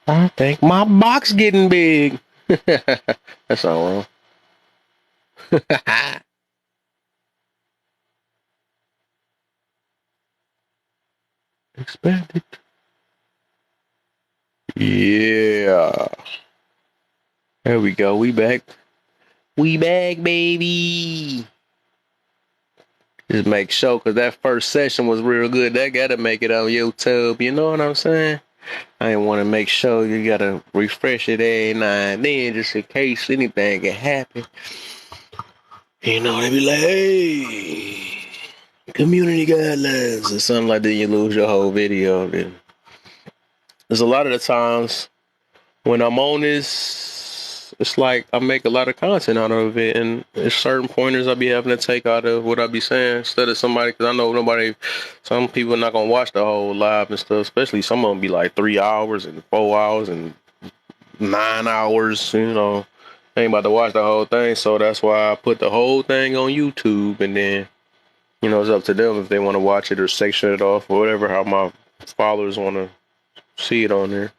I think my box getting big. That's not wrong. Expanded. Yeah. There we go. We back. We back, baby. Just make sure, because that first session was real good. That got to make it on YouTube. You know what I'm saying? I want to make sure you got to refresh it every now and then just in case anything can happen. You know, they be like, hey, community guidelines or something like that. You lose your whole video. Then there's a lot of the times when I'm on this, it's like I make a lot of content out of it, and there's certain pointers I be having to take out of what I be saying instead of somebody, because I know some people are not gonna watch the whole live and stuff, especially some of them be like 3 hours and 4 hours and 9 hours, you know. I ain't about to watch the whole thing, so that's why I put the whole thing on YouTube, and then, you know, it's up to them if they want to watch it or section it off or whatever, how my followers want to see it on there.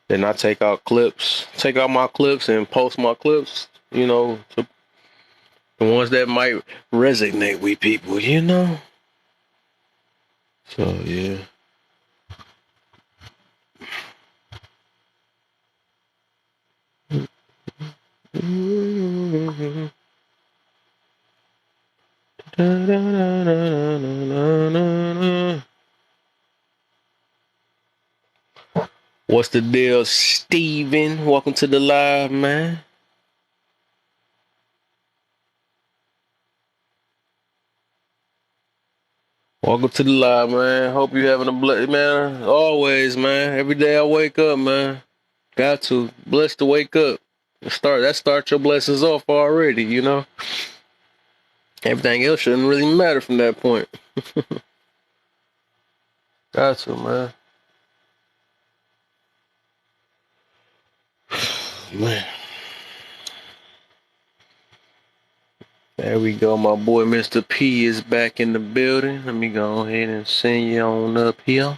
Then I take out my clips and post my clips, you know, to the ones that might resonate with people, you know. So yeah. What's the deal, Steven? Welcome to the live, man. Welcome to the live, man. Hope you having a blessed, man. Always, man. Every day I wake up, man. Got to. Blessed to wake up. Start your blessings off already, you know. Everything else shouldn't really matter from that point. Got to, man. Man. There we go. My boy Mr. P is back in the building. Let me go ahead and send you on up here.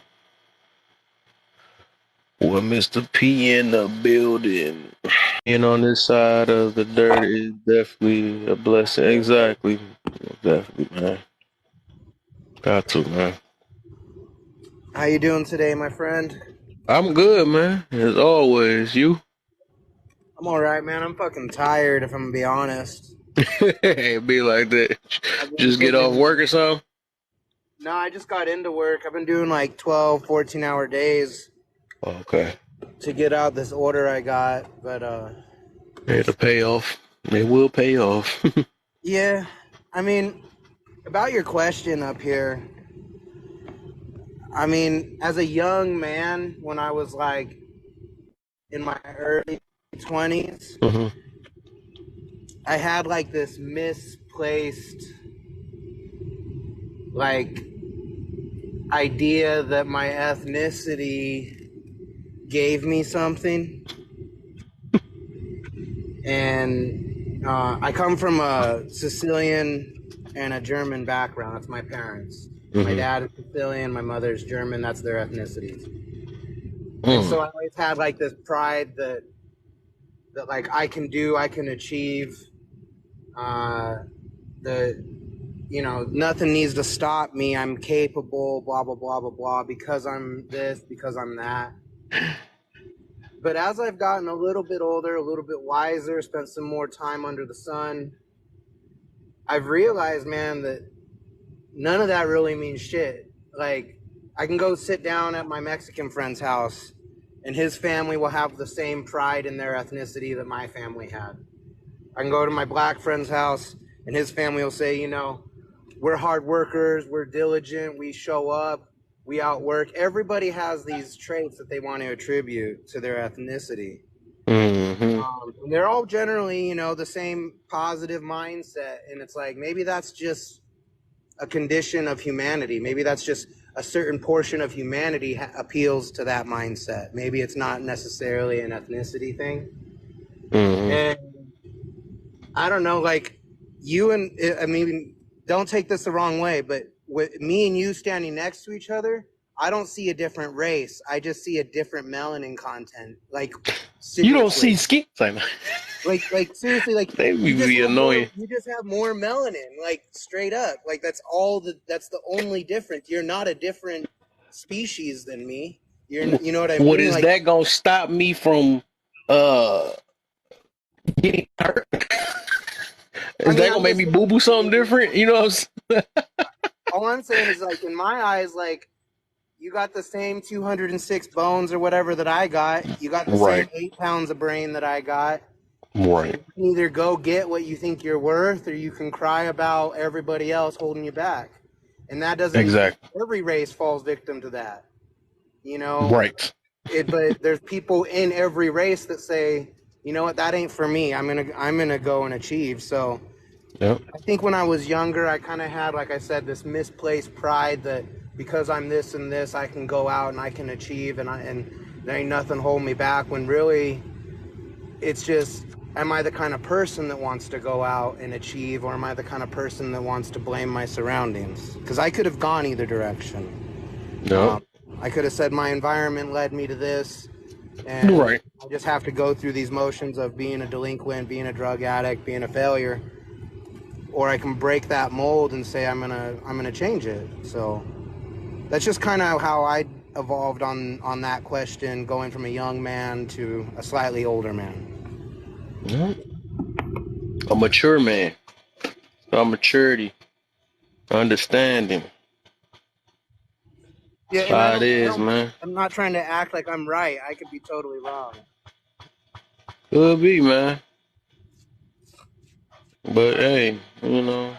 Boy, Mr. P in the building. And on this side of the dirt is definitely a blessing. Exactly. Definitely, man. Got to, man. How you doing today, my friend? I'm good, man. As always. You? I'm all right, man. I'm fucking tired, if I'm gonna be honest. Be like that. I've been Just get putting off in... work or something? No, I just got into work. I've been doing like 12, 14-hour days Okay. to get out this order I got, but It'll pay off. It will pay off. yeah. I mean, about your question up here. I mean, as a young man, when I was like in my early 20s, Mm-hmm. I had like this misplaced like idea that my ethnicity gave me something. And I come from a Sicilian and a German background. That's my parents. Mm-hmm. My dad is Sicilian, my mother's German. That's their ethnicities. And Mm. so I always had like this pride that like I can achieve. That, you know, nothing needs to stop me. I'm capable. Blah blah blah blah blah. Because I'm this. Because I'm that. But as I've gotten a little bit older, a little bit wiser, spent some more time under the sun, I've realized, man, that none of that really means shit. Like, I can go sit down at my Mexican friend's house, and his family will have the same pride in their ethnicity that my family had. I can go to my black friend's house, and his family will say, you know, we're hard workers, we're diligent, we show up, we outwork. Everybody has these traits that they want to attribute to their ethnicity. Mm-hmm. And they're all generally, you know, the same positive mindset. And it's like, maybe that's just a condition of humanity. Maybe that's just a certain portion of humanity appeals to that mindset. Maybe it's not necessarily an ethnicity thing. Mm-hmm. And I don't know, like you and, I mean, don't take this the wrong way, but with me and you standing next to each other, I don't see a different race. I just see a different melanin content. Like, You don't see seriously. skin. Like seriously, like They be annoying. you just have more melanin, like straight up. Like that's the only difference. You're not a different species than me. You know what I What mean? is Like, that gonna stop me from getting hurt? I Is mean, that gonna I'm make just me boo saying, boo something different? You know what I'm saying? all I'm saying is, like, in my eyes, like, you got the same 206 bones or whatever that I got. You got the same Right. 8 pounds of brain that I got. Right. You can either go get what you think you're worth, or you can cry about everybody else holding you back. And that doesn't. Exactly. Every race falls victim to that, you know. Right. But there's people in every race that say, you know what, that ain't for me. I'm gonna go and achieve. So Yep. I think when I was younger, I kind of had, like I said, this misplaced pride that because I'm this and this, I can go out and I can achieve, and there ain't nothing holding me back. When really, it's just, am I the kind of person that wants to go out and achieve, or am I the kind of person that wants to blame my surroundings? Because I could have gone either direction. Yep. I could have said my environment led me to this, and Right. I just have to go through these motions of being a delinquent, being a drug addict, being a failure, or I can break that mold and say I'm gonna change it. So that's just kind of how I evolved on that question, going from a young man to a slightly older man. Yep. A mature man. A maturity. Understanding. Yeah, That's and how it is, man. I'm not trying to act like I'm right. I could be totally wrong. Could be, man. But hey, we're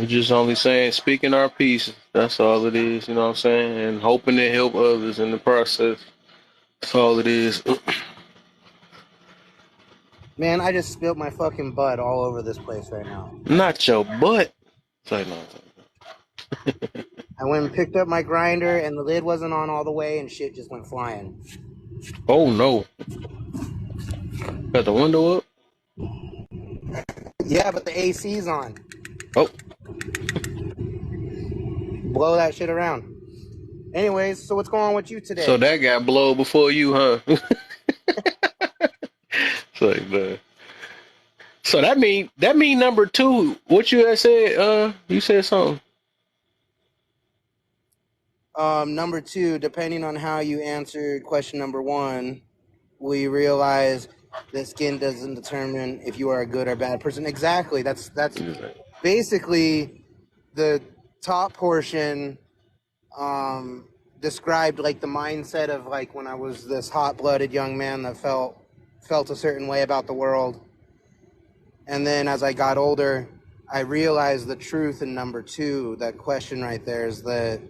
just only saying speaking our piece. That's all it is, you know what I'm saying? And hoping to help others in the process. That's all it is. Man, I just spilled my fucking butt all over this place right now. Not your butt. Say no. I went and picked up my grinder, and the lid wasn't on all the way, and shit just went flying. Oh no. Got the window up? Yeah, but the AC's on. Oh. Blow that shit around. Anyways, so what's going on with you today? So that got blown before you, huh? Say no. So that mean number two. What you had said? You said something. Number two, depending on how you answered question number one, we realize that skin doesn't determine if you are a good or bad person. Exactly. That's basically the top portion. Described like the mindset of like when I was this hot-blooded young man that felt a certain way about the world. And then as I got older, I realized the truth in number two. That question right there is that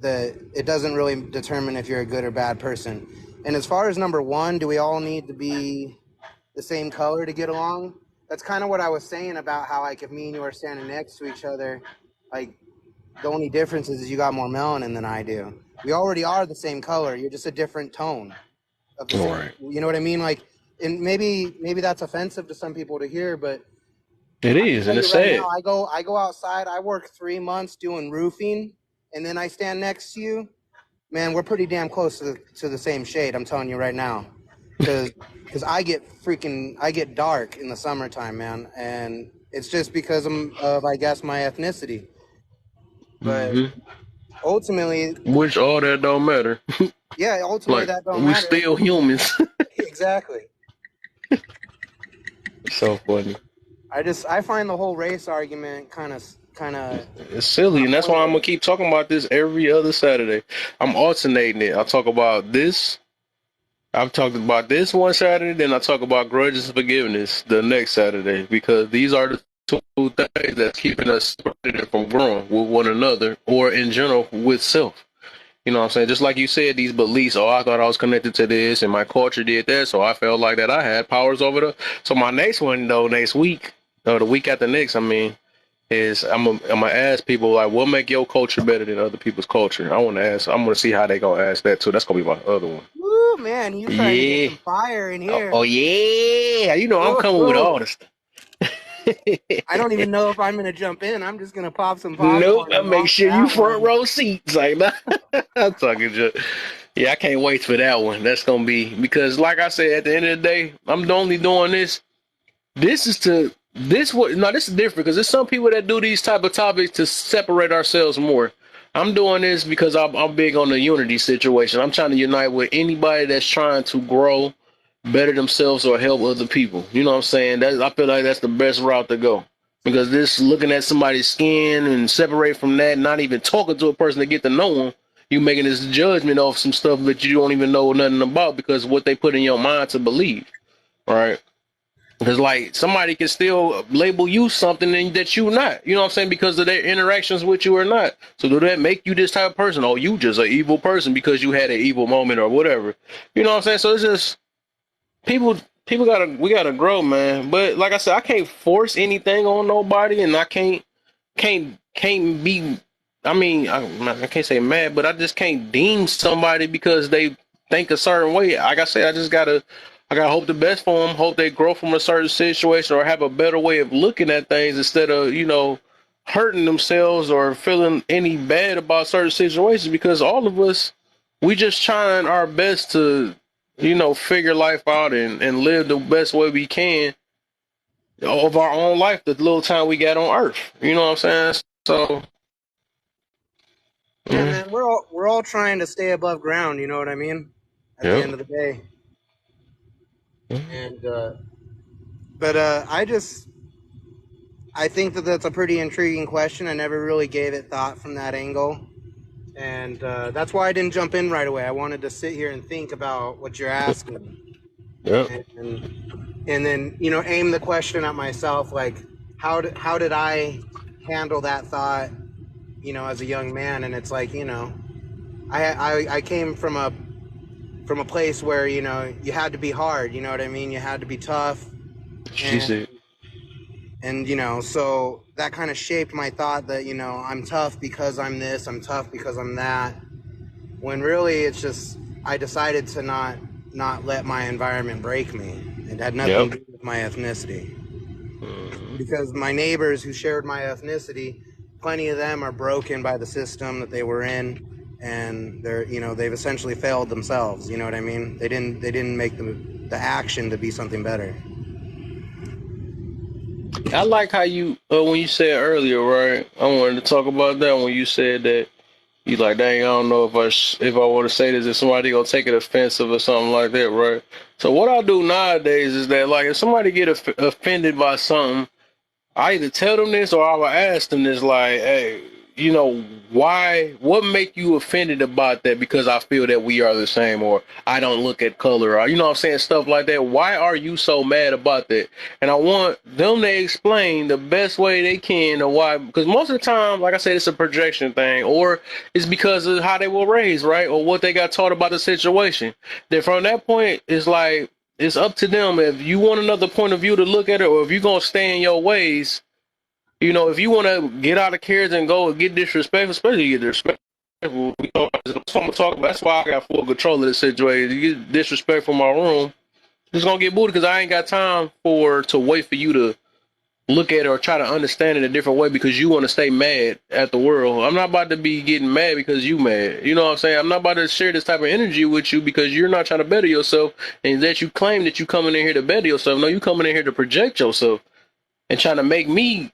it doesn't really determine if you're a good or bad person. And as far as number one, do we all need to be the same color to get along? That's kind of what I was saying about how, like, if me and you are standing next to each other, like, the only difference is you got more melanin than I do. We already are the same color. You're just a different tone of the same. Right. You know what I mean? Like, and maybe that's offensive to some people to hear, but It is, and it's right sad. now, I go outside. I work 3 months doing roofing, and then I stand next to you. Man, we're pretty damn close to the same shade. I'm telling you right now, because I get dark in the summertime, man, and it's just because of I guess my ethnicity. But ultimately, Which all that don't matter. yeah, ultimately Like that don't we matter. still humans. Exactly. So funny. I find the whole race argument kind of It's silly, and that's why I'm gonna keep talking about this every other Saturday. I'm alternating it. I talk about this. I've talked about this one Saturday, then I talk about grudges and forgiveness the next Saturday, because these are the two things that's keeping us separated from growing with one another, or in general with self. You know what I'm saying? Just like you said, these beliefs, oh, I thought I was connected to this and my culture did that, so I felt like that I had powers over the. So my next one, though, next week, or the week after next, I mean, is I'm gonna ask people, like, what make your culture better than other people's culture? I'm gonna see how they gonna ask that too. That's gonna be my other one. Woo, man, you trying to get Yeah. some fire in here. Oh yeah. You know I'm Whoa, coming with whoa. all the stuff. I don't even know if I'm gonna jump in. I'm just gonna pop some Nope, popcorn I and make watch sure you that front one. row seats. Like, nah, I'm talking just. Yeah, I can't wait for that one. That's gonna be because, like I said, at the end of the day, I'm only doing this. This is to this what no, this is different because there's some people that do these type of topics to separate ourselves more. I'm doing this because I'm big on the unity situation. I'm trying to unite with anybody that's trying to grow, better themselves, or help other people. You know what I'm saying? That I feel like that's the best route to go. Because this looking at somebody's skin and separate from that, not even talking to a person to get to know them, you making this judgment of some stuff that you don't even know nothing about because what they put in your mind to believe, right? Because like somebody can still label you something that you not, you know what I'm saying, because of their interactions with you or not. So do that make you this type of person? Oh, you just an evil person because you had an evil moment or whatever. You know what I'm saying? So it's just people we gotta grow, man. But like I said, I can't force anything on nobody, and I can't be. I mean, I can't say mad, but I just can't deem somebody because they think a certain way. Like I said, I gotta hope the best for them. Hope they grow from a certain situation or have a better way of looking at things instead of hurting themselves or feeling any bad about certain situations. Because all of us, we just trying our best to figure life out and live the best way we can of our own life, the little time we got on Earth. You know what I'm saying? So. Yeah, Mm, man, we're all trying to stay above ground. You know what I mean? At the yep. end of the day, Mm, and but I think that that's a pretty intriguing question. I never really gave it thought from that angle, and that's why I didn't jump in right away. I wanted to sit here and think about what you're asking, yep. and then aim the question at myself, like how did I handle that thought, as a young man? And it's like, I came from a place where you had to be hard. You know what I mean? You had to be tough, She and said, so that kind of shaped my thought that I'm tough because I'm this, I'm tough because I'm that. When really it's just I decided to not let my environment break me. It had nothing yep. to do with my ethnicity, Mm, because my neighbors who shared my ethnicity, plenty of them are broken by the system that they were in, and they've essentially failed themselves. You know what I mean? They didn't make the action to be something better. I like how you when you said earlier, right? I wanted to talk about that when you said that you like, dang, I don't know if I want to say this, if somebody gonna take it offensive or something like that, right? So what I do nowadays is that like if somebody get offended by something, I either tell them this or I will ask them this, like, hey, what make you offended about that? Because I feel that we are the same, or I don't look at color, or what I'm saying, stuff like that. Why are you so mad about that? And I want them to explain the best way they can to why, because most of the time, like I said, it's a projection thing, or it's because of how they were raised, right? Or what they got taught about the situation. Then from that point, it's like, it's up to them if you want another point of view to look at it, or if you're gonna stay in your ways. If you want to get out of character and go and get disrespectful, especially get disrespectful, that's what I'm talking about. That's why I got full control of this situation. You get disrespectful in my room, it's gonna get booted because I ain't got time to wait for you to look at it or try to understand it a different way because you want to stay mad at the world. I'm not about to be getting mad because you mad. You know what I'm saying? I'm not about to share this type of energy with you because you're not trying to better yourself and that you claim that you coming in here to better yourself. No, you coming in here to project yourself and trying to make me,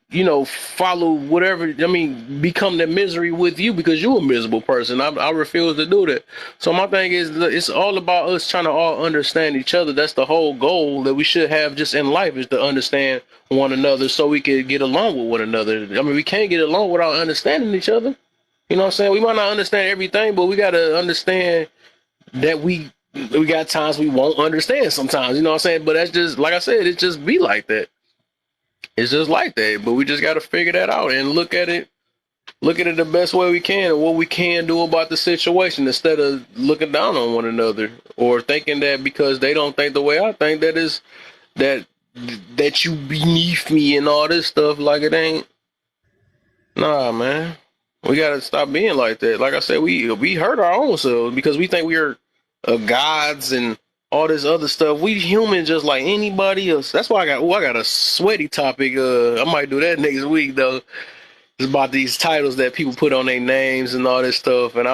follow whatever. I mean, become the misery with you because you're a miserable person. I refuse to do that. So my thing is, it's all about us trying to all understand each other. That's the whole goal that we should have just in life is to understand one another so we can get along with one another. I mean, we can't get along without understanding each other. You know what I'm saying? We might not understand everything, but we got to understand that we got times we won't understand sometimes. You know what I'm saying? But that's just, like I said, it just be like that. It's just like that, but we just got to figure that out and look at it the best way we can and what we can do about the situation instead of looking down on one another or thinking that because they don't think the way I think that that you beneath me and all this stuff. Like it ain't. Nah, man. We gotta stop being like that. Like I said, we hurt our own selves because we think we are gods and all this other stuff. We human just like anybody else. That's why I got a sweaty topic. I might do that next week though. It's about these titles that people put on their names and all this stuff. And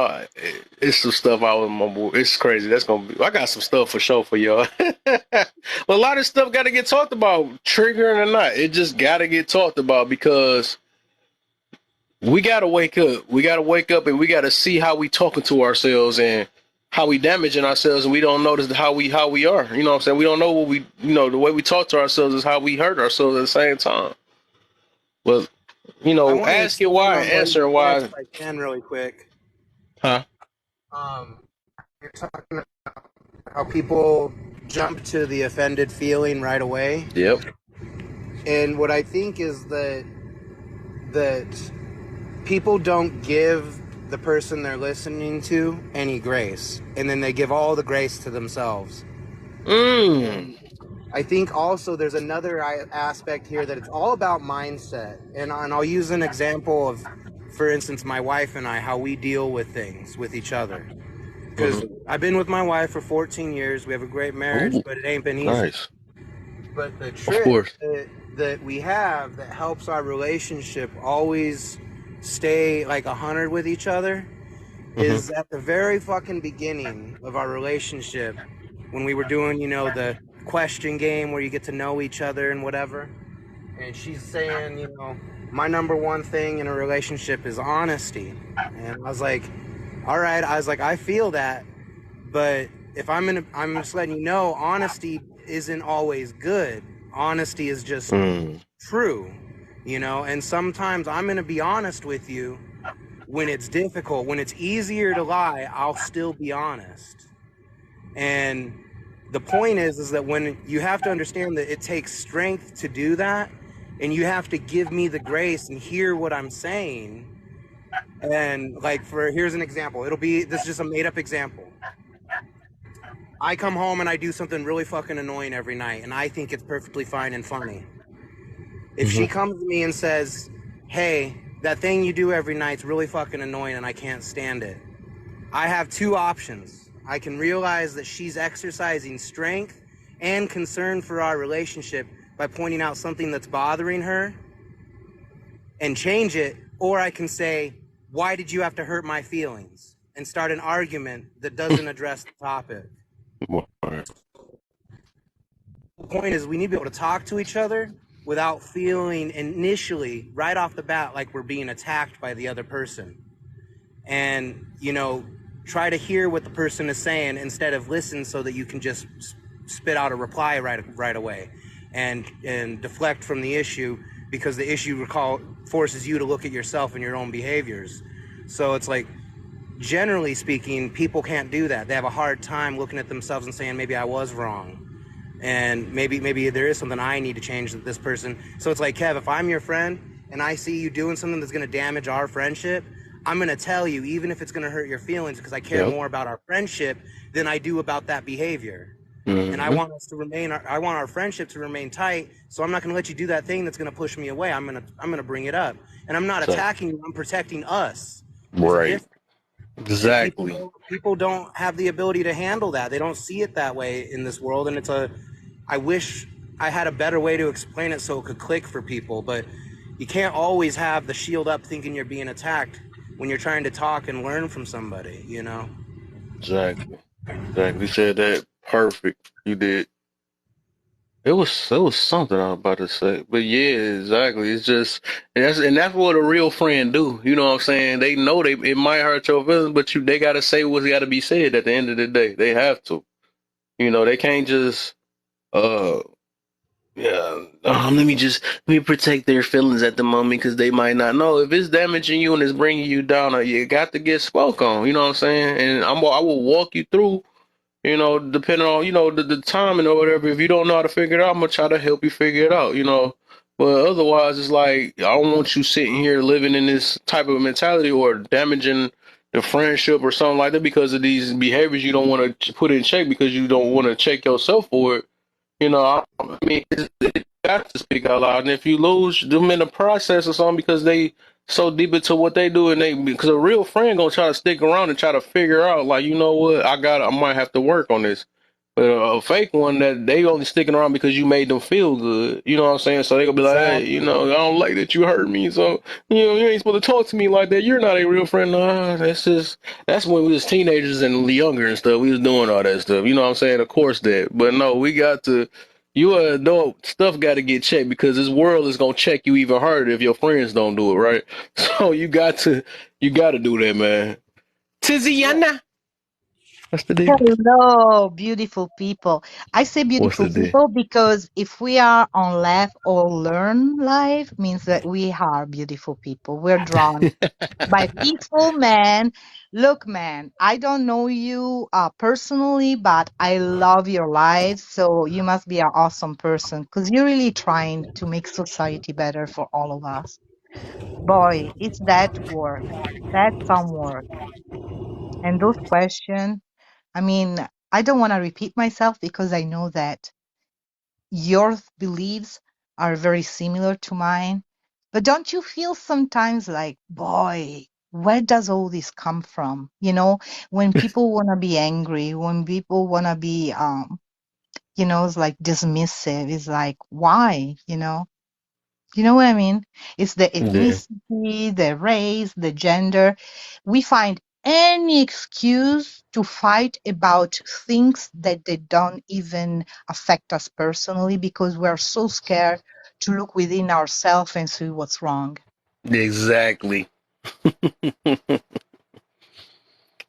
it's some stuff I was, it's crazy. That's gonna be. I got some stuff for sure for y'all. But a lot of stuff got to get talked about, triggering or not. It just got to get talked about because we got to wake up. We got to wake up and we got to see how we talking to ourselves and how we damaging ourselves, and we don't notice how we are. You know what I'm saying? We don't know what we, the way we talk to ourselves is how we hurt ourselves at the same time. Well, ask it why, answer why. If I can, really quick. Huh? You're talking about how people jump to the offended feeling right away. Yep. And what I think is that people don't give the person they're listening to any grace, and then they give all the grace to themselves. I think also there's another aspect here that it's all about mindset. And I'll use an example of, for instance, my wife and I, how we deal with things with each other. Because I've been with my wife for 14 years. We have a great marriage, but it ain't been easy. Nice. But the trick that we have that helps our relationship always stay like 100 with each other is at the very fucking beginning of our relationship, when we were doing, the question game where you get to know each other and whatever. And she's saying, my number one thing in a relationship is honesty. And I was like, all right. I was like, I feel that, but if I'm just letting you know, honesty isn't always good. Honesty is just true, and sometimes I'm going to be honest with you when it's difficult. When it's easier to lie, I'll still be honest. And the point is that when you have to understand that it takes strength to do that, and you have to give me the grace and hear what I'm saying. And here's an example. This is just a made up example. I come home and I do something really fucking annoying every night, and I think it's perfectly fine and funny. If she comes to me and says, hey, that thing you do every night's really fucking annoying and I can't stand it, I have two options. I can realize that she's exercising strength and concern for our relationship by pointing out something that's bothering her and change it, or I can say, why did you have to hurt my feelings? And start an argument that doesn't address the topic. The point is, we need to be able to talk to each other without feeling initially, right off the bat, like we're being attacked by the other person. And, try to hear what the person is saying instead of listen, so that you can just spit out a reply right away and deflect from the issue, because the issue forces you to look at yourself and your own behaviors. So it's like, generally speaking, people can't do that. They have a hard time looking at themselves and saying, maybe I was wrong. And maybe there is something I need to change with this person. So it's like, Kev, if I'm your friend and I see you doing something that's going to damage our friendship, I'm going to tell you, even if it's going to hurt your feelings, because I care more about our friendship than I do about that behavior. And I want us to I want our friendship to remain tight. So I'm not going to let you do that thing that's going to push me away. I'm going to bring it up. And I'm not attacking you. I'm protecting us. Right. Exactly. People don't have the ability to handle that. They don't see it that way in this world. And I wish I had a better way to explain it so it could click for people. But you can't always have the shield up thinking you're being attacked when you're trying to talk and learn from somebody, Exactly. You said that perfect. You did. It was something I was about to say, but yeah, exactly. It's just that's what a real friend do. You know what I'm saying? They know it might hurt your feelings, but they gotta say what's gotta be said at the end of the day. They have to. They can't just let me protect their feelings at the moment because they might not know if it's damaging you and it's bringing you down. You got to get spoke on. You know what I'm saying? And I will walk you through. Depending on, the timing or whatever. If you don't know how to figure it out, I'm going to try to help you figure it out, But otherwise, it's like, I don't want you sitting here living in this type of mentality or damaging the friendship or something like that because of these behaviors you don't want to put in check because you don't want to check yourself for it. I mean, it got to speak out loud. And if you lose them in the process or something because they so deep into what they do because a real friend gonna try to stick around and try to figure out, like, you know what, I might have to work on this. But a fake one that they only sticking around because you made them feel good. You know what I'm saying? So they gonna be like, hey, you Exactly. know, I don't like that you hurt me. So you ain't supposed to talk to me like that. You're not a real friend. Nah, that's when we was teenagers and younger and stuff. We was doing all that stuff. You know what I'm saying? Of course that. But no, we got to. You an adult, stuff got to get checked because this world is gonna check you even harder if your friends don't do it, right? So you got to do that, man. Yeah. Tiziana, what's the deal? Hello, beautiful people. I say What's beautiful the deal? people because if we are on laugh or learn life, means that we are beautiful people. We're drawn by peaceful men. Look, man, I don't know you personally, but I love your life. So you must be an awesome person because you're really trying to make society better for all of us. Boy, it's that work. That's some work. And those questions. I mean, I don't want to repeat myself because I know that your beliefs are very similar to mine. But don't you feel sometimes like, boy, where does all this come from? When people want to be angry, when people want to be, it's like dismissive, it's like, why? You know what I mean? It's the Yeah. ethnicity, the race, the gender. We find any excuse to fight about things that they don't even affect us personally because we're so scared to look within ourselves and see what's wrong. Exactly.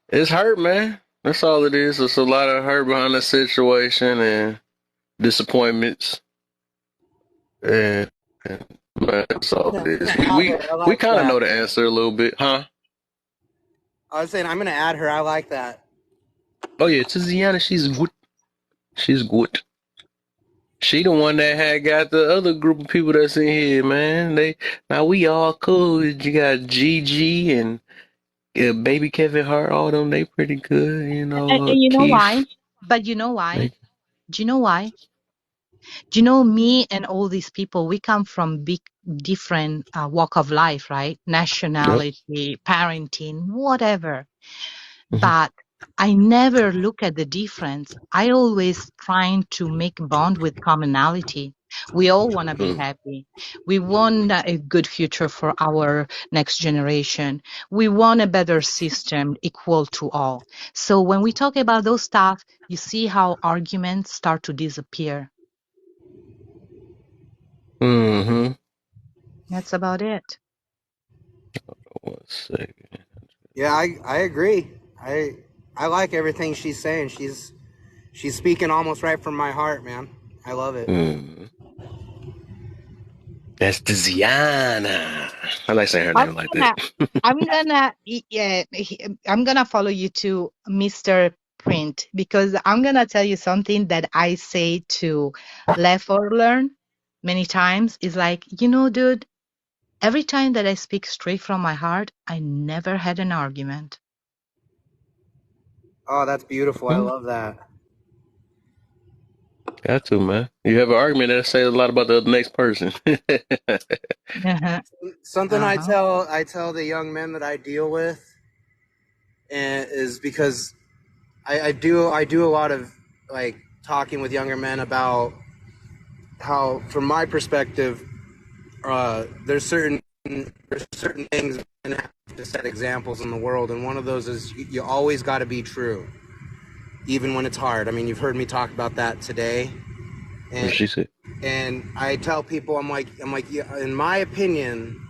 It's hurt, man. That's all it is. It's a lot of hurt behind the situation and disappointments. And man, that's all Yeah, it I'm is. gonna add her. I We like kind of know that. the answer a little bit, huh? I was saying I'm gonna add her. I like that. Oh yeah, Tiziana, she's good. She's good. She the one that had got the other group of people that's in here, man. Now we all cool. You got Gigi and baby Kevin Hart. All them, they pretty good. You know, And you know why? Keith. But you know why? They, Do you know why? Do you know me and all these people? We come from big, different walk of life, right? yep. Nationality, parenting, whatever. Mhm. But I never look at the difference. I always trying to make bond with commonality. We all want to be Mm. happy. We want a good future for our next generation. We want a better system equal to all. So when we talk about those stuff, you see how arguments start to disappear. Mm-hmm. That's about it. 1 second. Yeah, I agree. I like everything she's saying. She's speaking almost right from my heart, man. I love it. Mm. That's Tiziana. I like saying her I'm name like gonna, that. I'm gonna follow you to Mr. Print because I'm gonna tell you something that I say to Left or Learn many times. Is like, dude, every time that I speak straight from my heart, I never had an argument. Oh, that's beautiful. I Mm. love that. Got to, man. You have an argument that says a lot about the next person. Uh-huh. Something Uh-huh. I tell the young men that I deal with, and is because I do a lot of like talking with younger men about how, from my perspective, there's certain things and have to set examples in the world, and one of those is you always got to be true, even when it's hard. I mean, you've heard me talk about that today, What and she said. I tell people, I'm like, yeah, in my opinion,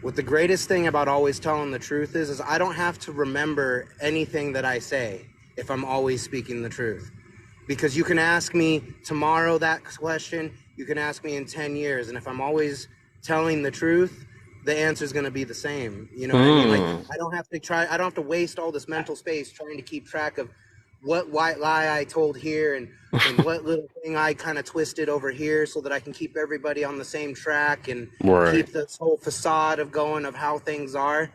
what the greatest thing about always telling the truth is I don't have to remember anything that I say if I'm always speaking the truth. Because you can ask me tomorrow that question, you can ask me in 10 years, and if I'm always telling the truth, the answer is going to be the same. You know what I mean? Like, Mm. I don't have to waste all this mental space trying to keep track of what white lie I told here, and what little thing I kind of twisted over here, so that I can keep everybody on the same track and Right. keep this whole facade of going of how things are.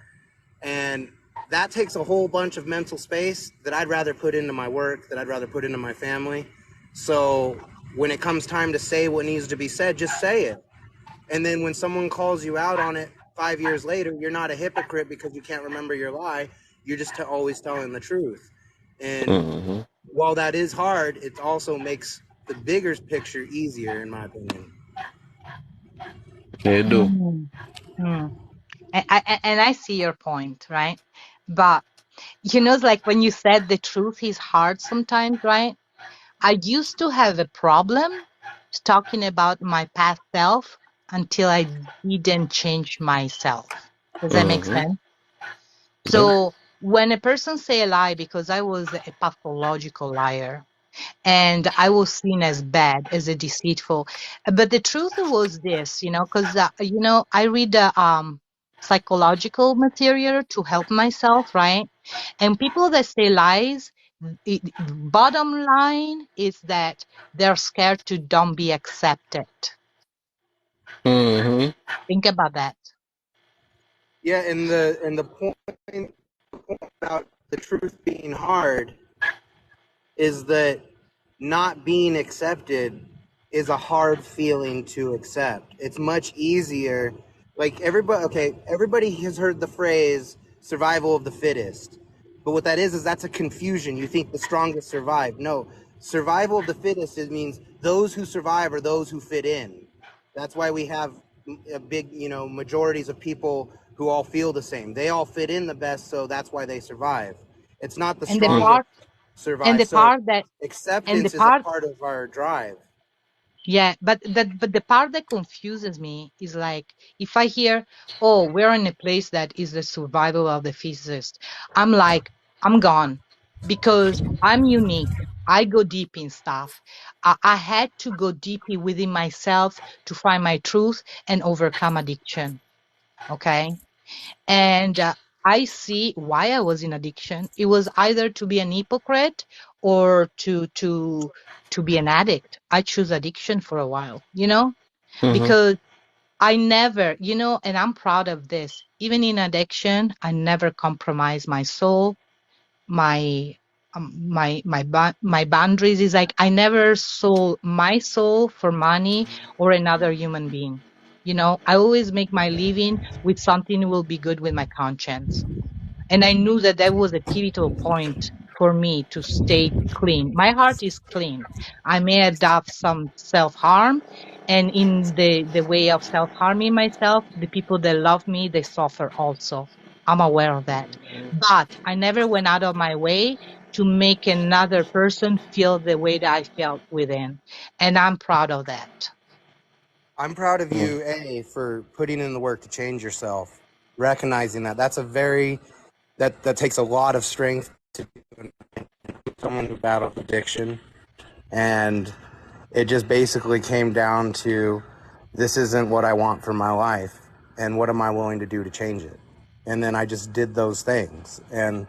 And that takes a whole bunch of mental space that I'd rather put into my work, that I'd rather put into my family. So when it comes time to say what needs to be said, just say it. And then when someone calls you out on it 5 years later, you're not a hypocrite because you can't remember your lie. You're just always telling the truth. And Mm-hmm. while that is hard, it also makes the bigger picture easier, in my opinion. Yeah, it do. Mm, mm. And I see your point, right? But it's like when you said the truth is hard sometimes, right? I used to have a problem talking about my past self until I didn't change myself. Does that make Mm-hmm. sense? Yep. So when a person say a lie, because I was a pathological liar, and I was seen as bad, as a deceitful. But the truth was this, because I read psychological material to help myself, right? And people that say lies, bottom line is that they're scared to don't be accepted. Mm-hmm. Think about that. Yeah, and the point about the truth being hard is that not being accepted is a hard feeling to accept. It's much easier. Like everybody has heard the phrase survival of the fittest. But what that is that's a confusion. You think the strongest survive. No, survival of the fittest, it means those who survive are those who fit in. That's why we have a big, majorities of people who all feel the same. They all fit in the best, so that's why they survive. It's not the And the Mm-hmm. strongest part, and survive. the So part that, and the acceptance is a part part of our drive. Yeah, but the part that confuses me is like if I hear, "Oh, we're in a place that is the survival of the fittest," I'm like, I'm gone because I'm unique. I go deep in stuff. I had to go deeply within myself to find my truth and overcome addiction. Okay, and I see why I was in addiction. It was either to be an hypocrite or to be an addict. I choose addiction for a while, Mm-hmm. because I never, and I'm proud of this. Even in addiction, I never compromise my soul, my my boundaries. Is like I never sold my soul for money or another human being. I always make my living with something that will be good with my conscience. And I knew that that was a pivotal point for me to stay clean. My heart is clean. I may adopt some self-harm, and in the way of self-harming myself, the people that love me, they suffer also. I'm aware of that. But I never went out of my way to make another person feel the way that I felt within. And I'm proud of that. I'm proud of Mm-hmm. you, for putting in the work to change yourself, recognizing that. That takes a lot of strength to someone who battles addiction. And it just basically came down to this isn't what I want for my life. And what am I willing to do to change it? And then I just did those things. And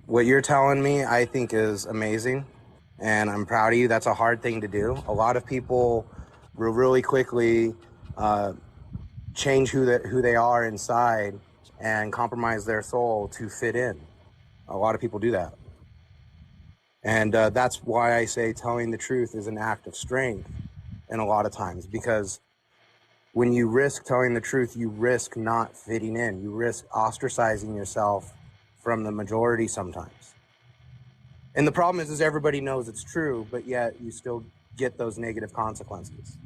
what you're telling me, I think is amazing. And I'm proud of you. That's a hard thing to do. A lot of people will really quickly change who they are inside and compromise their soul to fit in. A lot of people do that. And that's why I say telling the truth is an act of strength in a lot of times, because when you risk telling the truth, you risk not fitting in. You risk ostracizing yourself from the majority sometimes. And the problem is everybody knows it's true, but yet you still get those negative consequences.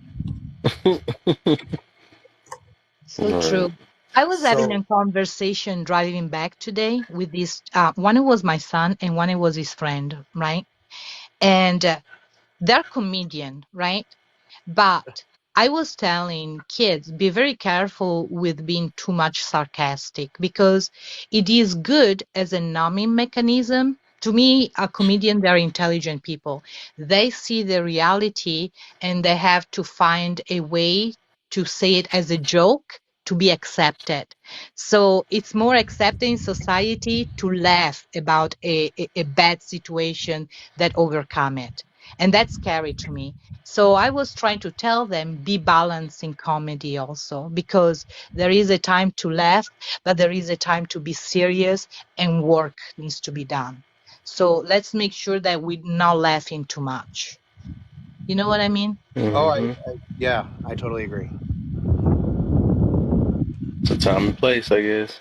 So All true. right. I was having So a conversation driving back today with this, one it was my son and one it was his friend, right? And they're comedian, right? But I was telling kids, be very careful with being too much sarcastic because it is good as a numbing mechanism. To me, a comedian, they're intelligent people. They see the reality and they have to find a way to say it as a joke to be accepted. So it's more accepted in society to laugh about a bad situation that overcome it. And that's scary to me. So I was trying to tell them be balanced in comedy also, because there is a time to laugh, but there is a time to be serious and work needs to be done. So let's make sure that we're not laughing too much. You know what I mean? oh Mm-hmm. yeah, I totally agree. It's a time and place, I guess.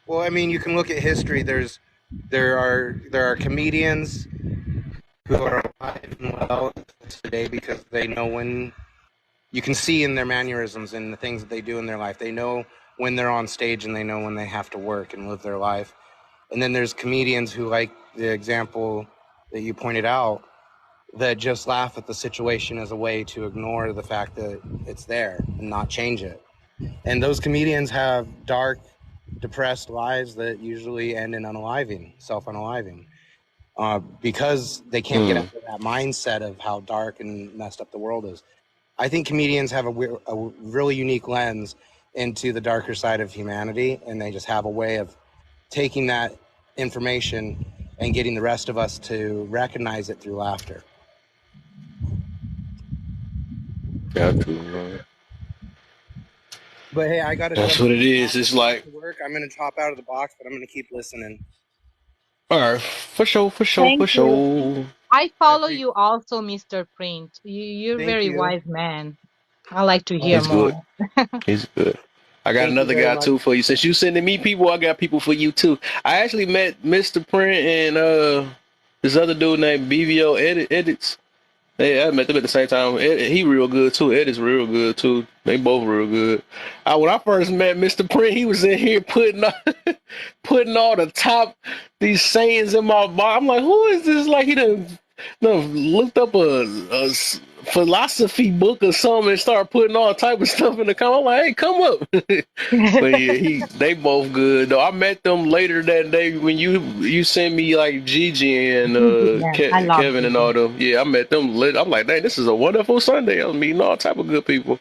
Well, I mean, you can look at history. There are comedians who are alive and well today because they know when. You can see in their mannerisms and the things that they do in their life. They know when they're on stage and they know when they have to work and live their life. And then there's comedians who, like the example that you pointed out, that just laugh at the situation as a way to ignore the fact that it's there and not change it. And those comedians have dark, depressed lives that usually end in self-unaliving, because they can't get out of that mindset of how dark and messed up the world is. I think comedians have a really unique lens into the darker side of humanity, and they just have a way of taking that information and getting the rest of us to recognize it through laughter. Got to, man. But hey, I got to. That's what it is. It's like work. I'm gonna chop out of the box, but I'm gonna keep listening. all right, for sure. Thank you. I follow you also, Mr. Print. You're Thank very you. wise man. I like to hear He's more. good. He's good. I got Thank you another very guy much. too for you. Since you sending me people, I got people for you too. I actually met Mr. Print and this other dude named BVO Edits. I met them at the same time. He real good too. Ed is real good too. They both real good. When I first met Mr. Print, he was in here putting all these sayings in my box. I'm like, who is this? Like he done looked up a philosophy book or something and started putting all type of stuff in the comment. I'm like, hey, come up. But yeah, they both good though. I met them later that day when you sent me like Gigi and Yeah, I love Kevin and Gigi. all them. Yeah, I met them. I'm like, dang, this is a wonderful Sunday. I was meeting all type of good people.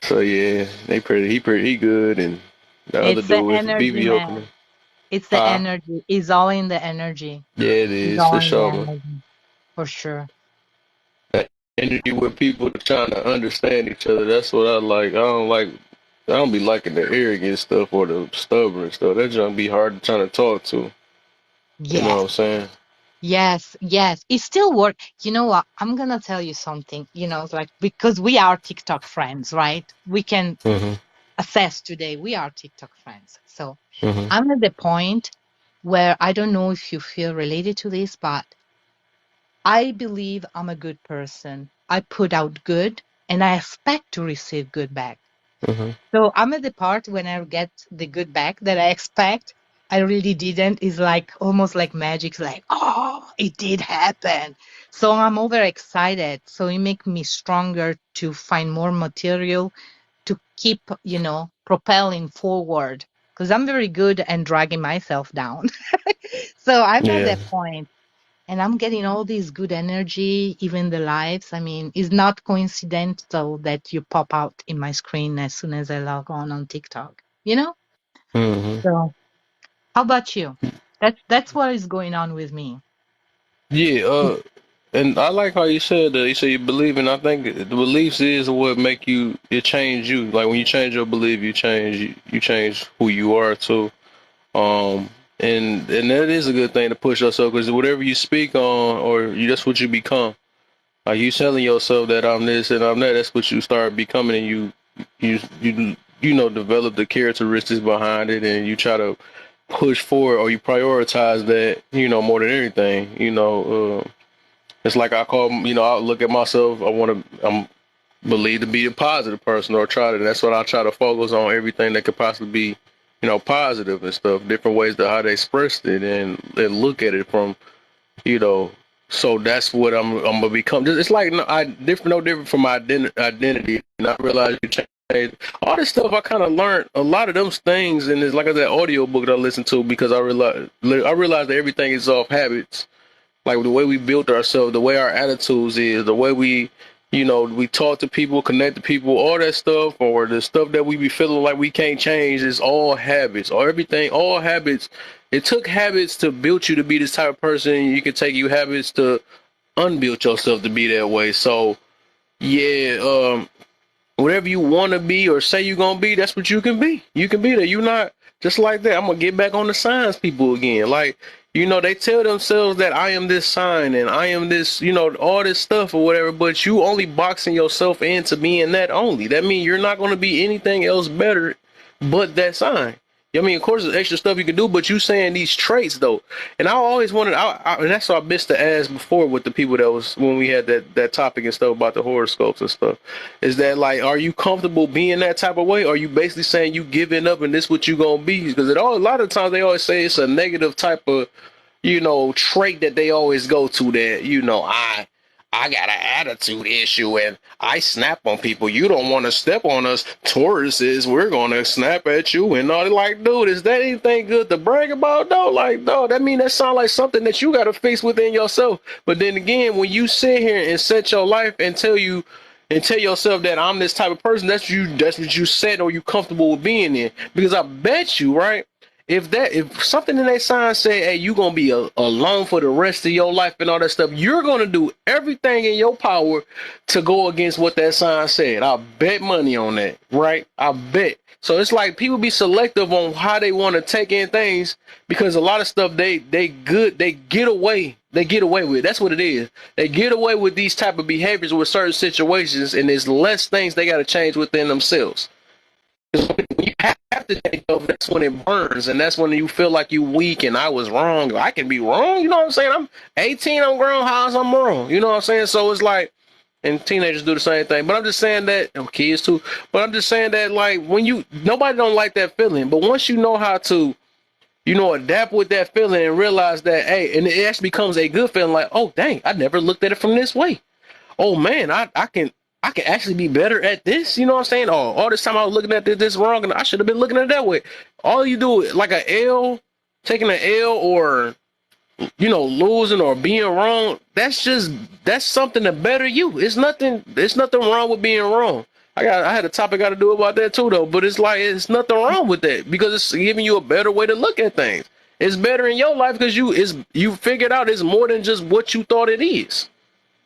So yeah, he good, and the other It's the dude with energy, BBO. man. It's the energy. It's all in the energy. Yeah, it It's is all for in the sure, man. energy, for sure. That energy with people trying to understand each other. That's what I like. I don't be liking the arrogant stuff or the stubborn stuff. That junk be hard to trying to talk to. You know what Yes, I'm saying? yes, yes. It still works. You know what? I'm gonna tell you something. Like because we are TikTok friends, right? We can Mm-hmm. assess today. We are TikTok friends. So Mm-hmm. I'm at the point where I don't know if you feel related to this, but I believe I'm a good person. I put out good and I expect to receive good back. Mm-hmm. So I'm at the part when I get the good back that I expect. I really didn't. It's like almost like magic. It's like, oh, it did happen. So I'm overexcited. So it makes me stronger to find more material to keep, propelling forward. Because I'm very good at dragging myself down. So I'm at Yeah. that point and I'm getting all this good energy, even the lives. I mean, it's not coincidental that you pop out in my screen as soon as I log on TikTok, you know? Mm-hmm. So how about you? That's what is going on with me. Yeah. And I like how you said that. You say you believe, and I think the beliefs is what make you. It change you. Like when you change your belief, you change. You change who you are too. Um, and that is a good thing to push yourself because whatever you speak on, that's what you become. Like you telling yourself that I'm this and I'm that. That's what you start becoming, and you develop the characteristics behind it, and you try to push forward or you prioritize that. More than anything. It's like I look at myself. I'm believed to be a positive person or try to. That's what I try to focus on. Everything that could possibly be, positive and stuff. Different ways to how they expressed it and look at it from, you know. So that's what I'm gonna become. It's like no different from my identity. And I realize you change all this stuff. I kind of learned a lot of those things, and it's like that audio book that I listened to because I realized that everything is off habits, like the way we built ourselves, the way our attitudes is, the way we talk to people, connect to people, all that stuff, or the stuff that we be feeling like we can't change is all habits, or everything, all habits. It took habits to build you to be this type of person. You can take you habits to unbuild yourself to be that way. So yeah, whatever you want to be or say you're gonna be, that's what you can be. You can be there. You're not just like that. I'm gonna get back on the signs people again. Like, they tell themselves that I am this sign and I am this, all this stuff or whatever, but you only boxing yourself into being that only. That means you're not gonna be anything else better but that sign. I mean, of course, there's extra stuff you can do, but you saying these traits though, and I always wanted, and that's what I missed to ask before with the people that was when we had that topic and stuff about the horoscopes and stuff. Is that like, are you comfortable being that type of way? Or are you basically saying you giving up and this what you gonna be? Because a lot of times they always say it's a negative type of trait that they always go to that, I got an attitude issue and I snap on people. You don't want to step on us. Tauruses, we're going to snap at you. And all like, dude, is that anything good to brag about? No, like, no, that sounds like something that you got to fix within yourself. But then again, when you sit here and set your life and tell yourself that I'm this type of person, that's what you said or you comfortable with being in. Because I bet you, right? If something in that sign say, hey, you're gonna be alone for the rest of your life and all that stuff, you're gonna do everything in your power to go against what that sign said. I bet money on that, right? I bet. So it's like people be selective on how they want to take in things because a lot of stuff they get away with. That's what it is. They get away with these type of behaviors with certain situations, and there's less things they got to change within themselves. When you have to take over, that's when it burns, and that's when you feel like you weak and I was wrong. I can be wrong, you know what I'm saying? I'm 18, I'm grown, how's I'm wrong? You know what I'm saying? So it's like, and teenagers do the same thing. But I'm just saying that, kids too. But I'm just saying that, like, nobody don't like that feeling. But once you know how to, adapt with that feeling and realize that, hey, and it actually becomes a good feeling. Like, oh dang, I never looked at it from this way. Oh man, I can actually be better at this. You know what I'm saying? Oh, all this time I was looking at this wrong, and I should have been looking at it that way. All you do is like taking an L, or losing or being wrong. That's something to better you. It's nothing wrong with being wrong. I had a topic I got to do about that too, though. But it's like it's nothing wrong with that because it's giving you a better way to look at things. It's better in your life because you figured out it's more than just what you thought it is.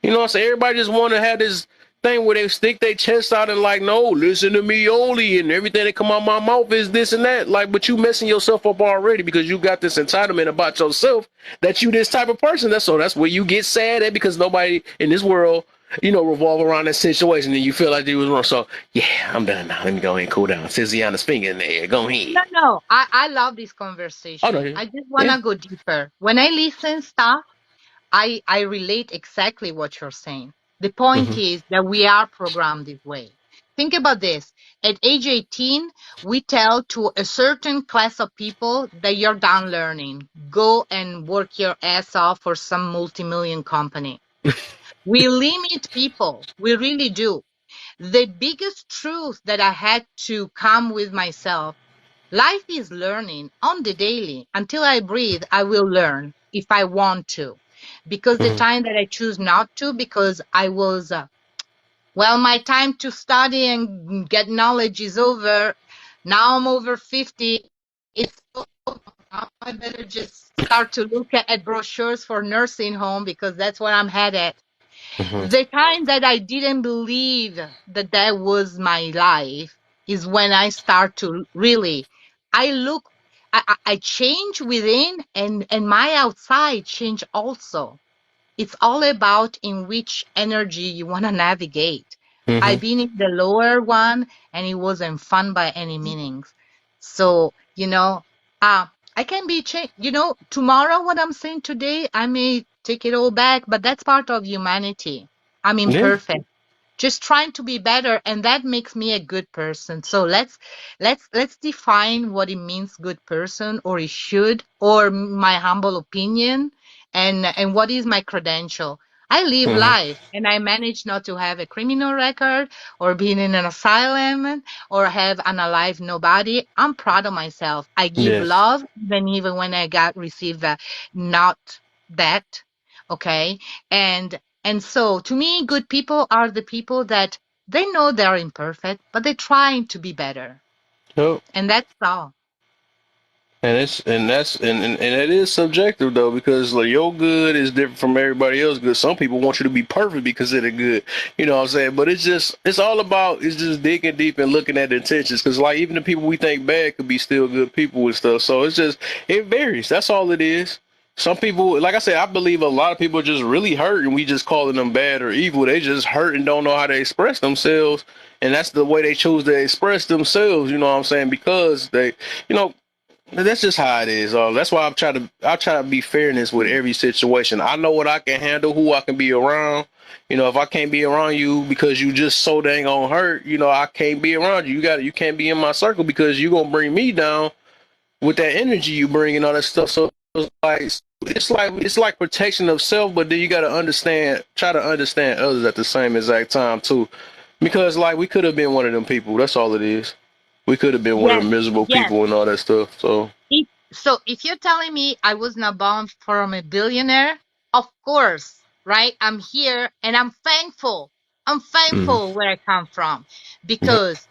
You know what I'm saying? Everybody just want to have this thing where they stick their chest out and like, no, listen to me only, and everything that come out my mouth is this and that. Like, but you messing yourself up already because you got this entitlement about yourself that you this type of person. That's where you get sad at because nobody in this world, revolve around that situation and you feel like you was wrong. So yeah, I'm done now. Let me go ahead and cool down. Tiziana's finger in there. Go ahead. No. I love this conversation. Oh, no, I just want to go deeper. When I listen stuff, I relate exactly what you're saying. The point is that we are programmed this way. Think about this. At age 18, we tell to a certain class of people that you're done learning. Go and work your ass off for some multi-million company. We limit people. We really do. The biggest truth that I had to come with myself, life is learning on the daily. Until I breathe, I will learn if I want to. Because the time that I choose not to, because I was, my time to study and get knowledge is over. Now I'm over 50. It's over. Now I better just start to look at brochures for nursing home because that's where I'm headed. The time that I didn't believe that was my life is when I start to really, I change within and my outside change also. It's all about in which energy you want to navigate. I've been in the lower one and it wasn't fun by any meanings. So, I can be changed. Tomorrow, what I'm saying today, I may take it all back, but that's part of humanity. I'm Yeah. imperfect, just trying to be better, and that makes me a good person. So let's define what it means good person, or it should, or my humble opinion, and what is my credential. I live life and I manage not to have a criminal record or being in an asylum or have unalive nobody. I'm proud of myself. I give Yes. love even when I got received not that. Okay. And so to me, good people are the people that they know they're imperfect, but they're trying to be better. Yep. And that's all. And it is subjective though, because like your good is different from everybody else's good. Some people want you to be perfect because they're good. You know what I'm saying? But it's just digging deep and looking at the intentions. Because like even the people we think bad could be still good people and stuff. So it varies. That's all it is. Some people, like I said, I believe a lot of people are just really hurt and we just calling them bad or evil. They just hurt and don't know how to express themselves. And that's the way they choose to express themselves. You know what I'm saying? Because they, you know, That's just how it is. That's why I try to be fairness with every situation. I know what I can handle, who I can be around. If I can't be around you because you just so dang on hurt, I can't be around you. You can't be in my circle because you gonna bring me down with that energy you bring and all that stuff. So it's like protection of self, but then you gotta try to understand others at the same exact time too. Because like we could have been one of them people. That's all it is. We could have been one of Yes, the miserable yes. people and all that stuff. So If you're telling me I was not born from a billionaire, of course, right? I'm here and I'm thankful. I'm mhm. thankful where I come from Yep. because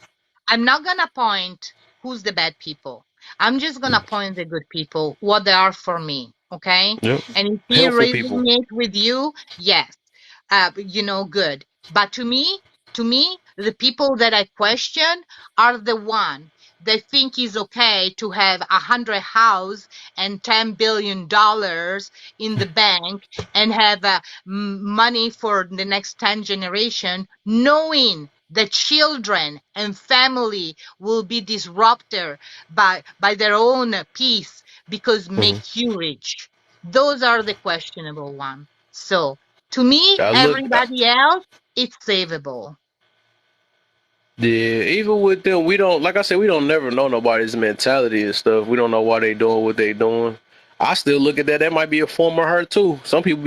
I'm not gonna point who's the bad people. I'm just gonna point the good people, what they are for me. Okay? Yep. And if he Helpful people. resonate with you, yes, good. But to me, the people that I question are the one they think it's okay to have 100 house and $10 billion in the bank and have money for the next 10 generation, knowing that children and family will be disrupted by their own peace because Hmm. make you rich. Those are the questionable ones. So to me, I look. everybody else, it's savable. Yeah, even with them, we don't. Like I said, we don't never know nobody's mentality and stuff. We don't know why they doing what they doing. I still look at that. That might be a form of hurt too. Some people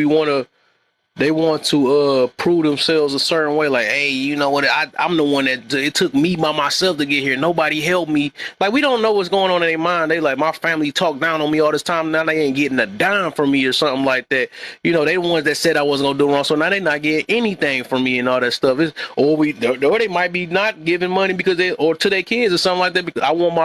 they want to prove themselves a certain way, like, hey, you know what, I'm the one that it took me by myself to get here, nobody helped me. Like, we don't know what's going on in their mind. They like, my family talked down on me all this time, now they ain't getting a dime from me or something like that. They the ones that said I wasn't gonna do wrong, so now they not getting anything from me and all that stuff. Or they might be not giving money because or to their kids or something like that, because I want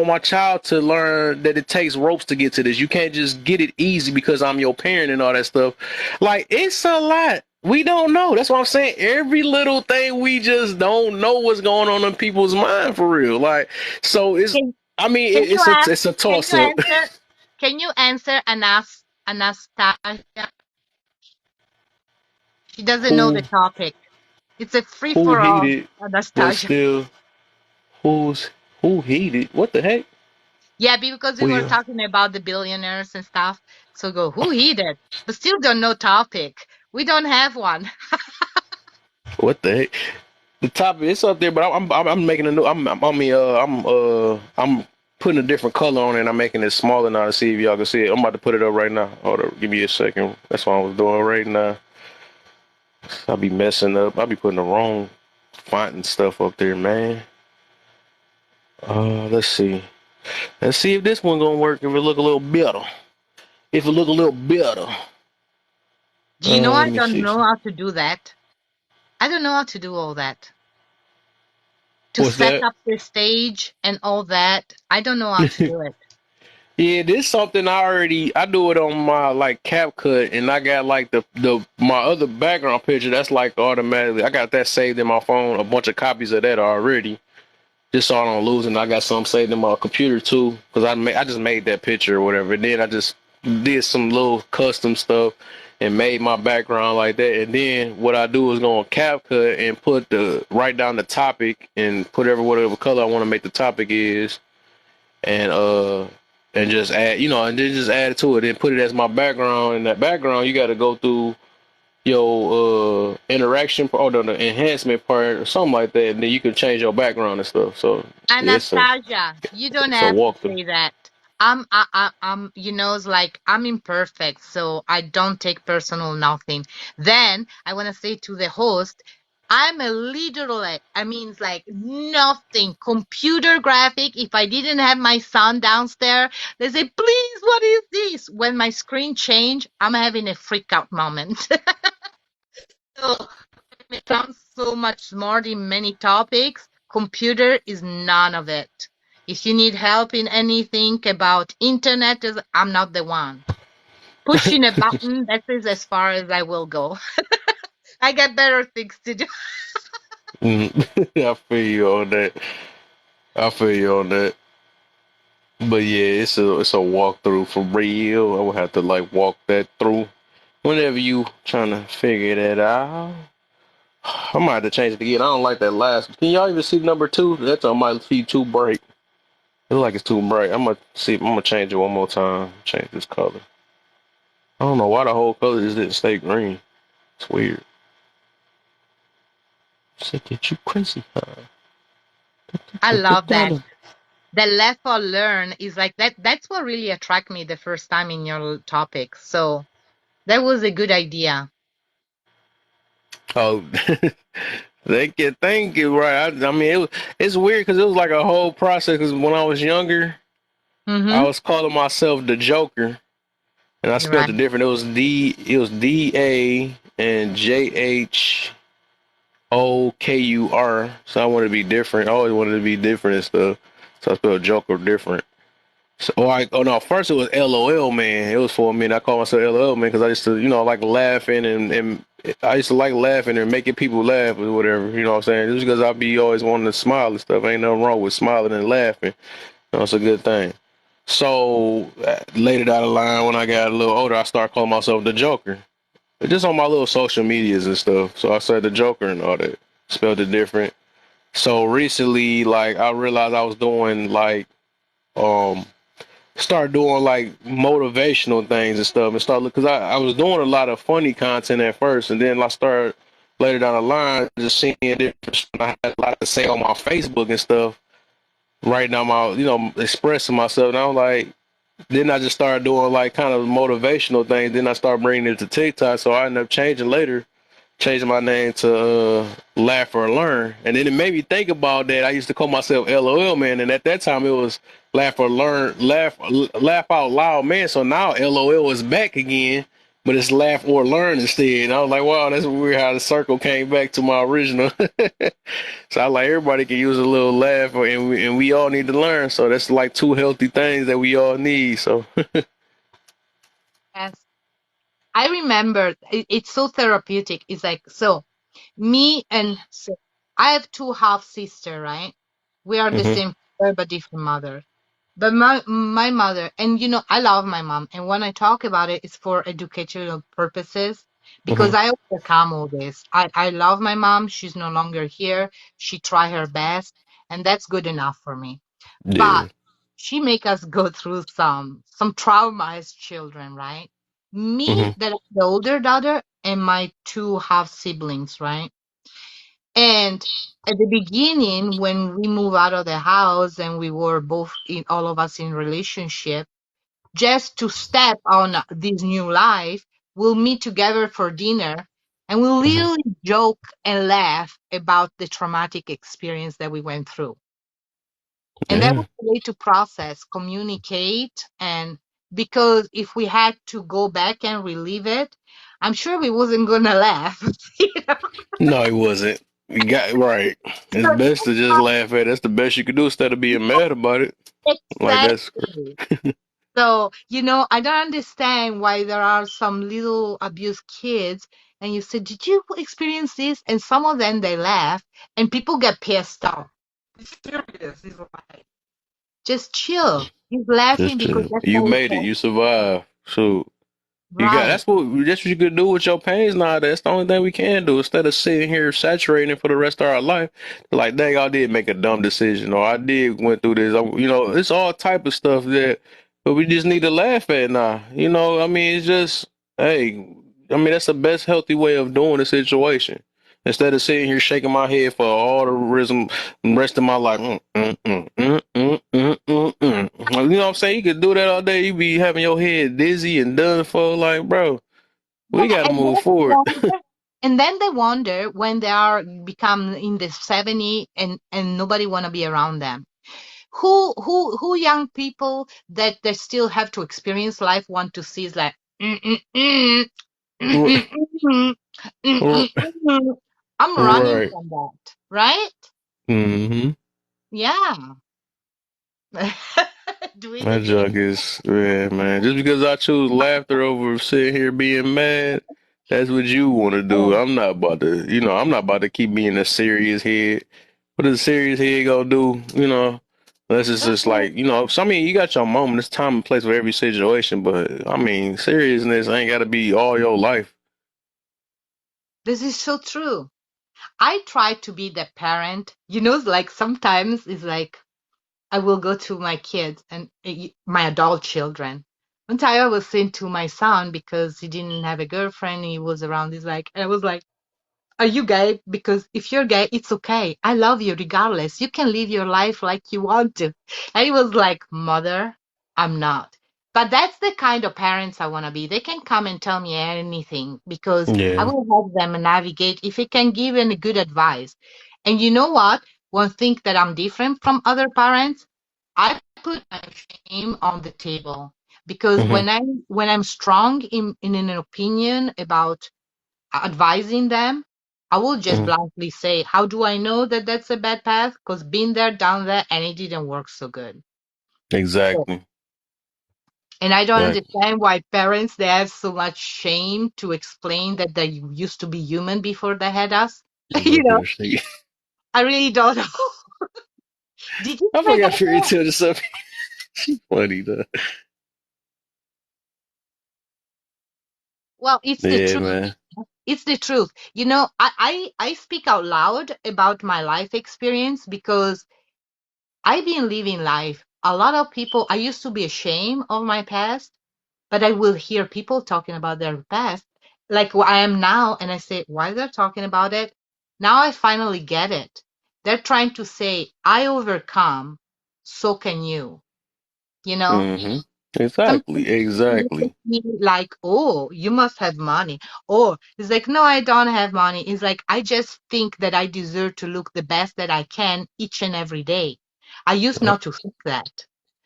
my child to learn that it takes ropes to get to this. You can't just get it easy because I'm your parent and all that stuff. Like, it's a lot. We don't know. That's what I'm saying. Every little thing, we just don't know what's going on in people's mind for real. Like, so it's. Can, I mean, can you ask? it's a Can toss you up. answer? Can you answer Anastasia? She doesn't know who the topic. It's a free who for all, heated, but Anastasia. still who heated? What the heck? Yeah, because we We were talking about the billionaires and stuff. So go, who hid it? But still don't know topic. We don't have one. what the heck? The topic it's up there, but I'm making a new. I'm putting a different color on it. And I'm making it smaller now to see if y'all can see it. I'm about to put it up right now. Hold up, give me a second. That's what I was doing right now. I'll be messing up. I'll be putting the wrong font and stuff up there, man. Let's see. Let's see if this one gonna work. If it look a little better. If it look a little better. Do you know I Let me don't see. know how to do that? I don't know how to do all that. To What's set that? up the stage and all that. I don't know how to do it. Yeah, this something I do it on my like CapCut, and I got like the my other background picture that's like automatically. I got that saved in my phone, a bunch of copies of that already, just so I don't lose. And I got some saved in my computer too, because I just made that picture or whatever. And then I just did some little custom stuff and made my background like that. And then what I do is go on CapCut and write down the topic and put whatever color I want to make the topic is, and and just add, and then just add it to it and put it as my background. And that background, you got to go through your interaction or the enhancement part or something like that, and then you can change your background and stuff. So yeah, Anastasia, you don't it's a have to walkthrough. say that. It's like I'm imperfect, so I don't take personal nothing. Then I want to say to the host, I'm a literally, I mean, it's like nothing. Computer graphic. If I didn't have my son downstairs, they say, please, what is this? When my screen change, I'm having a freak out moment. So it sounds so much smart in many topics. Computer is none of it. If you need help in anything about internet, I'm not the one. Pushing a button, that is as far as I will go. I got better things to do. I feel you on that. I feel you on that. But yeah, it's a walkthrough for real. I would have to like walk that through whenever you trying to figure that out. I might have to change it again. I don't like that last. Can y'all even see number two? That's on my feed two break. It looks like it's too bright. I'm gonna see. I'm gonna change it one more time. Change this color. I don't know why the whole color just didn't stay green. It's weird. Sick at you crazy, huh? I love that. The laugh or learn is like that. That's what really attracted me the first time in your topic. So that was a good idea. Oh, thank you. Right. I mean, it's weird because it was like a whole process. Because when I was younger, I Mm-hmm. was calling myself the Joker, and I spelled Right. it different. It was D-A and JHOKUR. So I wanted to be different. I always wanted to be different and stuff. So I spelled Joker different. So, oh no, first it was LOL man. It was for a minute. I called myself LOL man because I used to, like laughing and I used to like laughing and making people laugh or whatever. You know what I'm saying? Just because I be always wanting to smile and stuff. Ain't nothing wrong with smiling and laughing. It's a good thing. So later down the line, when I got a little older, I started calling myself the Joker. Just on my little social medias and stuff. So I said the Joker and all that. Spelled it different. So recently, like I realized I was doing like um start doing like motivational things and stuff and start because I was doing a lot of funny content at first and then I started later down the line just seeing different I had a lot to say on my Facebook and stuff right now my expressing myself and I was like then I just started doing like kind of motivational things then I started bringing it to TikTok so I ended up changing my name to Laugh or Learn. And then it made me think about that. I used to call myself LOL man, and at that time it was Laugh or Learn, laugh out loud man. So now LOL is back again, but it's Laugh or Learn instead. And I was like, wow, that's weird how the circle came back to my original. So I like everybody can use a little laugh, and we all need to learn. So that's like two healthy things that we all need. So Yes. I remember it's so therapeutic. It's like, so me and so I have two half sister, right? We are the hmm same father but different mother. But my mother, and I love my mom, and when I talk about it, it's for educational purposes because hmm I overcome all this. I love my mom. She's no longer here. She tried her best, and that's good enough for me. But yeah. she make us go through some trauma as children, right? Me, hmm that I'm the older daughter, and my two half siblings, right? And at the beginning, when we moved out of the house and we were both in all of us in relationship, just to step on this new life, we'll meet together for dinner and we'll hmm literally joke and laugh about the traumatic experience that we went through. And that Yeah. was a way to process, communicate, and because if we had to go back and relive it, I'm sure we wasn't gonna laugh. You know? No, he wasn't. You got right. It's So best to just laugh at it. That's the best you could do instead of being mad about it. Like that's exactly. So, I don't understand why there are some little abused kids, and you say, "Did you experience this?" And some of them they laugh, and people get pissed off. Serious, he's like, just chill. He's laughing just because that's you how he made it. felt. You survived. So you got Right. that's what you could do with your pains now. That's the only thing we can do instead of sitting here saturating for the rest of our life. Like, dang, I did make a dumb decision, or I did went through this. It's all type of stuff that, but we just need to laugh at now. I mean, it's just, hey, I mean, that's the best healthy way of doing the situation. Instead of sitting here shaking my head for all the rest of my life. You know what I'm saying? You could do that all day. You be having your head dizzy and done for like, bro, we Yeah, got to and then move they forward. wonder, and then they wonder when they are become in the 70 and nobody want to be around them. Who young people that they still have to experience life want to see is like mm, mm, mm, mm, mm, mm, mm, mm, mm. I'm running Right. from that, right? hmm Yeah. Do it That again. junk is, yeah, man. Just because I choose laughter over sitting here being mad, that's what you want to do. Oh, I'm not about to keep being a serious head. What is a serious head gonna do? Unless it's that's just it. like, so I mean, you got your moment. It's time and place for every situation, but I mean, seriousness ain't got to be all your life. This is so true. I try to be the parent. Like sometimes it's like I will go to my kids and my adult children. One time I was saying to my son because he didn't have a girlfriend, he was around. He's like, I was like, "Are you gay? Because if you're gay, it's okay. I love you regardless. You can live your life like you want to." And he was like, "Mother, I'm not." But that's the kind of parents I want to be. They can come and tell me anything because I Yeah. will help them navigate if they can give any good advice. And you know what? One thing that I'm different from other parents, I put my shame on the table because Mm-hmm. when I'm strong in an opinion about advising them, I will just Mm-hmm. bluntly say, how do I know that that's a bad path? Because been there, done that, and it didn't work so good. So, Exactly. and I don't Exactly. understand why parents they have so much shame to explain that they used to be human before they had us. You Look know, at her. I really don't know. Did you I ever forgot get for you that? to tell the stuff. She funny though. Well, it's the Yeah, truth. man. It's the truth. You know, I speak out loud about my life experience because I've been living life. A lot of people, I used to be ashamed of my past, but I will hear people talking about their past, like who I am now, and I say, why they're talking about it? Now I finally get it. They're trying to say, I overcome, so can you. You know? Mm-hmm. Sometimes Exactly. they look at Exactly. me like, oh, you must have money. Or it's like, no, I don't have money. It's like, I just think that I deserve to look the best that I can each and every day. I used Yep. not to think that.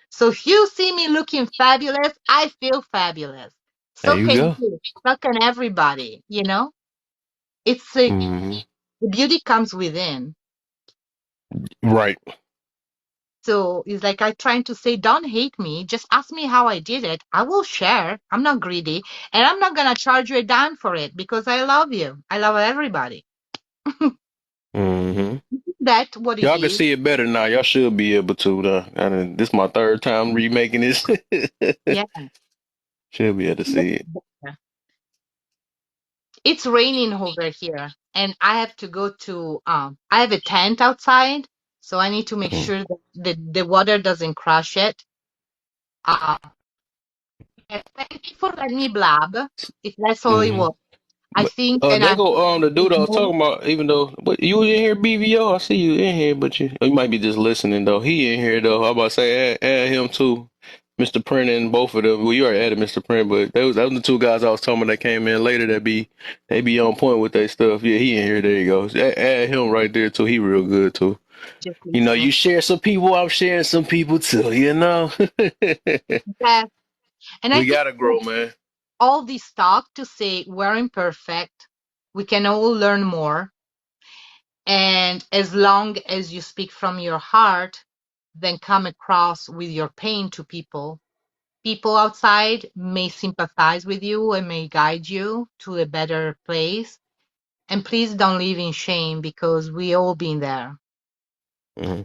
So if you see me looking fabulous, I feel fabulous. There So you can go. you. So can everybody, you know? It's a, Mm-hmm. the beauty comes within. Right. So it's like I trying to say, don't hate me. Just ask me how I did it. I will share. I'm not greedy. And I'm not going to charge you a dime for it because I love you. I love everybody. Mm-hmm. That's what it Y'all can is. see it better now. Y'all should be able to. This is my third time remaking this. Yeah. Should be able to see it. It's raining over here and I have to go to, I have a tent outside. So I need to make Mm-hmm. sure that the water doesn't crush it. Uh, thank you for letting me blab. If that's all it Mm-hmm. was. I But think that they I go the dude I was more talking about. Even though, but you in here, BVO. I see you in here, but you might be just listening though. He in here though. I about to say add him too, Mr. Print and both of them. Well, you already added Mr. Print, but those the two guys I was talking about that came in later. They be on point with their stuff. Yeah, he in here. There you go. Add him right there too. He real good too. just You know, listening. you share some people. I'm sharing some people too. You know, Yeah. And I we think gotta grow, man. all this talk to say we're imperfect, we can all learn more. And as long as you speak from your heart, then come across with your pain to people. People outside may sympathize with you and may guide you to a better place. And please don't live in shame because we all been there. Mm-hmm.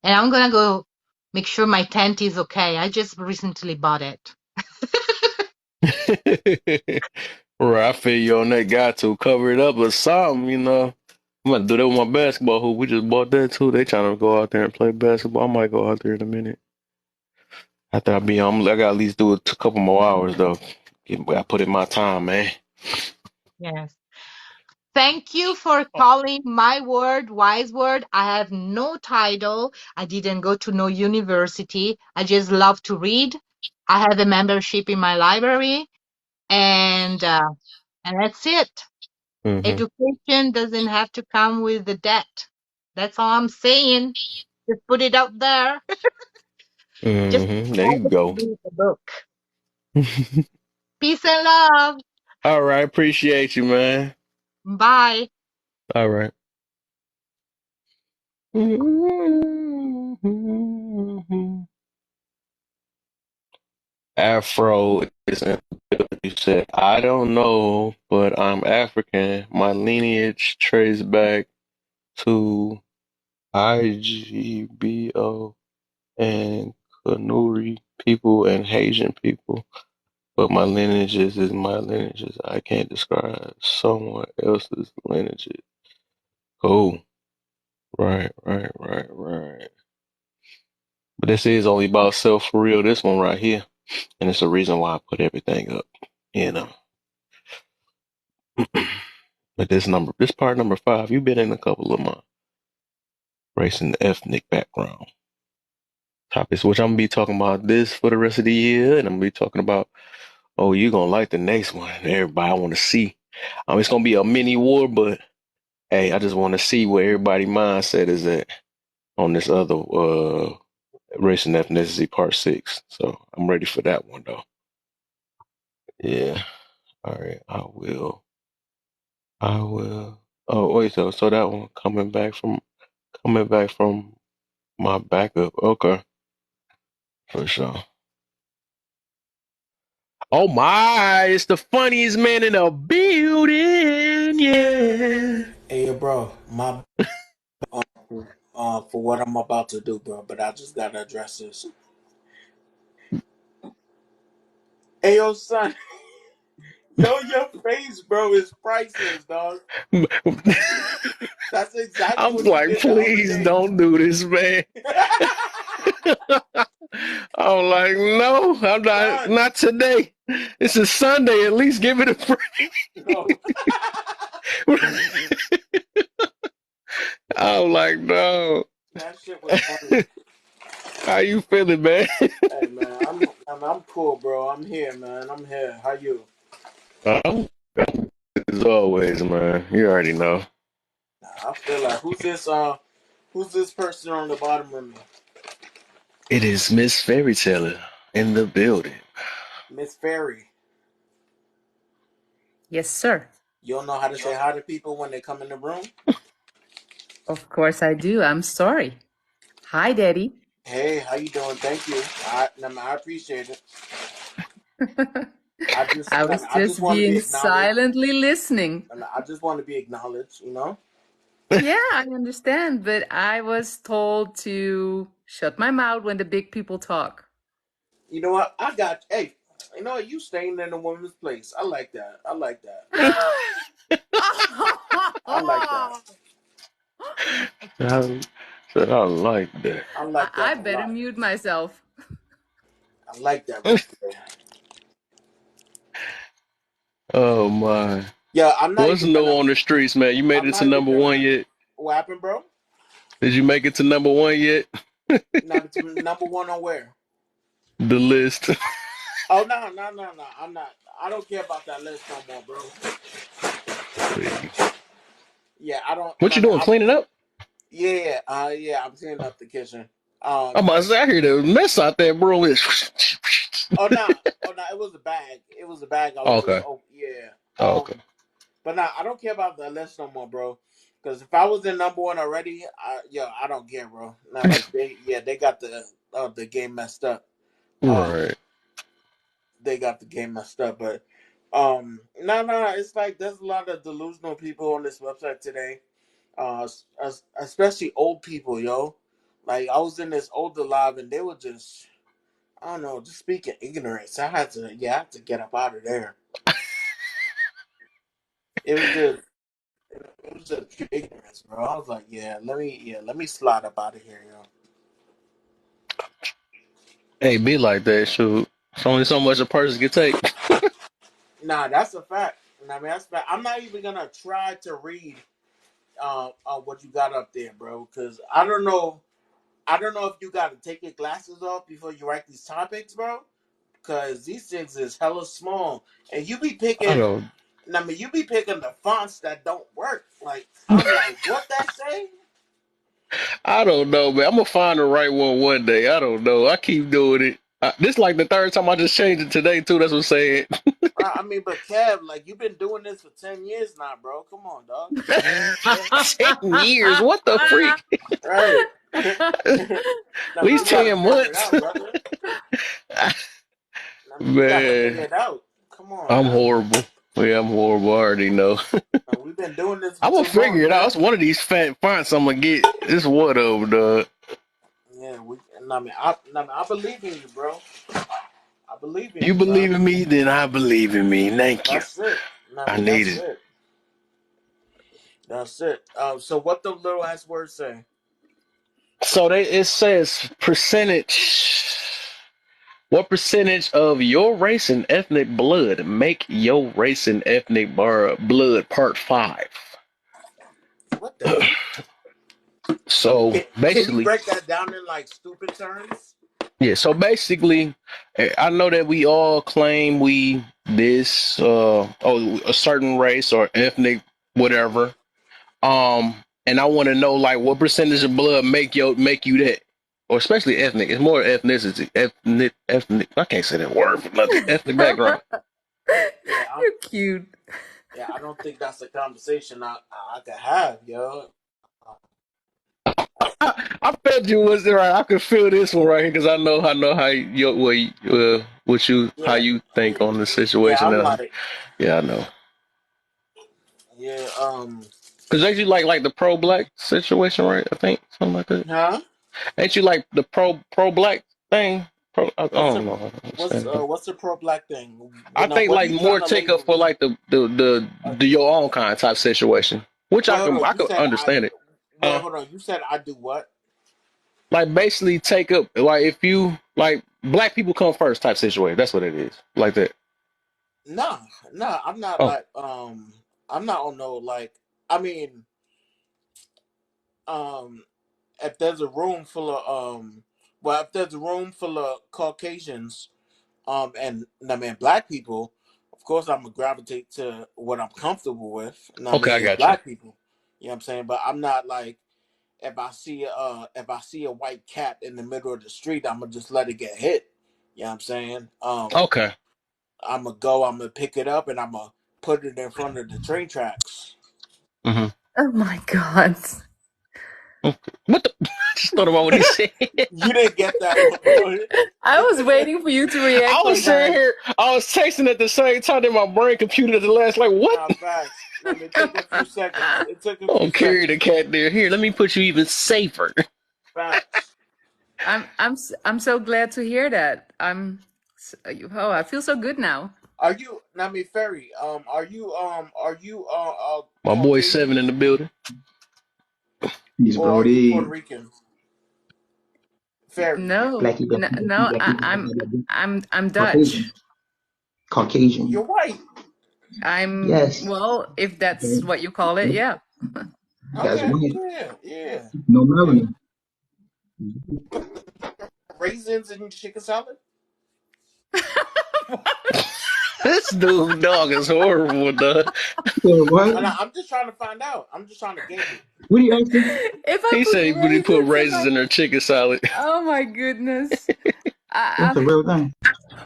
And I'm gonna go make sure my tent is okay. I just recently bought it. Right, I feel you on that guy to cover it up or something, you know. I'm gonna do that with my basketball hoop. We just bought that too. They trying to go out there and play basketball. I might go out there in a minute. After I be on, I gotta at least do a couple more hours though. I put in my time, man. Yes. Thank you for calling my word wise word. I have no title. I didn't go to no university. I just love to read. I have a membership in my library, and that's it. Hmm. Education doesn't have to come with the debt. That's all I'm saying. Just put it out there. Just There you always go. read the book. Peace and love. All right, appreciate you, man. Bye. All right. Afro is in the building. You said, I don't know, but I'm African. My lineage traces back to IGBO and Kanuri people and Haitian people. But my lineages is my lineages. I can't describe someone else's lineages. Cool. Right, right, right, right. But this is only about self for real, this one right here. And it's the reason why I put everything up, you know. But this part number 5, you've been in a couple of my race and ethnic background topics, which I'm gonna be talking about this for the rest of the year, and I'm gonna be talking about, oh, you're gonna like the next one. Everybody I wanna see. It's gonna be a mini war, but hey, I just wanna see where everybody's mindset is at on this other race and ethnicity part 6. So I'm ready for that one though. Yeah. All right. I will. Oh wait, so that one coming back from my backup. Okay, for sure. Oh my, it's the funniest man in the building. Yeah. Hey, bro, my for what I'm about to do, bro, but I just gotta address this. Hey, yo, son, yo, your face, bro, is priceless, dog. That's exactly I'm what you like, did the other please day. don't do this, man. I'm like, no, I'm not. Son, Not today. It's a Sunday. At least give it a no. break. I'm like, no. That shit was funny. How you feeling, man? Hey, man, I'm cool, bro. I'm here, man. I'm here. How you? I'm as always, man. You already know. I feel like who's this person on the bottom of me? It is Miss Fairy Teller in the building. Miss Fairy. Yes, sir. You don't know how to say hi to people when they come in the room? Of course I do. I'm sorry. Hi, Daddy. Hey, how you doing? Thank you. I appreciate it. I just, I was I just just want to be being acknowledged. silently listening. I just want to be acknowledged. You know. Yeah, I understand, but I was told to shut my mouth when the big people talk. You know what? I got. Hey, you know what? You staying in a woman's place. I like that. I like that. I like that. I said I like that. I like I that a better lot. mute myself. I like that right there. Oh my. Yeah, I'm not What's even new gonna. on the streets, man? You made I'm it to not even number one gonna. yet? What happened, bro? Did you make it to number one yet? Number one on where? The list. Oh no. I'm not. I don't care about that list no more, bro. Yeah, I don't. What No, you no. doing? Cleaning up? Yeah. Yeah. I'm cleaning up the kitchen. I'm about to say, I hear the mess out there, bro. Oh no. Oh no. It was a bag. It was a bag. I was just. Okay. Oh yeah. Oh, okay. But no, I don't care about the list no more, bro. Because if I was in number one already, I don't care, bro. Not like they got the game messed up. Um, Right. they got the game messed up, but no, it's like there's a lot of delusional people on this website today. Especially old people, yo. Like I was in this older live and they were just, I don't know, just speaking ignorance. I had to get up out of there. It was just It was just pure ignorance, bro. I was like, let me slide up out of here, yo. Hey, be like that, shoot. It's only so much a person can take. Nah, that's a fact. I mean, that's a fact. I'm not even gonna try to read what you got up there, bro, because I don't know. I don't know if you got to take your glasses off before you write these topics, bro. Because these things is hella small, and you be I picking. don't. I mean, you be picking the fonts that don't work. Like, I'm like, what that say? I don't know, man. I'm gonna find the right one day. I don't know. I keep doing it. This like the third time I just changed it today too. That's what I'm saying. I mean, but Kev, like, you've been doing this for 10 years now, bro. Come on, dog. 10 years. What the freak? Right. At I mean, least you gotta 10 figure it months. out, brother. I mean, you gotta figure Man, it out. Come on, I'm man. horrible. Yeah, I'm horrible. I already know. We've been doing this for I'm gonna too figure long, it out. man. It's one of these fat fonts I'm gonna get. It's one of them, dog. Yeah, I believe in you, bro. I believe in You you, bro. believe in me, then I believe in me. Thank you. That's it. I need That's it. it. That's it. So what the little ass words say? So it says percentage. What percentage of your race and ethnic blood make your race and ethnic blood part 5? What the hell? So Can you basically, break that down in like stupid terms? yeah. So basically, I know that we all claim we this a certain race or ethnic whatever. And I want to know like what percentage of blood make you that, or especially ethnic. It's more ethnicity, ethnic. I can't say that word for nothing. Ethnic background. Yeah, You're cute. yeah. I don't think that's a conversation I could have, yo. I felt you was right. I could feel this one right here because I know how you what you how Yeah, you think on the yeah. situation. I'm And like, yeah, I know. yeah. Because ain't you like the pro black situation, right? I think something like that. Huh? Ain't you like the pro black thing? I What's the don't know. what's the pro black thing? I Now, think what are like you trying more to take up label for me? like the your own kind type situation, which Well, hold on. I You could said I. understand it. Well, hold on. You said I do what? Like basically take up like if you like black people come first type situation. That's what it is. Like that. No, no. I'm not Oh, like I'm not on no like. I mean, um, if there's a room full of well, if there's a room full of Caucasians, and I mean black people, of course I'm gonna gravitate to what I'm comfortable with. And I okay, I mean got you. black people. You know what I'm saying? But I'm not like if I see a white cat in the middle of the street, I'm gonna just let it get hit. You know what I'm saying? Okay. I'm gonna pick it up and I'm gonna put it in front of the train tracks. Mm-hmm. Oh my God. Okay. What the? Just thought about what he said. You didn't get that one, bro. I was waiting for you to I react was with sitting that. here. I was texting at the same time that my brain computed at the last. Like what? Nah, facts. I mean, it took a few seconds. It took a Oh, few carry the seconds. cat there. Here, let me put you even safer. Facts. I'm so glad to hear that. Oh, I feel so good now. Are you? I mean, Ferry. Are you My boy Seven Caucasian in the building. Peace, or are you Puerto Brody. Rican? Ferry. No, Blackie, no, Blackie, Blackie, no. Blackie, Blackie, Blackie. I'm Dutch. Caucasian. You're Caucasian. white. Yes. Well, if that's Okay. what you call it, yeah. That's Okay. white. Yeah. Yeah. No Yeah. melanin. Raisins in your chicken salad. This dude dog is horrible, dog. So what? I'm just trying to find out. I'm just trying to gauge it. What are you asking? If I He put said he put raisins in raisins my, in their chicken salad. oh my goodness. That's a I, real thing.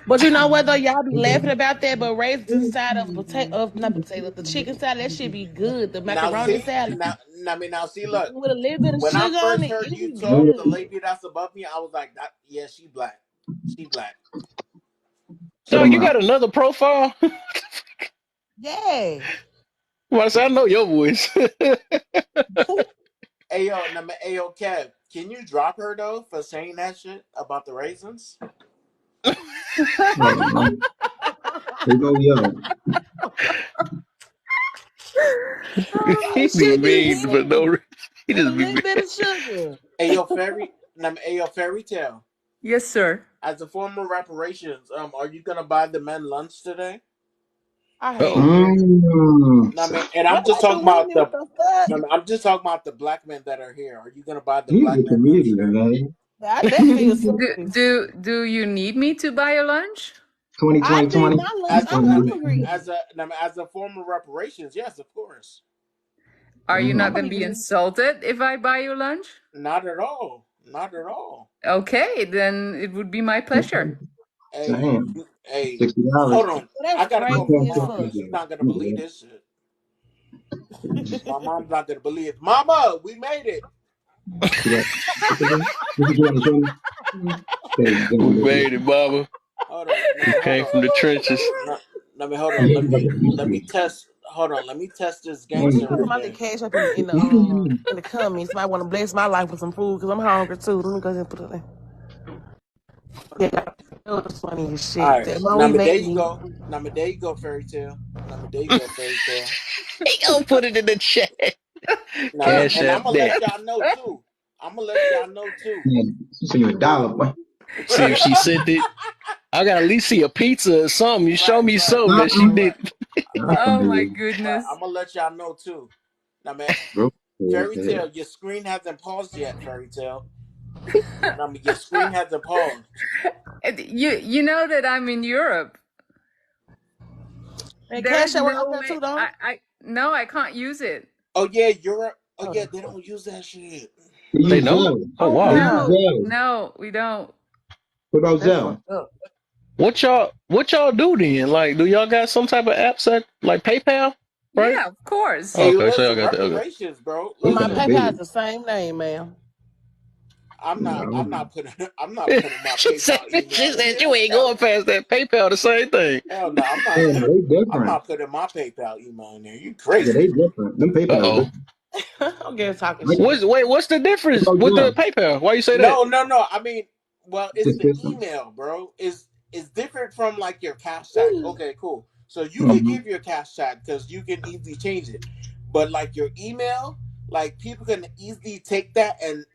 But you know what though, y'all be laughing about that, but raisins inside of a potato of not potato, the chicken salad, that should be good. The Now macaroni see, salad now see, look. with a little bit of When I sugar on first it, heard it'll you be talk, Real. the good. lady that's above me, I was like, yeah, she black. She black. Shut Dog, them you out. got another profile? Yeah. Well, I said, I know your voice. Ayo, now, ayo, Kev, can you drop her though for saying that shit about the raisins? Hold on. They go, yo. Yeah, He it be should be mean, but good. no, he With a just be little mean. bit of sugar. Ayo, fairy tale. yes, sir. As a form of reparations, are you gonna buy the men lunch today? I hate Uh-oh. women. I mean, and What I'm just type of talking about women? What the fuck? I'm just talking about the black men that are here. Are you gonna buy the He's black a men lunch comedian, today? man. I definitely a Do selfish. do do you need me to buy your lunch? 20, I 20, need 20. my lunch. As I'm hungry. as a form of reparations, yes, of course. Are you I'm not Mm. going gonna to be eat. insulted if I buy you lunch? Not at all. Not at all. Okay, then it would be my pleasure. Hey, Damn. hey, $60. hold on. Well, I that's gotta You call my crazy can't as check mom fuck. that because she's though. not gonna believe Anyway. this shit. My mom's not gonna believe it. Mama, we made it. See that? This is what I'm showing you. Say, give me We this made it, shit. mama. Hold on. We Now hold came on. from the trenches. No, let me hold on. You got Let me the test. Hold on. Let me test this Well, you gangster can put right my little here. cash up in You the comments. Might want to bless my life with some food because I'm hungry too. Let me go ahead and put it in. Yeah, that was funny as All shit. right. That mom Now we me there made you me. go. Now me there you go, fairy tale. Now me there you go, fairy tale. He gonna put it in the chat. Now Cash and I'm app gonna that. let y'all know too. I'm gonna let y'all know too. Man, she sent you $1, boy. See if she sent it. I gotta at least see a pizza or something. You show me Right, something that she did. Oh my Dude, right. goodness. I'm gonna let y'all know too. Now, man, bro. Fairy Yeah. Tale, your screen hasn't paused yet. Fairy Tale. I mean, your screen hasn't paused. You know that I'm in Europe. And There is Cash App went up no there way. too, though. I no, I can't use it. Oh yeah, Europe. Oh Hold yeah, on. they don't use that shit. They They use don't? Zelle. Oh Oh They wow. use no, Zelle. No, we don't. What about that's Zelle? fucked up. What y'all do then? Like, do y'all got some type of apps that like PayPal? Right? Yeah, of course. Hey, Okay, so y'all listen, got that. Okay. reparations, bro. They My got Listen, PayPal is big. the same name, man. I'm Yeah, not. I I'm don't know. not putting. I'm not putting my she said PayPal email she in said there. you ain't Hell going no. past that PayPal. The same thing. Hell no. I'm not. Yeah, no, they I'm different. not putting my PayPal email in there. You Yeah, crazy? they different. Them Uh PayPal oh. different. I'm getting talking Like, shit. What's the what difference about with the Zelle? PayPal? Why you say that? No, no, no. I mean, well, It's it's the the system. email, bro. Is different from like your cash tag. Okay, cool. So you Oh, can Mm-hmm. give your cash tag because you can easily change it, but like your email, like people can easily take that and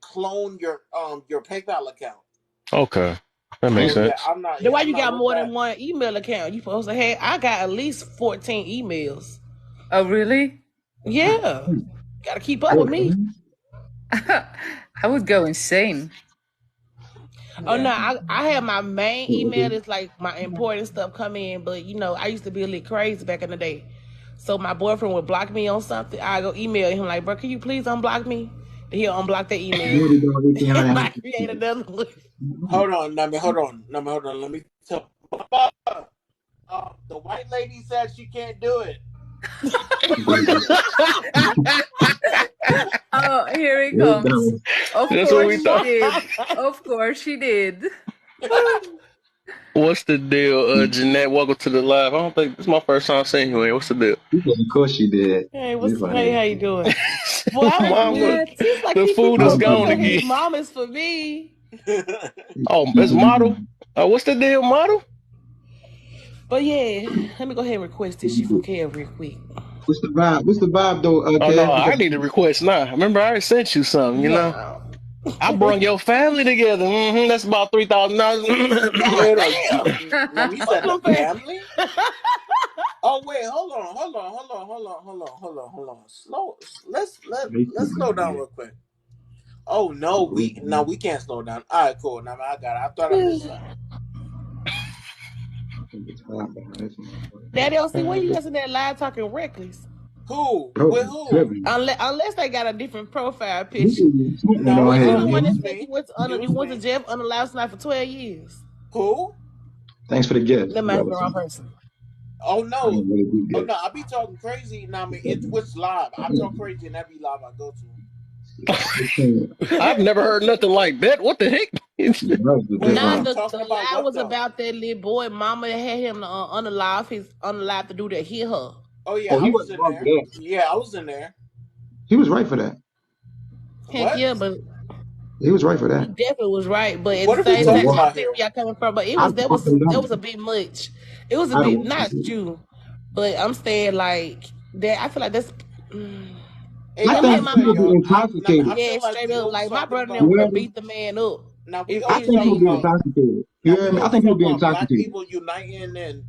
clone your PayPal account. okay. That makes So Okay. yeah, sense. I'm not. Then Yeah, why I'm you not got with more than that. one email account? You supposed to have. I got at least 14 emails. Oh really? Yeah, gotta keep up with me. 14? I would go insane. Oh no, Yeah. I have my main email. Mhm. It's like my important stuff come in, but you know I used to be a little crazy back in the day. So my boyfriend would block me on something. I go email him like, bro, can you please unblock me? Then he'll unblock the email. Nobody doing everything how they And I have to create do. another one. Hold on, Nami. Hold on, Nami. Hold on. Let me tell. The white lady said she can't do it. Oh, here it They comes. done. Of That's what course we she thought. did. Of course she did. What's the deal, Jeanette? Welcome to the live. I don't think this is my first time seeing you. What's the deal? She said, of course she did. Hey, They what's hey, funny. how you doing? Boy, I was Mama, weird. Seems like the he keep food How is you on gone fucking doing? his again. mom is for me. Oh, She it's said, model. What's the deal, model? But yeah, let me go ahead and request this shit from Kev real quick. what's the vibe? What's the vibe though, Oh no, Kev? I Because need a request now. Remember, I already sent you something. You know, Yeah. I brung your family together. That's about $3,000. God Wait, damn. Nami Fuck said the them fans. family. Oh wait, hold on. Let's slow down real quick. Oh no, we can't slow down. All right, cool. Now I got it. I thought I missed something. Daddy, see where you listen to that live talking reckless. Who bro, with who? tripping. Unless they got a different profile You picture. see something No, on Was here, you no, the it one man. that was said me. It you was went to me. jail for unallowed tonight for 12 years? Who? Thanks for the gift, That might be brother. the wrong person. Oh I no, didn't really do oh gifts. no, I be talking crazy. Now I mean, it's which live? I talk crazy in every live I go to. I've never heard nothing like that. What the heck? Yeah, that was Wait, Nah, different. the talking about lie what was though? about that little boy. Mama had him unalive to do that. Hit her. Oh yeah, Oh, I he was wasn't in wrong for there. that. Yeah, I was in there. He was right for that. Heck What? yeah, but He was right for he that. definitely was right. But at What the are we same Yeah, time, talking well, I about feel where here? y'all coming from. But I'd that walk him was a down. bit much. It was a I'd bit walk him not down. you, but I'm saying like that. I feel like that's. Mm, Hey I yo, him I hit think my swear, people mom. be yo, I intoxicated. feel Yeah, like straight we up. always Like my talking brother You never about. would hear have me? beat the man up Now we if I always he think talking people be did. about. intoxicated. You Now hear we me? I always think people talking be about black intoxicated. people uniting and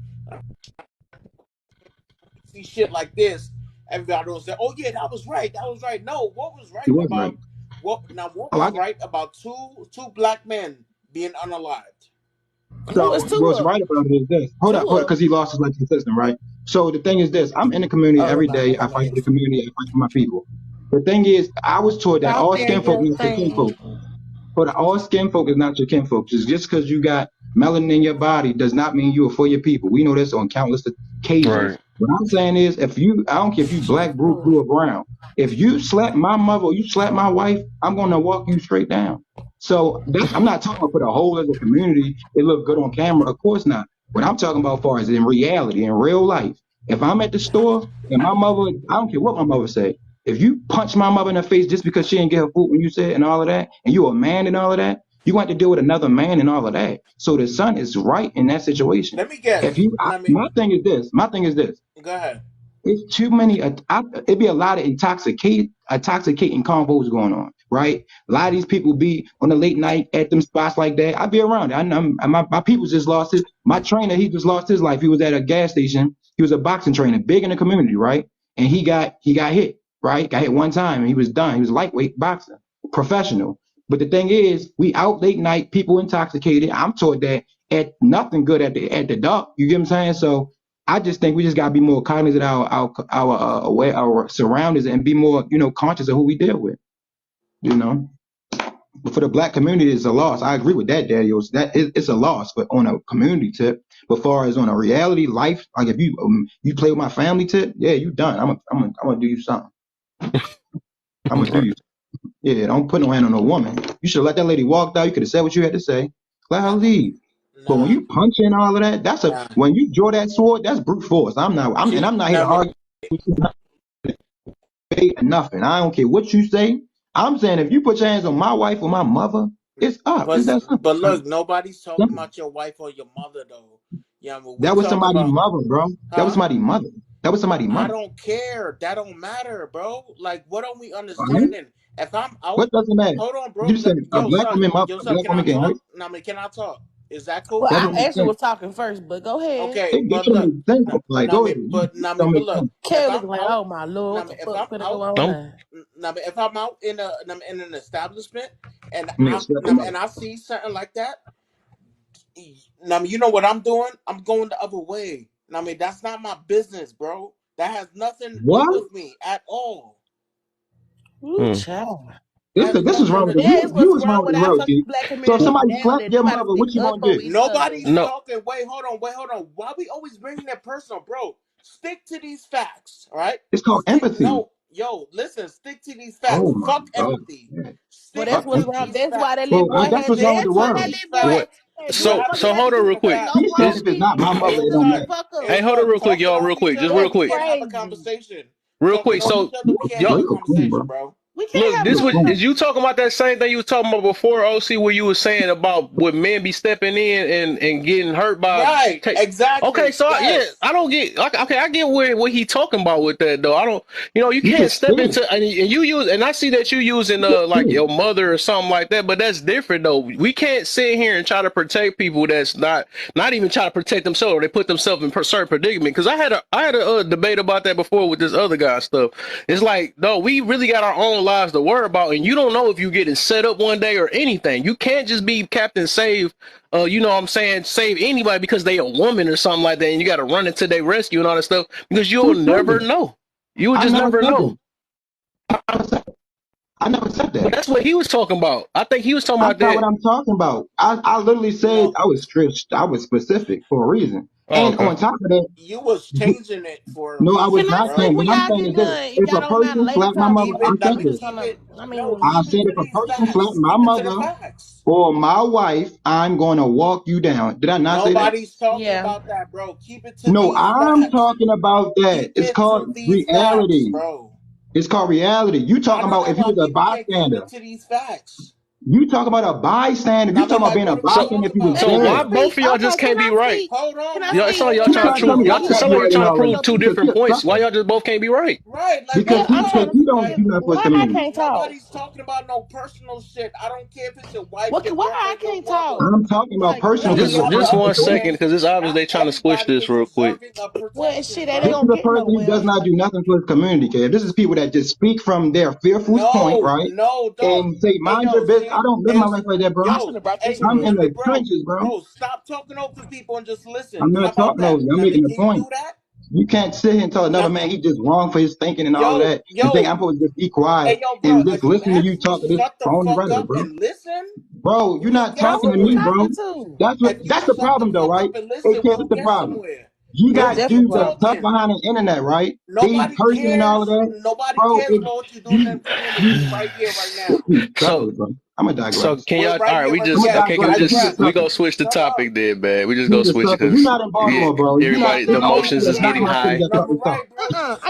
see shit like this. Everybody will say, "Oh yeah, that was right. That was right." No, what was He right was right. about what? Now what Oh, I was got right about two black men being unalived? Who is so two what's of right about it is this. Hold two up, of? because he lost his life consistent, right? So the thing is this: I'm in the community Oh every no, day. never I fight for mind. the community. I fight for my people. The thing is, I was taught that Out all there, skin folk young not your thing. kinfolk. But all skin folk is not your kinfolk. Just because you got melanin in your body does not mean you are for your people. We know this on countless occasions. Right. What I'm saying is, if you, I don't care if you black, blue, or brown. If you slap my mother or you slap my wife, I'm gonna walk you straight down. So that's I'm not talking about for the whole as a community. It look good on camera, of course not. What I'm talking about far as in reality, in real life. If I'm at the store and my mother, I don't care what my mother say. If you punch my mother in the face just because she didn't get her food when you said and all of that, and you a man and all of that, you want to deal with another man and all of that. So the son is right in that situation. Let me guess. If you, Let me my thing is this. My thing is this. go ahead. It's too many. It'd be a lot of intoxicating convos going on, right? A lot of these people be on the late night at them spots like that. I be around it. My people just lost his. My trainer, he just lost his life. He was at a gas station. He was a boxing trainer, big in the community, right? And he got hit, right? Got hit one time, and he was done. He was lightweight boxer, professional. But the thing is, we out late night, people intoxicated. I'm taught that at nothing good at the dock. You get what I'm saying? So I just think we just gotta be more cognizant of our surroundings and be more, conscious of who we deal with. But for the black community, it's a loss. I agree with that, Daniels. It's a loss, but on a community tip. But far as on a reality life, like if you play with my family tip, yeah, you done. I'm gonna do you something. I'm gonna do you. Yeah, don't put no hand on no woman. You should let that lady walk out. You could have said what you had to say. Let her leave. But when you punch in all of that, when you draw that sword, that's brute force. I'm not here to argue nothing. I don't care what you say. I'm saying if you put your hands on my wife or my mother, it's up. But look, nobody's talking about your wife or your mother though. Yeah, that was somebody's mother, bro. That was somebody's mother. That was somebody's mother. I don't care. That don't matter, bro. Like, what are we understanding? If I'm out, what doesn't matter? Hold on, bro. You said a black woman, can I talk? Can I talk? Is that cool? Well, I actually was talking first, but go ahead. Okay, but look, Kelly's like, oh my lord, if I'm out in an establishment and I see something like that, you know what I'm doing? I'm going the other way. That's not my business, bro. That has nothing to do with me at all. Ooh, child. This is wrong with you. You was wrong with the road, dude. So if somebody slapped your mother, what you gonna do? Nobody's talking. Wait, hold on. Why we always bringing that personal, bro? Stick to these facts, all right? It's called empathy. No, listen. Stick to these facts. Fuck empathy. Well, that's what's wrong. That's why that little boy that's what's wrong with the world. So hold on real quick. If it's not my mother, it don't matter. Hey, hold on real quick, y'all. Real quick, just real quick. Have a conversation. Real quick. So y'all. Bro. Look, is you talking about that same thing you was talking about before, OC, where you were saying about what men be stepping in and getting hurt by? Right, exactly. Okay, so I don't get. Okay, I get what he talking about with that though. I don't. You can't step into and you use, and I see that you using like your mother or something like that, but that's different though. We can't sit here and try to protect people that's not even try to protect themselves, or they put themselves in certain predicament. Because I had a debate about that before with this other guy stuff. It's like, no, we really got our own lives to worry about, and you don't know if you getting set up one day or anything. You can't just be Captain Save, you know what I'm saying, save anybody because they a woman or something like that, and you got to run into their rescue and all that stuff, because you'll never know. You would just never know. I never said that. But that's what he was talking about. I think he was talking about that. That's not what I'm talking about. I literally said I was specific for a reason. And on top of that, you was changing it for. No, I was not saying. What I'm saying is this: if a person slapped my mother, I said if a person slapped my mother or my wife, I'm going to walk you down. Did I not say that? Nobody's talking about that, bro. Keep it to No, I'm talking about that. It's called reality, bro. It's called reality. You talking about if you was a bystander. To these facts. You talk about a bystander. You talking about being a bystander if you was So why both of y'all just can't be right? Hold on. Y'all trying to prove two different points. Why y'all just both can't be right? Right. Like, because you don't do nothing for the community. I can't talk. Nobody's talking about no personal shit. I don't care if it's your wife. Why I can't talk? I'm talking about personal. Just 1 second, because it's obvious they trying to squish this real quick. Well, shit, this is a person who does not do nothing for his community, Kev. This is people that just speak from their fearful point, right? No, and say, mind your business. I don't live my life like that, bro. I'm in the trenches, bro. Bro, stop talking over people and just listen. I'm not talking over you. I'm making a point. You can't sit here and tell another man he's just wrong for his thinking and all of that. You think I'm supposed to just be quiet and just listen to you talk to this phone brother, bro? Bro, you're not talking to me, bro. That's the problem, though, right? Hey, Kev, what's the problem? You got dudes that tough behind the internet, right? Nobody person cares. And all of that. Nobody cares about what you're doing in the community right here, right now. So, I'm gonna digress. So can y'all? All right, we gonna switch the topic then, man. We just gonna switch it because everybody, the emotions is getting high. I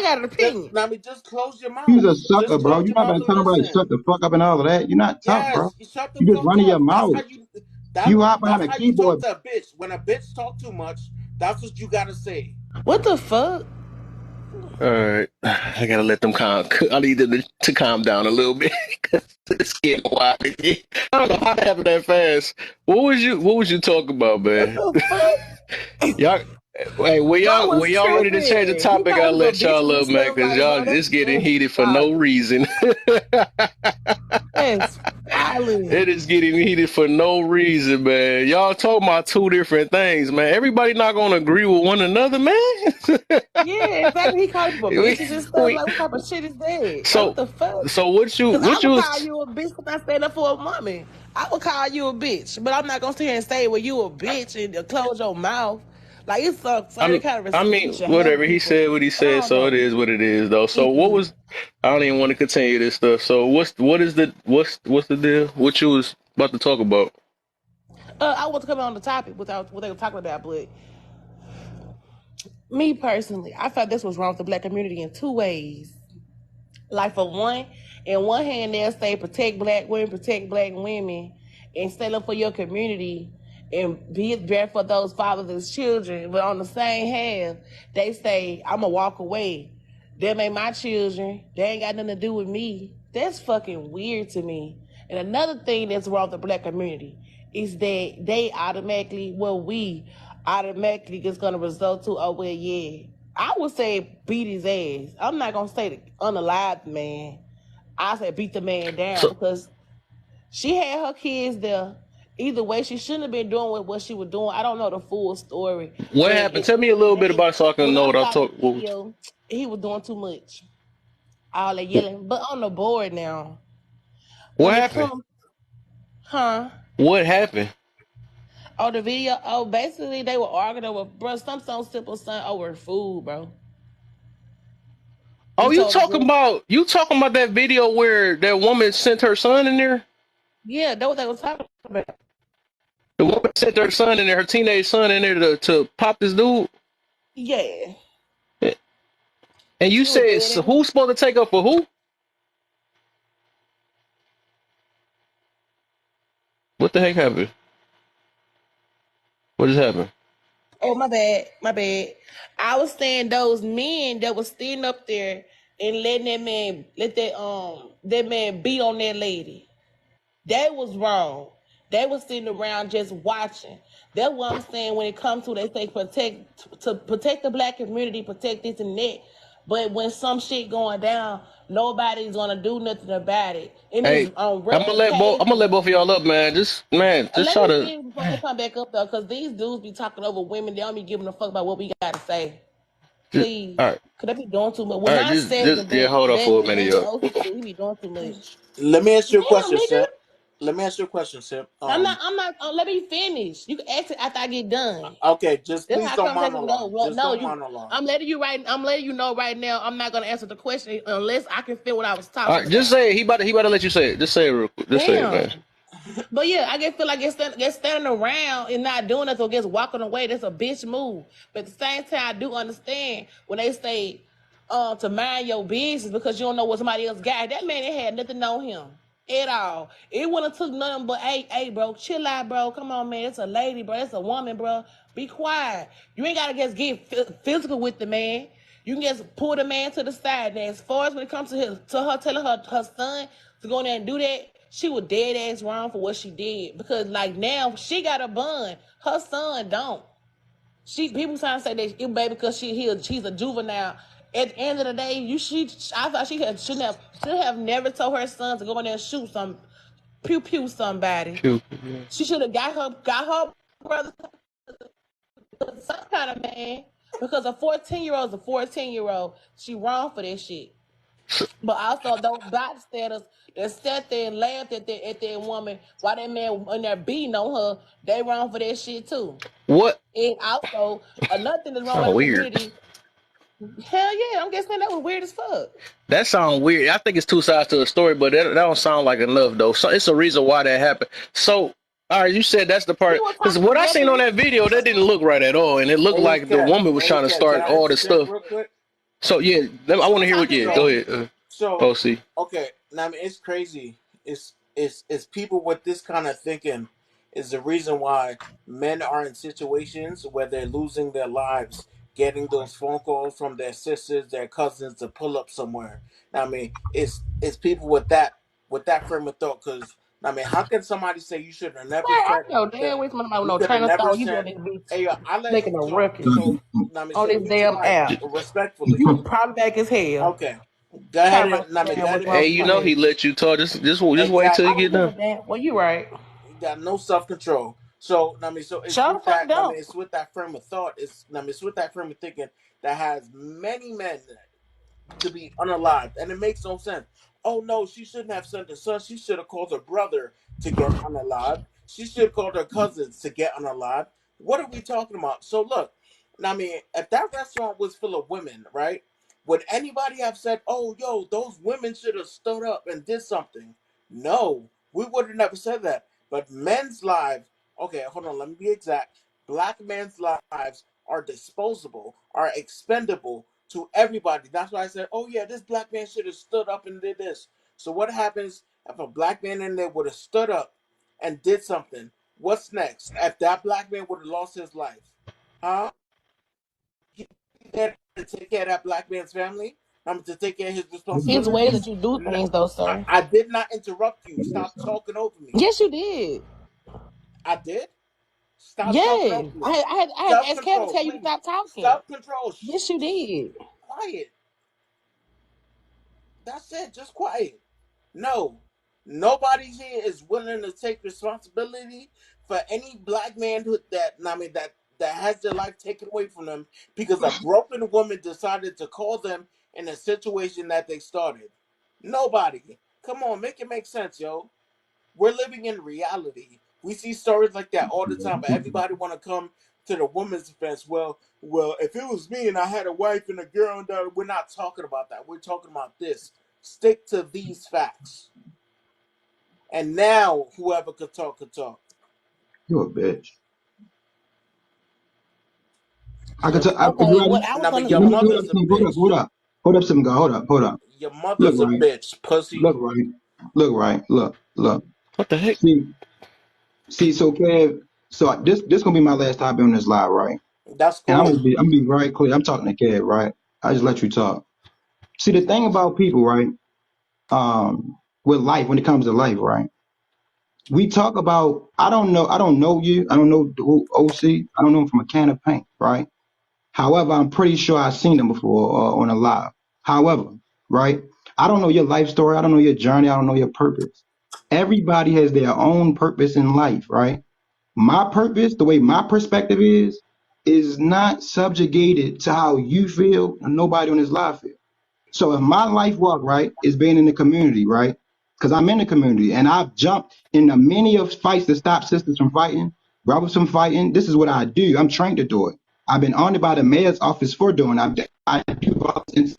got an opinion. Now, just close your mouth. You's a sucker, bro. You're not gonna tell nobody to shut the fuck up and all of that. You're not tough, bro. You just running your mouth. You hop behind a keyboard. When a bitch talk too much, that's what you gotta say. What the fuck? All right, I gotta let them calm. I need them to calm down a little bit because it's getting wild. I don't know how it happened that fast. What was you talking about, What man? the fuck? Y'all, hey, Bro when was y'all ready to change the tripping. He topic, called I'll him a let bitch y'all and up, man, stuff. because Like, y'all bro, just getting heated for no wild. reason. That's It wildin'. is getting heated for no reason, man. Y'all talking about two different things, man. Everybody not gonna agree with one another, man. Yeah, exactly. He called people we, bitches and stuff. we, Like, what type of shit is that? Like, what so, the fuck? so Because I what you would call was? you a bitch because I stand up for a woman. I would call you a bitch, but I'm not gonna sit here and say, well, you a bitch and close your mouth. Like, it's a certain kind of I respect you mean, should have whatever. for He people. said what he But I said, don't so it know. is what it is, though. So what Mm-mm. was? I don't even want to continue this stuff. So what's the deal? What you was about to talk about? I want to come on the topic without what they were talking about, but me personally, I felt this was wrong with the black community in two ways. Like for one, in one hand they'll say protect black women, and stand up for your community and be there for those fathers and children. But on the same hand, they say I'ma walk away. Them ain't my children. They ain't got nothing to do with me. That's fucking weird to me. And another thing that's wrong with the black community is that we automatically is gonna result to, oh well, yeah. I would say beat his ass. I'm not gonna say the unalived man. I said beat the man down So because she had her kids there. Either way, she shouldn't have been doing what she was doing. I don't know the full story, what but happened? Tell me a little bit about it so I can when know I what I saw the talk. video, he was doing too much. All that yelling, but on the board now, What when it happened? comes, huh? What happened? Oh, the video. Oh, basically they were arguing over, bro. Some so simple, son, over food, bro. Oh, He told the girl, you talking about that video where that woman sent her son in there? yeah, that's what they were talking about. The woman sent her son in there, her teenage son in there to pop this dude. Yeah, And you she was said dead so in. who's supposed to take up for who? What the heck happened? What just happened? Oh, my bad, my bad. I was saying those men that was standing up there and letting that man beat on that lady. That was wrong. They was sitting around just watching. That's what I'm saying when it comes to, they say protect the black community, protect this and that. But when some shit going down, nobody's gonna do nothing about it. And it's Hey, on rare I'm gonna occasions. let both of y'all up, man. Just Let try me to. finish before they come back up though, because these dudes be talking over women. They don't be giving a fuck about what we got to say. Just, Please, all right, could they be doing too much? all Well, right. not seven, Yeah. but Hold on for a minute, that y'all. old dude, he be doing too much. Let me ask you a Damn, question, nigga. Simp. Let me ask you a question, Simp. I'm not. Let me finish. You can ask it after I get done. Okay, just That's please how don't conversation monologue. go. Well, Just no, don't you. monologue. I'm letting you right. I'm letting you know right now. I'm not gonna answer the question unless I can feel what I was All talking right, just about. say it. He about to let you say it. Just say it real quick. Just say it, man. Damn. But yeah, I just feel like get standing around and not doing nothing or just walking away. That's a bitch move. But at the same time, I do understand when they say to mind your business because you don't know what somebody else got. That man ain't had nothing on him at all. It wouldn't have took nothing but hey, bro, chill out, bro. Come on, man. It's a lady, bro. It's a woman, bro. Be quiet. You ain't gotta just get physical with the man. You can just pull the man to the side. Now, as far as when it comes to her telling her son to go in there and do that, she was dead ass wrong for what she did. Because like now she got a bun. Her son don't. People trying to say that it baby because she's a juvenile. At the end of the day, I thought should have never told her son to go in there and shoot pew pew somebody. Shoot. She should have got her brother some kind of man because a 14-year-old is a 14-year-old. She wrong for that shit. But also those bystanders that sat there and laughed at that woman while that man in there beating on her, they wrong for that shit too. What? And also another thing that's wrong with Oh, the weird. community. Hell yeah, I'm guessing that was weird as fuck. That sounds weird. I think it's two sides to the story, but that don't sound like enough though. So it's a reason why that happened. So, all right, you said that's the He part was because talking what I seen on negative. that video, that didn't look right at all, and it looked Hey, like the Cap. woman was Hey, trying to Cap. Can start I all the interject stuff. real quick? So yeah, I He want to was hear what. talking Yeah, go So, ahead. negative. so, OC. okay. Now, I mean, it's crazy. It's people with this kind of thinking is the reason why men are in situations where they're losing their lives getting those phone calls from their sisters, their cousins to pull up somewhere. I mean, it's people with that frame of thought. Because I mean, how can somebody say you should have never Man, I sent know the damn with somebody with you no could have train of never thought. You be on sent? this bitch Hey, I let making you a talk. ruckus So I mean, on so this mute your damn mic app. respectfully. You probably back as hell. Okay, go ahead Talking and about I some mean, go damn ahead what's and wrong Hey, mute with you your know mic. he you. let you talk. Just wait till I you Exactly. get don't give done. a damn. Well, you right. You got no self control. So I mean, so it's Show the with fuck that. I mean, don't. it's with that frame of thought. It's with that frame of thinking that has many men to be unalived, and it makes no sense. Oh no, she shouldn't have sent her son. She should have called her brother to get unalived. She should have called her cousins to get unalived. What are we talking about? So look, I mean, if that restaurant was full of women, right? Would anybody have said, "Oh, yo, those women should have stood up and did something"? No, we would have never said that. But men's lives, okay, hold on, let me be exact. Black men's lives are disposable, are expendable to everybody. That's why I said, oh yeah, this black man should have stood up and did this. So what happens if a black man in there would have stood up and did something? What's next? If that black man would have lost his life, huh? He there to take care of that black man's family. I'm to take care of his It's ways that responsibilities. you do No, things, though, sir. I did not interrupt you. Stop talking over me. Yes, you did. I did. Stop talking Yes. over I me. had, I had, I had to Self ask Kevin to control, tell you to please. stop talking. Self control. Yes, you did. Quiet. That's it. Just quiet. No, nobody here is willing to take responsibility for any black man that I mean that has their life taken away from them because a broken woman decided to call them in a situation that they started. Nobody. Come on, make it make sense, yo. We're living in reality. We see stories like that all the time, but everybody want to come to the woman's defense. Well, if it was me and I had a wife and a girl, and we're not talking about that. We're talking about this. Stick to these facts. And now, whoever could talk could talk. You a bitch. I could Your tell. You Okay, ready? what I was I mean, gonna your Let me do. hold up, mother's a Tim. Hold up, bitch. hold up. Hold up, some guy. Hold up. Your Look mother's a right. bitch, pussy. Look right. Look right. Look. What the heck? See. So, Kev. So this gonna be my last time on this live, right? That's And cool. I'm gonna be very clear. I'm talking to Kev, right? I just let you talk. See, the thing about people, right? With life, when it comes to life, right? We talk about. I don't know you. I don't know who OC. I don't know him from a can of paint, right? However, I'm pretty sure I've seen them before on a live. However, right? I don't know your life story. I don't know your journey. I don't know your purpose. Everybody has their own purpose in life, right? My purpose, the way my perspective is not subjugated to how you feel and nobody on this live feels. So if my life work, right, is being in the community, right? Because I'm in the community and I've jumped into many of fights to stop sisters from fighting, brothers from fighting. This is what I do. I'm trained to do it. I've been honored by the mayor's office for doing it. I do violence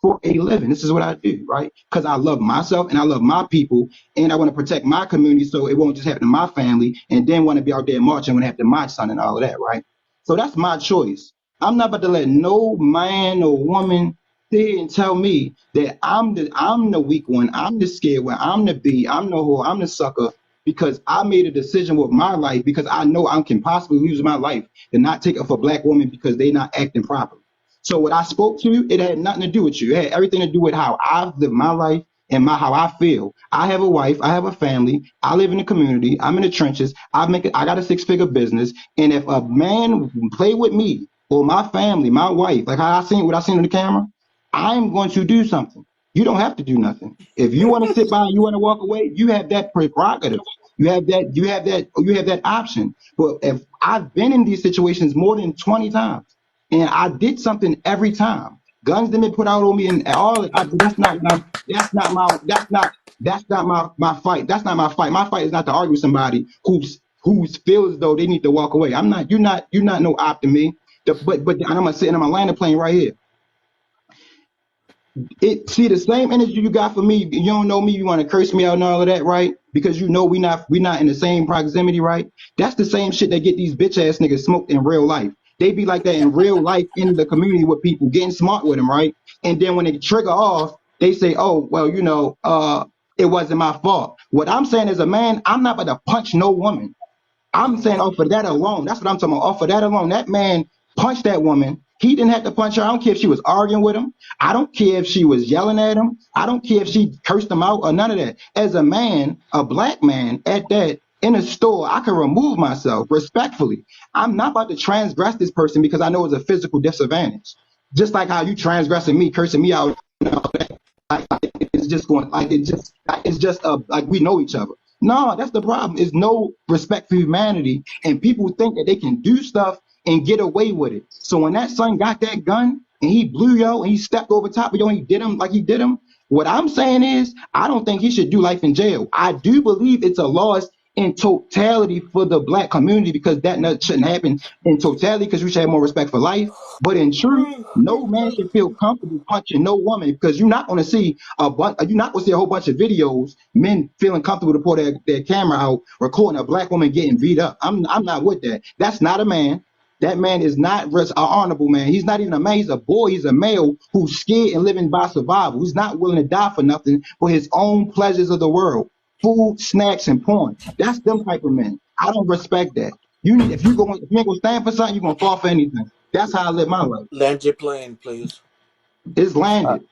for a living. This is what I do, right? Because I love myself and I love my people and I want to protect my community so it won't just happen to my family and then want to be out there marching when it happen to my son and all of that, right? So that's my choice. I'm not about to let no man or woman sit and tell me that I'm the weak one, I'm the scared one, I'm the B, I'm the whore, I'm the sucker because I made a decision with my life because I know I can possibly lose my life and not take it for black women because they not acting properly. So what I spoke to you, it had nothing to do with you. It had everything to do with how I live my life and my how I feel. I have a wife, I have a family, I live in the community, I'm in the trenches, I got a six-figure business. And if a man play with me or my family, my wife, like how I seen what I seen on the camera, I'm going to do something. You don't have to do nothing. If you want to sit by and you want to walk away, you have that prerogative. You have that option. But if I've been in these situations more than 20 times and I did something every time. Guns that been put out on me and all. That's not my. That's not my. That's not my fight. That's not my fight. My fight is not to argue with somebody who's feels as though they need to walk away. I'm not. You're not no op to me. But and I'm gonna sit and I'm gonna land the plane right here. It see the same energy you got for me. You don't know me. You want to curse me out and all of that, right? Because you know we not in the same proximity, right? That's the same shit that get these bitch ass niggas smoked in real life. They be like that in real life in the community with people, getting smart with them, right? And then when they trigger off, they say, "Oh, well, it wasn't my fault." What I'm saying as a man, I'm not about to punch no woman. I'm saying off of that alone. That's what I'm talking about. Off of that alone, that man punched that woman. He didn't have to punch her. I don't care if she was arguing with him. I don't care if she was yelling at him. I don't care if she cursed him out or none of that. As a man, a black man at that, in a store, I can remove myself respectfully. I'm not about to transgress this person because I know it's a physical disadvantage. Just like how you transgressing me, cursing me out, like, it's just going like it's just like we know each other. No, that's the problem. Is no respect for humanity, and people think that they can do stuff and get away with it. So when that son got that gun and he blew yo and he stepped over top of yo and he did him like he did him, what I'm saying is I don't think he should do life in jail. I do believe it's a loss in totality for the black community because that shouldn't happen in totality because we should have more respect for life. But in truth, no man should feel comfortable punching no woman because you're not going to see you're not going to see a whole bunch of videos men feeling comfortable to pull their camera out recording a black woman getting beat up. I'm not with that. That's not a man. That man is not an honorable man. He's not even a man. He's a boy. He's a male who's scared and living by survival. He's not willing to die for nothing for his own pleasures of the world. Food, snacks, and porn. That's them type of men. I don't respect that. If you ain't gonna stand for something, you're gonna fall for anything. That's how I live my life. Land your plane, please. It's landed.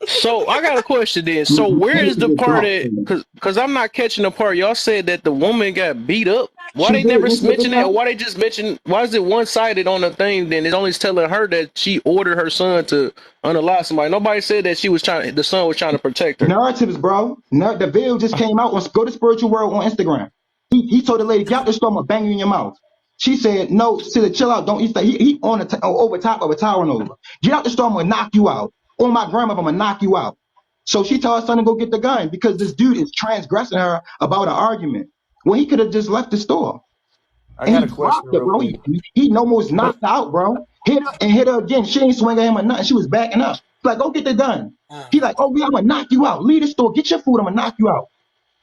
So I got a question then. So where is the part that, cause I'm not catching the part. Y'all said that the woman got beat up. Why they never mention that? Or why they just mention? Why is it one sided on the thing? Then it's only telling her that she ordered her son to unalive somebody. Nobody said that the son was trying to protect her. Narratives, bro. The video just came out. Go to Spiritual World on Instagram. He told the lady, get out the store, I'm gonna bang you in your mouth. She said, no, chill out. Don't eat that. He on over top of a tower and over. Get out the store, I'm gonna knock you out. On my grandmother, I'm gonna knock you out. So she told her son to go get the gun because this dude is transgressing her about an argument. Well, he could have just left the store. I got a question, bro. He almost knocked out, bro. Hit her again. She ain't swinging him or nothing. She was backing up. Like, go get the gun. He like, oh yeah, I'm gonna knock you out. Leave the store. Get your food. I'm gonna knock you out.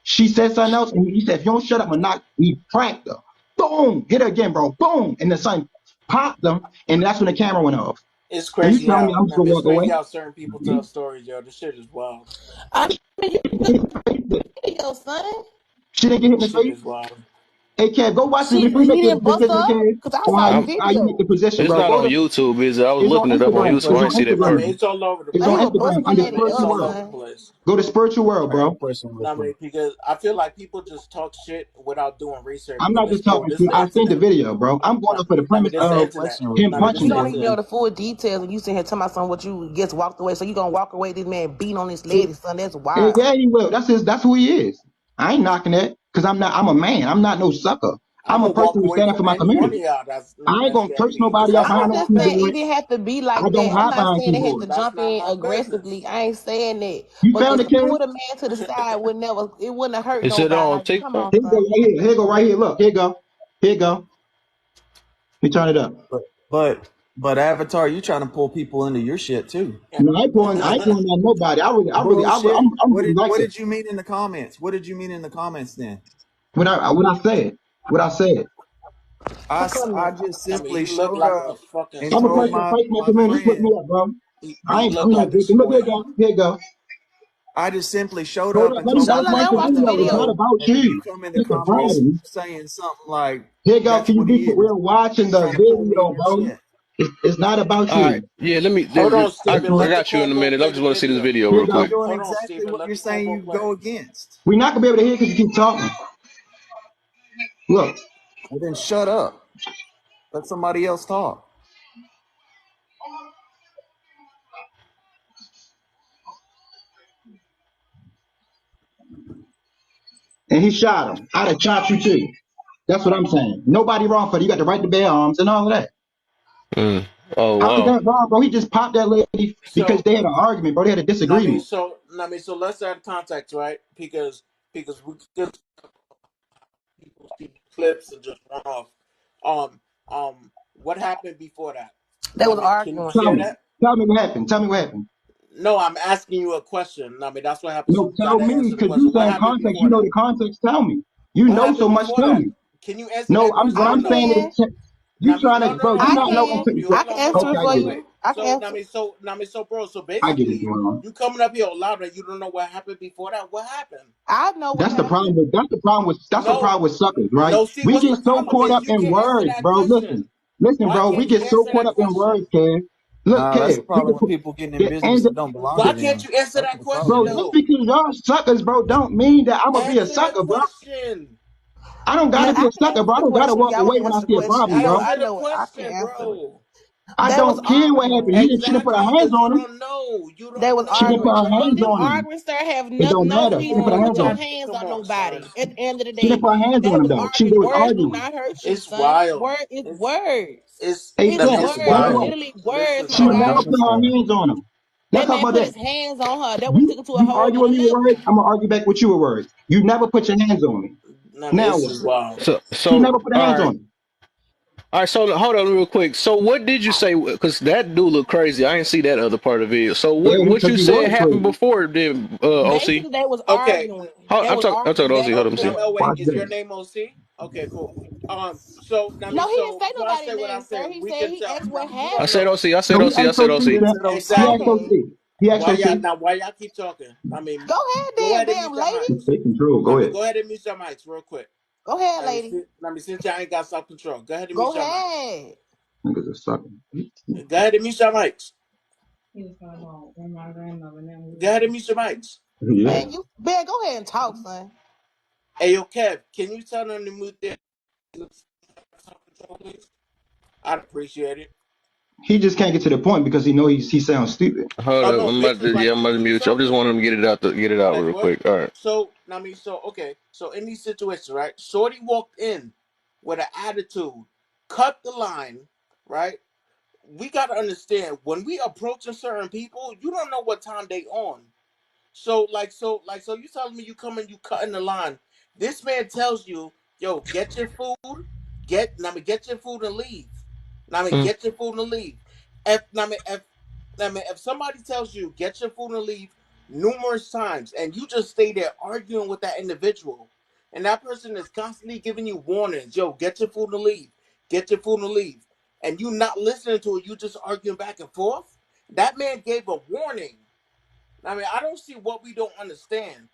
She said something else, and he said, if you don't shut up, I'm gonna knock. He cracked her. Boom. Hit her again, bro. Boom. And the son popped them, and that's when the camera went off. It's crazy how, it's crazy how certain people tell stories, yo. This shit is wild. I mean, you son. She didn't get hit in the face. Hey, Kev, go watch the position, how you make the position, it's bro. Not on YouTube, is it? I was looking it up on YouTube. I didn't see that part. It's all over the place. It's on Instagram under Spiritual World. Go to Spiritual World, bro. Because I feel like people just talk shit without doing research. I'm not just talking shit. I seen the video, bro. I'm going up for the premise of him punching. You don't even know the full details, and you sitting here talking about something what you just walked away. So you gonna walk away? This man beating on his lady, son. That's wild. Yeah, he will. That's who he is. I ain't knocking that. Because I'm a man. I'm not no sucker. I'm a person who's standing for my community. I ain't gonna curse nobody out behind no keyboard. It didn't have to be like that. I'm not saying they had to jump in aggressively. I ain't saying that. You found the kid? Put a man to the side it wouldn't have hurt nobody. It on TikTok? Come on, here you go right here. Look, here you go. Let me turn it up. But Avatar, you trying to pull people into your shit too. No, I ain't pulling on nobody. What did you mean in the comments? What did you mean in the comments then? What I said. I just simply showed up and I'm a told person my community. Put me up, bro. I'm not joking. Look, here you go. I just simply showed up and told It's not about you. Come in the comments saying something like, here you go. Can you be we're watching the video, bro? It's not about you. Right. Yeah, let me. Hold on, Stephen. I got you in a minute. I just want to see this video real quick. You're doing exactly what you're saying you go against. We're not gonna be able to hear because you keep talking. Look. Well, then shut up. Let somebody else talk. And he shot him. I'd have shot you too. That's what I'm saying. Nobody wrong for it. You got the right to bear arms and all of that. Oh, wow. That wrong, bro? He just popped that lady because they had an argument, bro. They had a disagreement. So let's add context, right? Because we just people see clips and just run off. What happened before that? That was arguing. Tell me what happened. No, I'm asking you a question. That's what happened. No, tell me, because you saying context. You know the context. Tell me. You know so much. Tell me. Can you answer? No, what I'm saying is, you trying to, bro. You not know. I can answer it for you. I can answer. So, bro. So basically, you coming up here loud and you don't know what happened before that. What happened? I know. That's the problem with suckers, right? We get so caught up in words, bro. Listen. Listen, Why bro, we can't you get so answer caught that up in words, question? Kev. Look, Nah, that's Kev, the problem with people getting in business and that don't belong Why to can't them. you answer That's that what the problem question bro, is. just though? because y'all suckers, bro, don't mean that I'm gonna be a Answer the sucker, bro. question. I don't Yeah, gotta be I a can sucker, answer bro. I the don't gotta question. walk Y'all want away to when I answer the see a question? problem, bro. I Answer the know it. I can question, answer it. bro. I They was don't care what happened. arguing. He should have put her Exactly, hands because you on him. don't know. You They don't was Should have arguing. put know, her But hands them brother. on him. arguments there have It don't no matter. Come Should have reason put to her on, put hands on your him. man. hands Come on on, nobody. son. At the end of the Should have day, put her hands they on him was though. She arguing. was Words do arguing. not hurt you, It's son. wild. Word is words. Hey, It's Kev, It's words. guess It's what? wild. literally words, Listen, She my would Calm guy. never down, put her son. hands on him. Let's That talk man about put that. his hands on her. That we took it to a You whole argue nother with me with level. words, I'm gonna argue back with you with words. You never put your hands on me. I mean, Now this what? is wild. She never put her All hands right. on him. All right, so hold on real quick. So what did you say? Because that do look crazy. I didn't see that other part of it. So Yeah, what because you he said was happened crazy. before then, OC? Basically, they was Okay. arguing. Hold, They I'm was talking. I'm arguing talking to OC. back Hold and on, let me Now, see. forth. oh wait, Watch is your this. name OC? Okay, cool. So, I mean, No, he didn't so say before I nobody's say what I name, say, sir. He we said can he tell. asked Now, what you I don't said know. happened. OC. I said No, he OC. I asked said OC. You OC. didn't say He OC. asked OC. Okay. He asked Why OC. y'all now? Why y'all keep talking? I mean, Go ahead go then, ahead and damn mute your lady. mics. Take control. I Go mean, ahead. go ahead and mute your mics real quick. Go ahead, I mean, lady. since y'all ain't got self control, go ahead and Go mute your mics. ahead. Niggas are sucking. Go ahead and mute your mics. Go ahead and mute your mics. Yeah. Man, go ahead and talk, son. Hey, yo, Kev, can you tell them to mute their self control, please? I'd appreciate it. He just can't get to the point because he sounds stupid. Hold Oh up. no, I'm about bitch is to. about Yeah, to I'm about to teach you mute you. I just something. want him to get it out Like real what? quick. All right. So I mean, so okay. So in these situations, right? Shorty walked in with an attitude, cut the line, right? We gotta understand when we approaching certain people, you don't know what time they on. So you telling me you come and you cutting the line. This man tells you, yo, get your food, get your food and leave. Mm. Get your food and leave. If if somebody tells you get your food and leave numerous times and you just stay there arguing with that individual, and that person is constantly giving you warnings, yo, get your food and leave, get your food and leave, and you not listening to it, you just arguing back and forth. That man gave a warning. I don't see what we don't understand.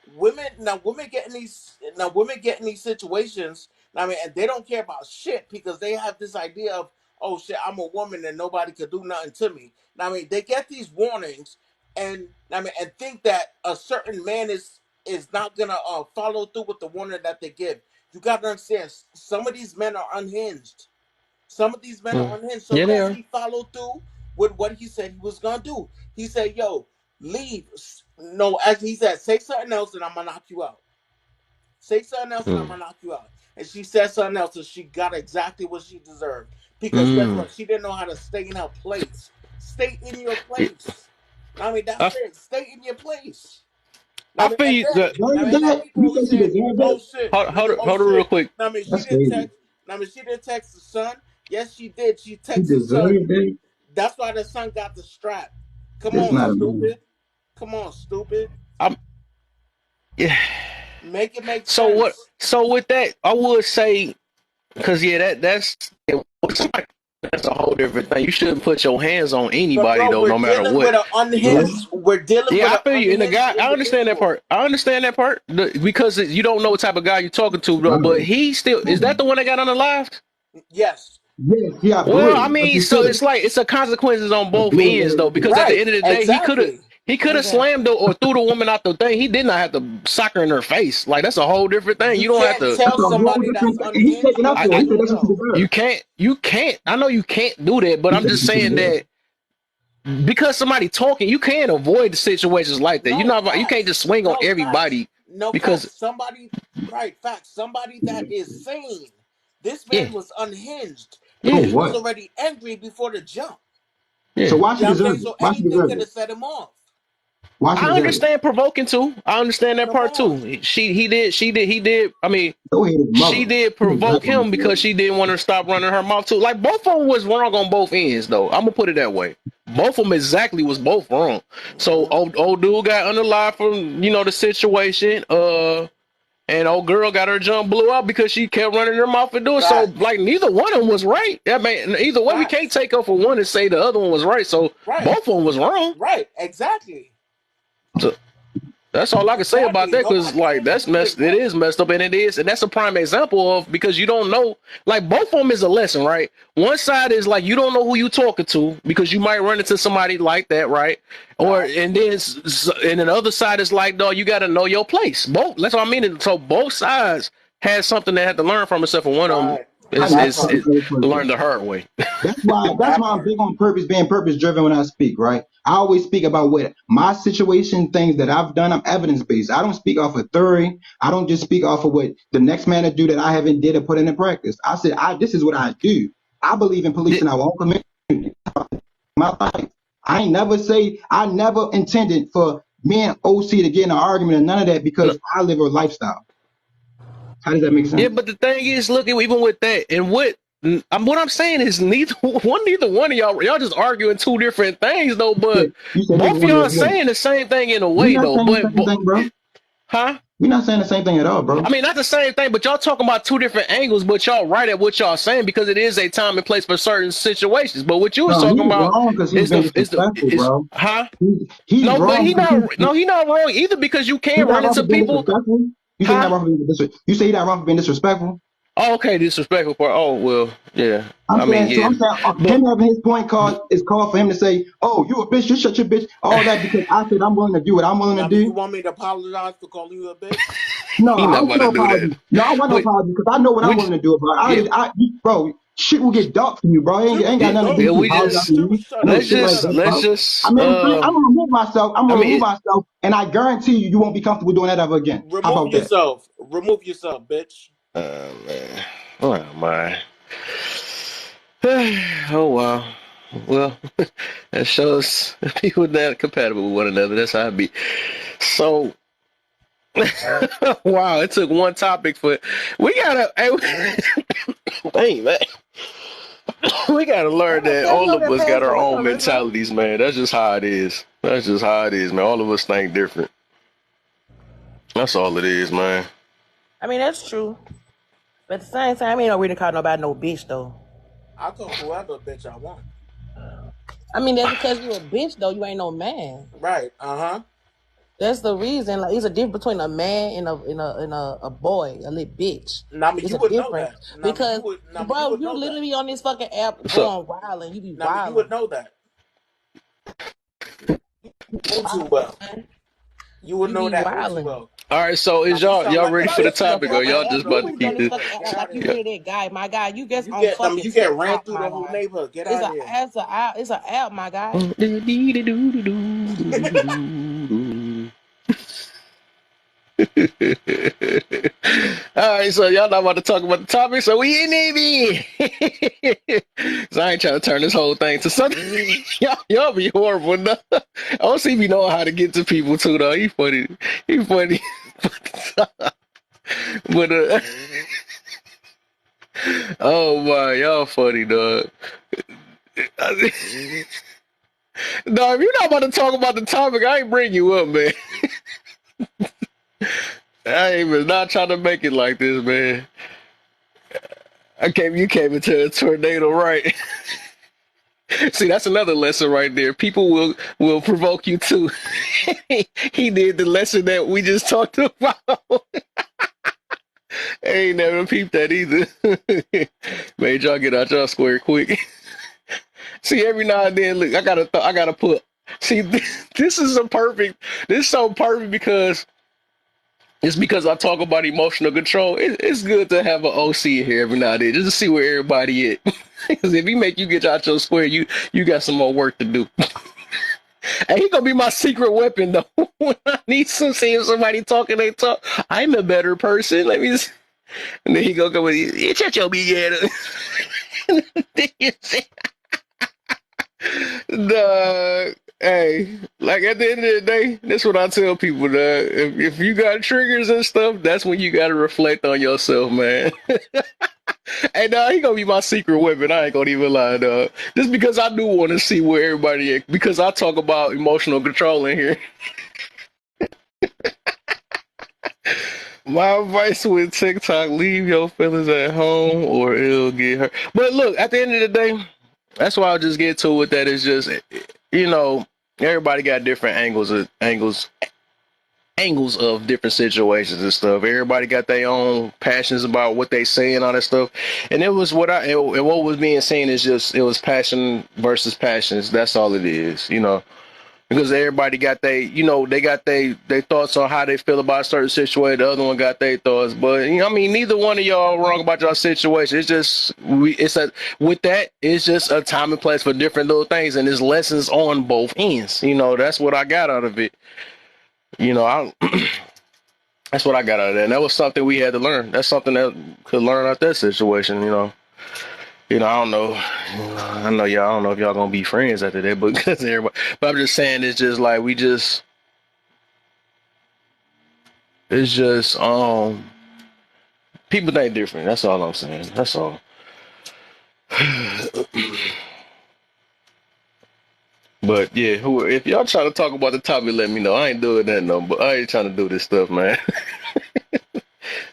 Women get in these situations. And they don't care about shit because they have this idea of, oh shit, I'm a woman and nobody could do nothing to me. They get these warnings, and and think that a certain man is not gonna follow through with the warning that they give. You gotta understand, some of these men are unhinged. Some of these men Mm. are unhinged. So Yeah, they yes, are. he followed through with what he said he was gonna do. He said, "Yo, leave." No, as he said, say something else and I'm gonna knock you out. Say something else and I'm Mm. gonna knock you out. And she said something else and she got exactly what she deserved. Because guess Mm. what? She didn't know how to stay in her place. Stay in your place. I, That's it. Stay in your place. I feel And you. then Deserve and then that? people You always think she saying, deserved "Oh that? shit, oh hold on real shit." quick. She That's didn't crazy. text. She didn't text the son. Yes, she did. She She texted the son. deserved that? That's why the son got the strap. Come That's on, not a man. stupid. Come on, stupid. I'm. Yeah. Make it make So what? sense. So with that, I would say, because yeah, that's a whole different thing. You shouldn't put your hands on But anybody bro, though, no matter what. we're dealing with Yeah, I an feel you. And the unhinged guy, I understand that individual. part. I understand that part because you don't know what type of guy you're talking to, though. But Right. he still is that the one that got on the live? Yes. Yes, he out for Well, I real. That's mean, what he so said. it's like it's a consequences on I both blew his ends though, ass too. because at the Right. end of the day, Exactly. he could have Exactly. slammed her or threw the woman out the thing. He did not have to sock her in her face. Like that's a whole different thing. You You don't have can't to. That's tell a whole somebody that's different thing. And he's unhinged taking up what for I it. He to said do that's what she though. deserves. you can't. I know you can't do that, but He I'm said just that's what she saying deserves. that because somebody talking, you can't avoid the situations like that. No You can't facts. just swing on No facts. everybody No because facts. Somebody, right? Facts. Somebody that is sane. This yeah, man was unhinged, and So yeah, he was what? already angry before the jump. So yeah. why You she know what I'm deserve saying? it? So Why she anything deserve could it? have set him off. Why she I deserve it? understand provoking too. I understand that Come part on. too. He did. I mean, Go ahead, his she mother. did She was provoke back on him this because girl. she didn't want her to stop running her mouth too. Like both of them was wrong on both ends though. I'm gonna put it that way. Both of them exactly was both wrong. So Mhm. old dude got under lie from the situation. And old girl got her jump blew up because she kept running her mouth and doing so. Facts. Like neither one of them was right. I mean, either way, we can't Facts. take up for one and say the other one was right. So Right. both of them was wrong. Right. Exactly. So That's all I can say about Exactly. that, because Nobody like saying that's that you messed. It is messed up, and that's a prime example of, because you don't know. Like both of them is a lesson, right? One side is like you don't know who you talking to because you might run into somebody like that, right? Or Right. and then the other side is like, no, you got to know your place. Both. That's what I mean. So both sides had something they had to learn from, except for one of them Right. I is never That is, took part. the is first person. learned the hard way. That's That why I'm part. big on purpose, being purpose driven when I speak, right? I always speak about what my situation, things that I've done. I'm evidence based. I don't speak off of theory. I don't just speak off of what the next man to do that I haven't did or put into practice. I said, this is what I do. I believe in policing our own community. My life. I never intended for me and OC to get in an argument or none of that because I live a lifestyle. How does that make Yeah, sense? but the thing is, look, even with that, and what I'm saying is neither one of y'all just arguing two different things though. But You said neither both of one of y'all us are what? saying the same thing in a We're way not though. saying the same thing, bro. Huh? We're not saying the same thing at all, bro. I mean, not the same thing, but y'all talking about two different angles. But y'all right at what y'all saying, because it is a time and place for certain situations. But what you was No, talking he's about wrong because he's is been disrespectful, bro. huh? He's No, but wrong because he not wrong either, because you he's can not run wrong into for being people, disrespectful. You say he's not huh? wrong for being disrespectful. You say he's not wrong for being disrespectful. Oh, okay, disrespectful part. Oh well, yeah. I mean, I'm yeah, saying but him having his point called is called for him to say, "Oh, you a bitch, you shut your bitch," all that because I said I'm willing to do what I'm willing to I mean, you do. want me to apologize for calling you a bitch? No, he I not don't about want to no do apology. that. No, I want no Which, apology because I know what I'm willing which, to do. Bro, yeah, bro, shit will get dark for you, bro. Shit Ain't will got get nothing to do dark yeah, with for you we you. apologizing just to Shit will me. shut No up. let's shit like Shut that, up. just bro. I just mean, I'm gonna remove myself. I mean, And I guarantee you, you won't be comfortable doing that ever again. How Remove about that? yourself. Remove yourself, bitch. man, oh my, oh wow. Well, that shows people not compatible with one another. That's how it be. So, wow, it took one topic for we gotta. Hey, man, we gotta learn that Tell me all over of there us got past our the own window, let's go. mentalities, man. That's just how it is. That's just how it is, man. All of us think different. That's all it is, man. I mean, that's true. But at the same time, I ain't no reason to call nobody no bitch, though. I'll call whoever bitch I want. I mean, that's because you a bitch, though. You ain't no man. Right. Uh-huh. That's the reason. Like, it's a difference between a man and a boy, a little bitch. Now, I mean, It's you a would know difference that. because, You bro, would you know that. literally be on this fucking app So, going wild and you be Now, I mean, you wilding. would know that. All too well. You would You know be that all too wilding. well. all right. So, Now, is you y'all sound like a ready Bro, for the you bitch. on the topic, or fucking y'all app. just You about to really be on keep this this? fucking app Get like out of you Yeah. here. really that guy, my guy. You just You on get them. fucking You get ran TikTok, through my the whole guy. neighborhood. Get It's out of a here. it's a app. It's a app, my guy. All right, so y'all not about to talk about the topic, so we in it. So I ain't trying to turn this whole thing to something. y'all be horrible. No? I don't see me knowing how to get to people too, though. He funny. He funny. But oh my, y'all funny, dog. No, if you're not about to talk about the topic, I ain't bring you up, man. I ain't even not trying to make it like this, man. You came into a tornado, right? See, that's another lesson right there. People will provoke you too. He did the lesson that we just talked about. I ain't never peeped that either. Made y'all get out y'all square quick. See, every now and then, look, I gotta put. See, this is a perfect. This is so perfect because it's because I talk about emotional control. It's good to have an OC here every now and then, just to see where everybody is. Because if he make you get out your square, you got some more work to do. And he gonna be my secret weapon though. When I need to see if somebody talking, they talk. I'm a better person. Let me. Just... And then he gonna come with you. Shut your big head up. Dog. Hey, like at the end of the day, that's what I tell people. Dog. If you got triggers and stuff, that's when you gotta reflect on yourself, man. Hey, dog, he gonna be my secret weapon. I ain't gonna even lie, dog. Just because I do want to see where everybody is, because I talk about emotional control in here. My advice with TikTok: leave your feelings at home, or it'll get hurt. But look, at the end of the day, that's why I'll just get to with that. Is just, you know, everybody got different angles angles of different situations and stuff. Everybody got their own passions about what they say and all that stuff. And it was and what was being seen is just, it was passion versus passions. That's all it is, you know, because everybody got they got they thoughts on how they feel about a certain situation. The other one got their thoughts, but you know, I mean, neither one of y'all wrong about y'all situation. It's just it's just a time and place for different little things, and there's lessons on both ends. You know, that's what I got out of it. You know, that's what I got out of that. And that was something we had to learn. That's something that could learn out that situation. You know, I don't know. I know y'all. I don't know if y'all gonna be friends after that, but because everybody. But I'm just saying, it's just like it's just people think different. That's all I'm saying. That's all. But yeah, if y'all trying to talk about the topic, let me know. I ain't doing that no, but I ain't trying to do this stuff, man.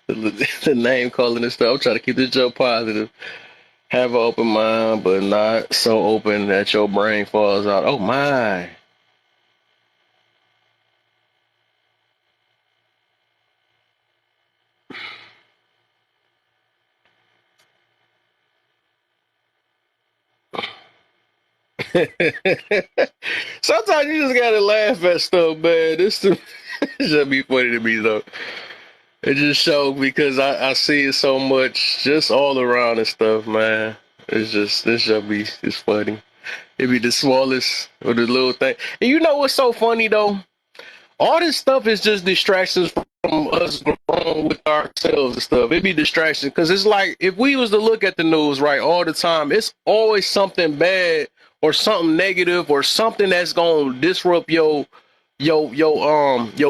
the name calling and stuff. I'm trying to keep this joke positive. Have an open mind, but not so open that your brain falls out. Oh my. Sometimes you just gotta laugh at stuff, man. This should be funny to me though. It just shows because I see it so much just all around and stuff, man. This should be it's funny. It be the smallest or the little thing. And you know what's so funny though? All this stuff is just distractions from us growing with ourselves and stuff. It be distractions because it's like if we was to look at the news right all the time, it's always something bad or something negative or something that's gonna disrupt your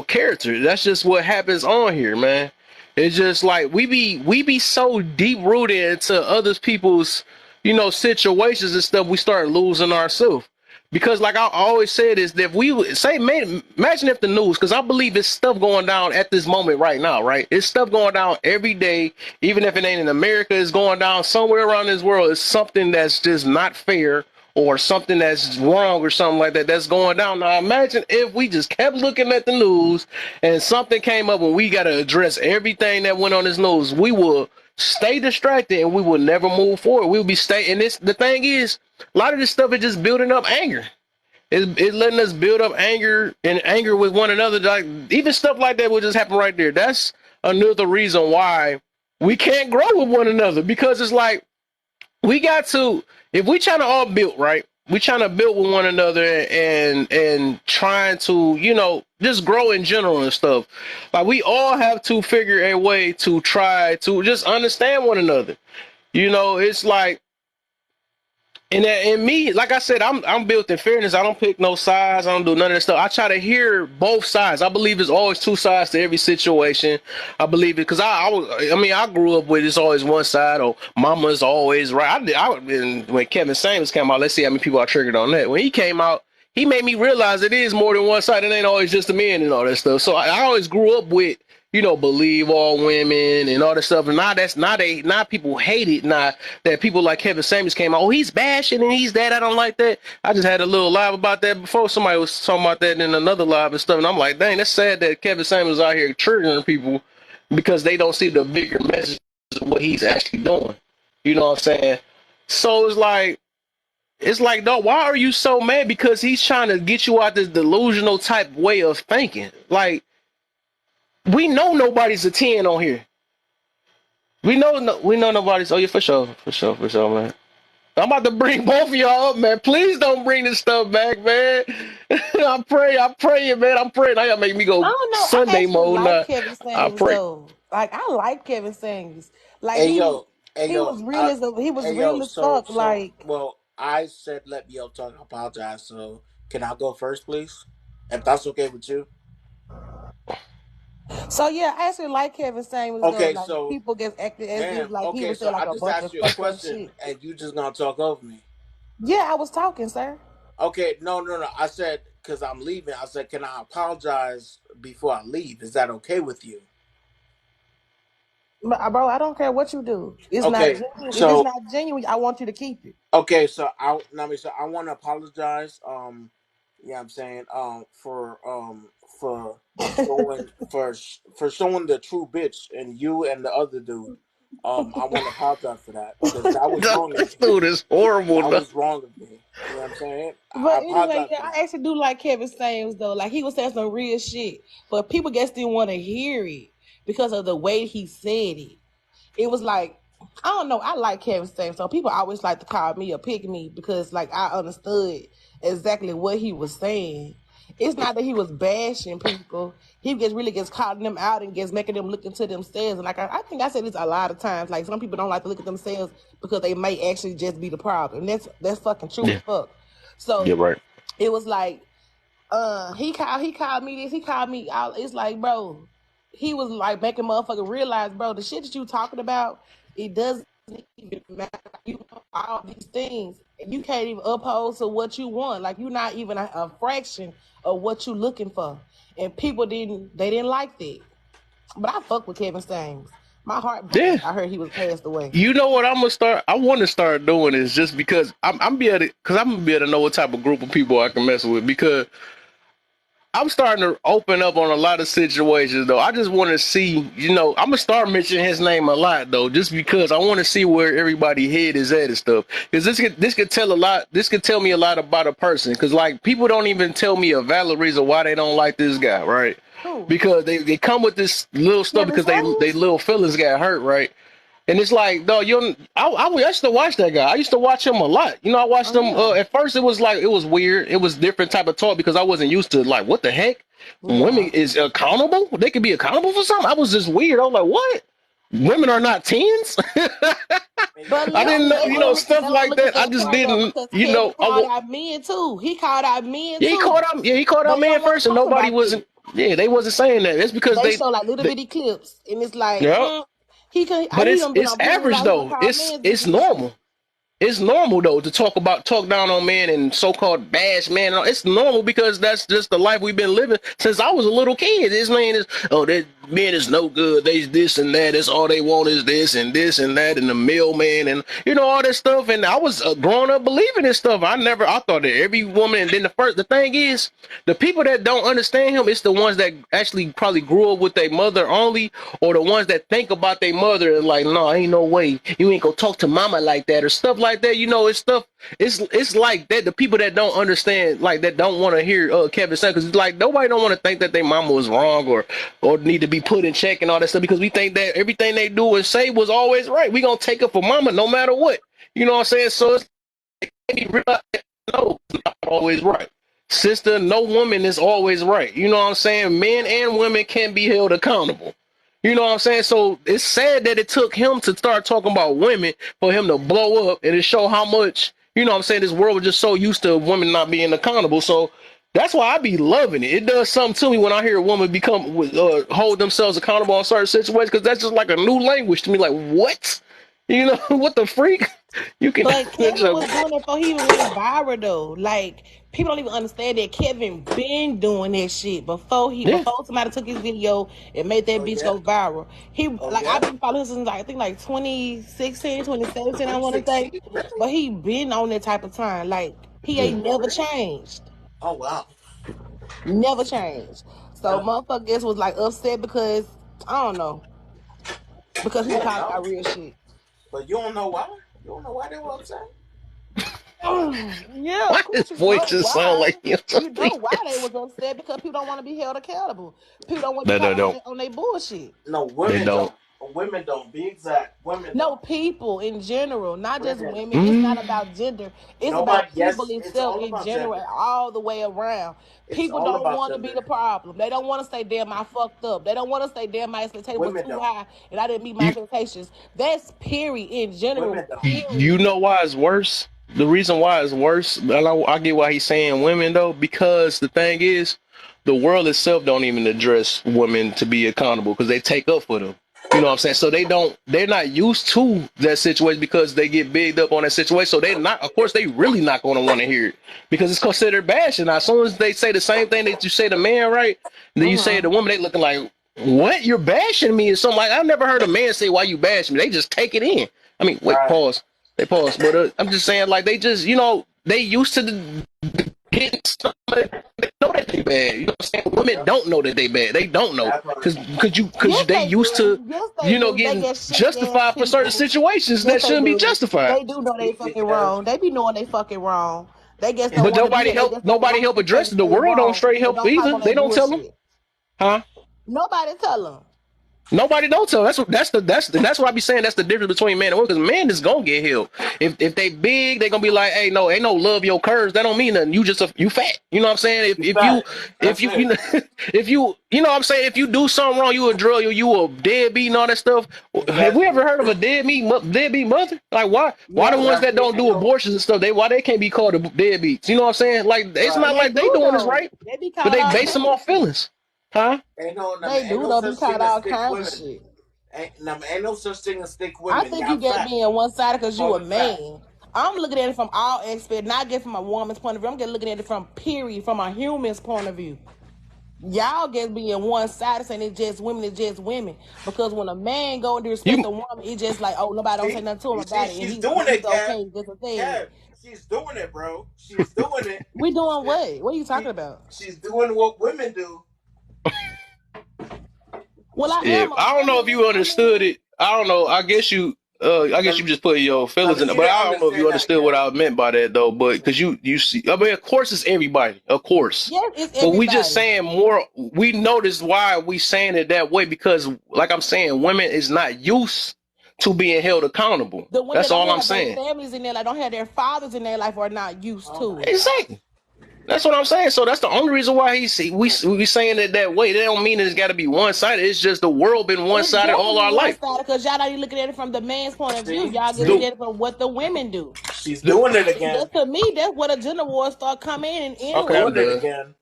character. That's just what happens on here, man. It's just like we be so deep rooted into other people's situations and stuff. We start losing ourselves. Because, like I always said, is that if we say, imagine if the news, because I believe it's stuff going down at this moment right now, right? It's stuff going down every day, even if it ain't in America, it's going down somewhere around this world. It's something that's just not fair or something that's wrong or something like that that's going down. Now, imagine if we just kept looking at the news and something came up and we got to address everything that went on this news. We will stay distracted and we will never move forward. We'll be staying. And the thing is, a lot of this stuff is just building up anger. It's letting us build up anger and anger with one another. Like even stuff like that will just happen right there. That's another reason why we can't grow with one another, because it's like we got to, if we trying to all build right, we trying to build with one another and trying to just grow in general and stuff. Like we all have to figure a way to try to just understand one another. It's like. And me, like I said, I'm built in fairness. I don't pick no sides. I don't do none of that stuff. I try to hear both sides. I believe there's always two sides to every situation. I believe it because I grew up with it's always one side or mama's always right. When Kevin Samuels came out, let's see how many people I triggered on that. When he came out, he made me realize it is more than one side. It ain't always just the men and all that stuff. So I always grew up with believe all women and all that stuff. And now that's not people hate it. Now that people like Kevin Samuels came out, oh, he's bashing and he's that. I don't like that. I just had a little live about that before. Somebody was talking about that in another live and stuff. And I'm like, dang, that's sad that Kevin Samuels out here triggering people because they don't see the bigger message of what he's actually doing. You know what I'm saying? So it's like, no, why are you so mad? Because he's trying to get you out this delusional type way of thinking. Like, we know nobody's a 10 on here. We know nobody's. Oh yeah, for sure, man. I'm about to bring both of y'all up, man. Please don't bring this stuff back, man. I'm praying, man. I'm praying. I gotta make me go Sunday mode now. Kevin Samuels, though. Like I like Kevin Samuels. Like he was real as fuck. Well, I said let me up talk. I apologize. So can I go first, please? If that's okay with you. So yeah, I actually like Kevin Samuels. Okay, like, so people get acted as if like he was saying like I a just bunch asked of you a question, shit. and you just gonna talk over me. Yeah, I was talking, sir. Okay, no. I said because I'm leaving. I said, can I apologize before I leave? Is that okay with you? Bro, I don't care what you do. It's not genuine. If it's not genuine, I want you to keep it. Okay, so I want to apologize. You know what I'm saying? For showing for showing the true bitch and you and the other dude. I want to apologize for that because that was wrong of This me. dude is horrible. That Though. was wrong of me. You know what I'm saying? I But anyway, apologize yeah, for that. I actually do like Kevin Samuels though. Like he was saying some real shit, but people just didn't want to hear it because of the way he said it. It was like, I don't know. I like Kevin Samuels, so people always like to call me a pick me because like I understood exactly what he was saying. It's not that he was bashing people. He really gets calling them out and gets making them look into themselves. And like I think I said this a lot of times. Like some people don't like to look at themselves because they may actually just be the problem. And that's fucking true as fuck. So Yeah, right. it was like, he called me this, he called me out. It's like, bro, he was like making motherfucker realize, bro, the shit that you talking about, it doesn't even matter. You want all these things, and you can't even uphold to what you want. Like you're not even a fraction of what you looking for. And people didn't like that. But I fuck with Kevin Samuels. My heart broke. I heard he was passed away. You know what I'm gonna start? I want to start doing is just because I'm gonna be able to know what type of group of people I can mess with because I'm starting to open up on a lot of situations though. I just want to see, I'm gonna start mentioning his name a lot though, just because I want to see where everybody head is at and stuff. Because this could tell a lot. This could tell me a lot about a person. Because like people don't even tell me a valid reason why they don't like this guy, right? Who? Because they come with this little stuff because they little feelings got hurt, right? And it's like, no, I used to watch that guy. I used to watch him a lot. I watched him. At first, it was weird. It was different type of talk because I wasn't used to like, what the heck? Yeah. Women is accountable. They could be accountable for something. I was just weird. I was like, what? Women are not tens. But I didn't know, stuff like that. I just didn't, Kevin called out men too. He called out men too. He called out men first, and nobody wasn't. Yeah, they wasn't saying that. It's because they show like little bitty clips, and it's like, he could. But it's average though. It's normal. It's normal though to talk down on men and so-called bash men. It's normal because that's just the life we've been living since I was a little kid. This man is that men is no good. They this and that. That's all they want is this and that and the mailman and all that stuff. And I was growing up believing this stuff. I thought that every woman. And then the thing is, the people that don't understand him, it's the ones that actually probably grew up with their mother only, or the ones that think about their mother and like, no, ain't no way you ain't gonna talk to mama like that or stuff like that. It's stuff. It's like that. The people that don't understand, like that, don't want to hear Kevin say, because it's like nobody don't want to think that their mama was wrong or need to be put in check and all that stuff, because we think that everything they do and say was always right. We gonna take it for mama no matter what. You know what I'm saying? So it's no, not always right. Sister, no woman is always right. You know what I'm saying? Men and women can be held accountable. You know what I'm saying? So it's sad that it took him to start talking about women for him to blow up and to show how much, what I'm saying, this world was just so used to women not being accountable. So that's why I be loving it. It does something to me when I hear a woman hold themselves accountable on certain situations, because that's just like a new language to me. Like, what? What the freak? You can. But Kevin was doing it before he even went viral though. Like, people don't even understand that Kevin been doing that shit before somebody took his video and made that bitch go viral. I've been following him since I think like 2016, 2017, I want to say. But he been on that type of time. Like, he ain't never changed. Oh wow. Never changed. So motherfuckers was like upset because I don't know. Because he called out real shit. But you don't know why? You don't know why they were upset? Yeah, why his voice just sound like you know why they was upset, because people don't want to be held accountable. People don't want to be caught on their bullshit. No, women don't. Women don't. Be exact. Women. No, people in general, not just women. It's not about gender. It's about people itself in general, all the way around. People don't want to be the problem. They don't want to say, damn, I fucked up. They don't want to say, damn, my expectation was too high and I didn't meet my expectations. That's period in general. You know why it's worse? The reason why it's worse, and I get why he's saying women though, because the thing is, the world itself don't even address women to be accountable because they take up for them. You know what I'm saying? So they're not used to that situation because they get bigged up on that situation. So of course, they really not going to want to hear it because it's considered bashing. Now, as soon as they say the same thing that you say to man, right? Then you say to the woman, they looking like, what? You're bashing me or something like, I've never heard a man say, why you bashing me? They just take it in. I mean, wait, pause. They pause. But I'm just saying, like, they just, they used to hitting somebody, they know that they bad. You know what I'm saying? Women don't know that they bad. They don't know because Yes, they they used to, do. Yes, they do. They getting get shitty ass justified for certain people. situations Yes, that they shouldn't be do. justified. They do know they fucking wrong. They be knowing they fucking wrong. They just don't But want to be it. They just don't nobody want help to say address that it. The they world don't wrong. straight They help don't fight either. on They that don't tell them, bullshit. huh? Nobody tell them. Nobody don't tell. That's what I be saying. That's the difference between man and woman. Because man is gonna get healed. If they big, they gonna be like, hey, no, ain't no love your curves. That don't mean nothing. You just you fat. You know what I'm saying? If you you know if you know what I'm saying, if you do something wrong, you a drug, you a deadbeat and all that stuff. Have we ever heard of a deadbeat mother? Like why the Yes, ones that don't do abortions and stuff? Why they can't be called deadbeats? You know what I'm saying? Like it's not they like they do doing this though. right, They be but called they all base them kind of off shit. feelings, huh? They do though. Be called all kind of shit. Ain't no such thing as thick I women. think Y'all you get fat. being one sided because you Call a it fat. man. I'm looking at it from all aspects, not just from a woman's point of view. I'm just looking at it from a human's point of view. Y'all just being one sided saying it's just women. Because when a man go and disrespect You a woman, it's just like, oh, nobody don't say See, nothing to him you see, about it, and she's he's doing it, Kev. okay, just a thing. Kev, she's doing it, bro. She's doing it. We doing what? What are you talking about? She's doing what women do. Well, I Yeah, am a I don't know if woman. you I understood mean, it. I don't know. I guess you. I guess you just put your No, feelings but in it, you but didn't I don't know if you understand that, understood what Kev. I meant by that though. But because you see, I mean, of course it's everybody, of course. yes, it's But we just everybody. saying more. We notice why we saying it that way because, like I'm saying, women is not used to being held accountable. The ones that That's all don't I'm have their saying. families in their life, don't have their fathers in their life, are not used Oh to my it. god. Exactly. That's what I'm saying. So that's the only reason why we saying it that way. That don't mean it's got to be one sided. It's just the world been one It's sided all definitely our one life. sided because y'all not even looking at it from the man's point of view. Y'all just looking The, at it from what the women do. She's doing it And again. that, to me, that's where the gender wars start coming in and She's end okay, I'm with. doing it done. again.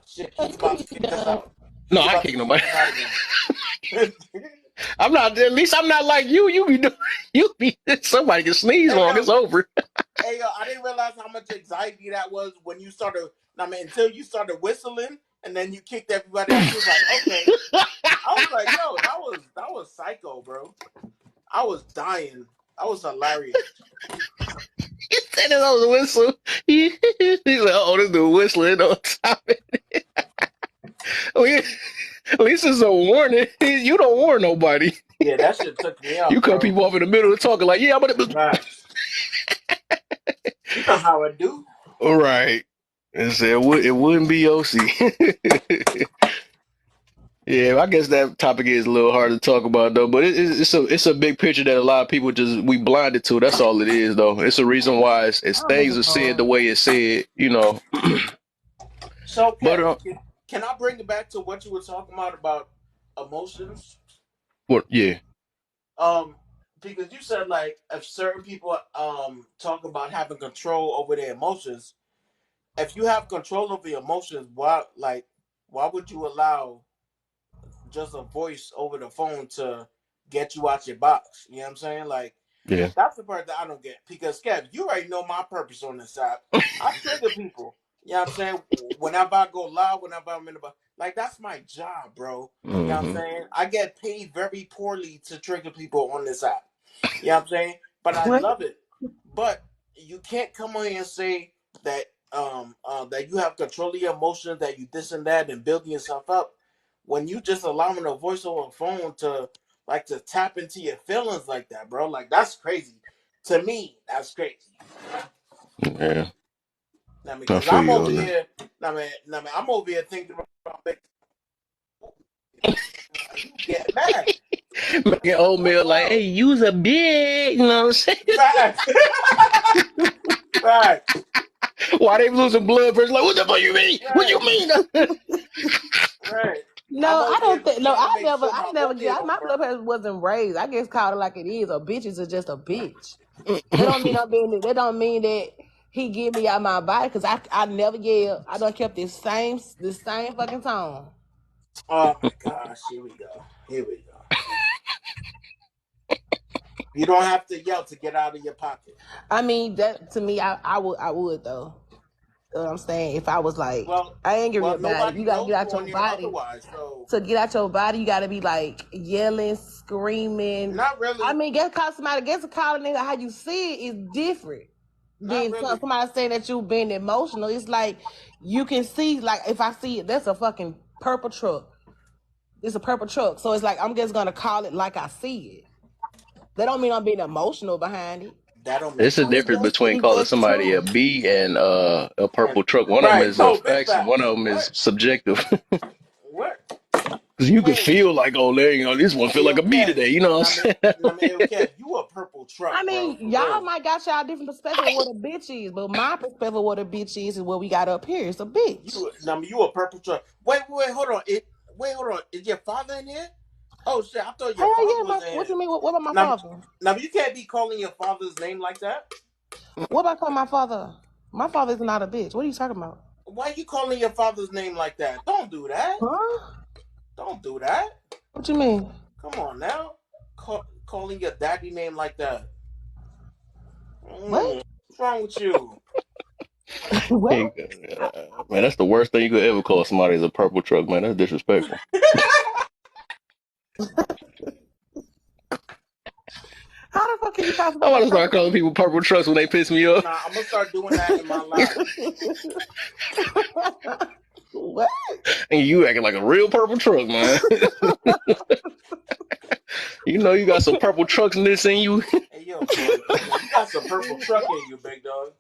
Shit, he's about to kick us out. No, He's I about to kick kick nobody. us out again. I'm not. At least I'm not like you. You be doing. You be. Somebody can sneeze Hey wrong. yo, It's over. I didn't realize how much anxiety that was when you started. I mean, until you started whistling, and then you kicked everybody out. You was like, okay. I was like, yo, that was psycho, bro. I was dying. That was hilarious. He said it on the whistle. He's like, oh, this dude whistling on top of it. At least it's a warning. You don't warn nobody. Yeah, that shit took me You out, cut bro. people off in the middle of talking like, yeah, but Facts. You know how I do. all right. And said it wouldn't be OC. Yeah, I guess that topic is a little hard to talk about though, but it's a big picture that a lot of people we blinded to. That's all it is though. It's a reason why it's I don't give things a are said the fuck. way it's said, you know. So, But Kev, can I bring it back to what you were talking about emotions? what? Yeah, Um, because you said like if certain people talk about having control over their emotions, if you have control over your emotions, why would you allow just a voice over the phone to get you out your box? You know what I'm saying? Like yeah. that's the part that I don't get. Because Kev, you already know my purpose on this app. I trigger people. You know what I'm saying? Whenever I go live, whenever I'm in the like that's my job, bro. You know what I'm Hmm. saying? I get paid very poorly to trigger people on this app. You know what I'm saying? But I What? love it. But you can't come on here and say that that you have control of your emotions, that you this and that, and building yourself up when you just allowing a voice over a phone to to tap into your feelings like that, bro. Like that's crazy. To me, that's crazy. Yeah, I mean, I because feel I'm you over on that. here. I'm over here thinking about you get mad. Making oatmeal like, hey, Oh, use a big, you know what I'm saying? facts. Facts. Why they losing blood pressure? Like, what the fuck you mean? What you Right. mean? Right. I'm No, I over here don't think. No, trying to make sure my I never get. oatmeal My blood burn. pressure wasn't raised. I just called it like it is. A bitch is just a bitch. That don't mean I'm being. That don't mean that he get me out my body because I never yell. I done kept this same fucking tone. Oh my gosh, here we go. Here we go. You don't have to yell to get out of your pocket. I mean that to me, I would though. You know what I'm saying? If I was like Well, angry well, about it, nobody you gotta get knows out you your on here body. otherwise. So To get out your body, you gotta be like yelling, screaming. not I really. mean, guess call somebody, guess call a nigga how you see it is different. then really. somebody saying that you being emotional, it's like you can see, like if I see it, that's a fucking purple truck. It's a purple truck, so it's like I'm just gonna call it like I see it. That don't mean I'm being emotional behind it. That don't make There's a no difference sense. between It's calling just somebody a true. bee and a And, purple truck. One of them right? is a No, big fact, and one facts. of them is What? subjective. What? Because you could Hey, feel like, oh, there you know, this one feel hey, like yo, a bee Kev. today. You know what I I'm mean, saying? yo, Kev, you a purple truck, I bro. mean, For y'all real. might got y'all different perspective of what a bitch is, but my perspective of what a bitch is what we got up here. It's a bitch. You a purple truck. Wait, hold on. Hold on. Is your father in here? Oh shit! I thought your Hell father yeah, was in what here. you mean? What about my Now, father? now you can't be calling your father's name like that. What about calling my father? My father's not a bitch. What are you talking about? Why are you calling your father's name like that? Don't do that. Huh? Don't do that. What you mean? Come on now. Calling your daddy name like that. What? What's wrong with you? What? Man, that's the worst thing you could ever call somebody is a purple truck, man. That's disrespectful. How the fuck can you call I somebody want a to start purple? calling people purple trucks when they piss me off. Nah, I'm gonna start doing that in my life. What? And you acting like a real purple truck, man. You know you got some purple trucks in this in you. Hey yo, Corey, now you got some purple truck in you, big dog.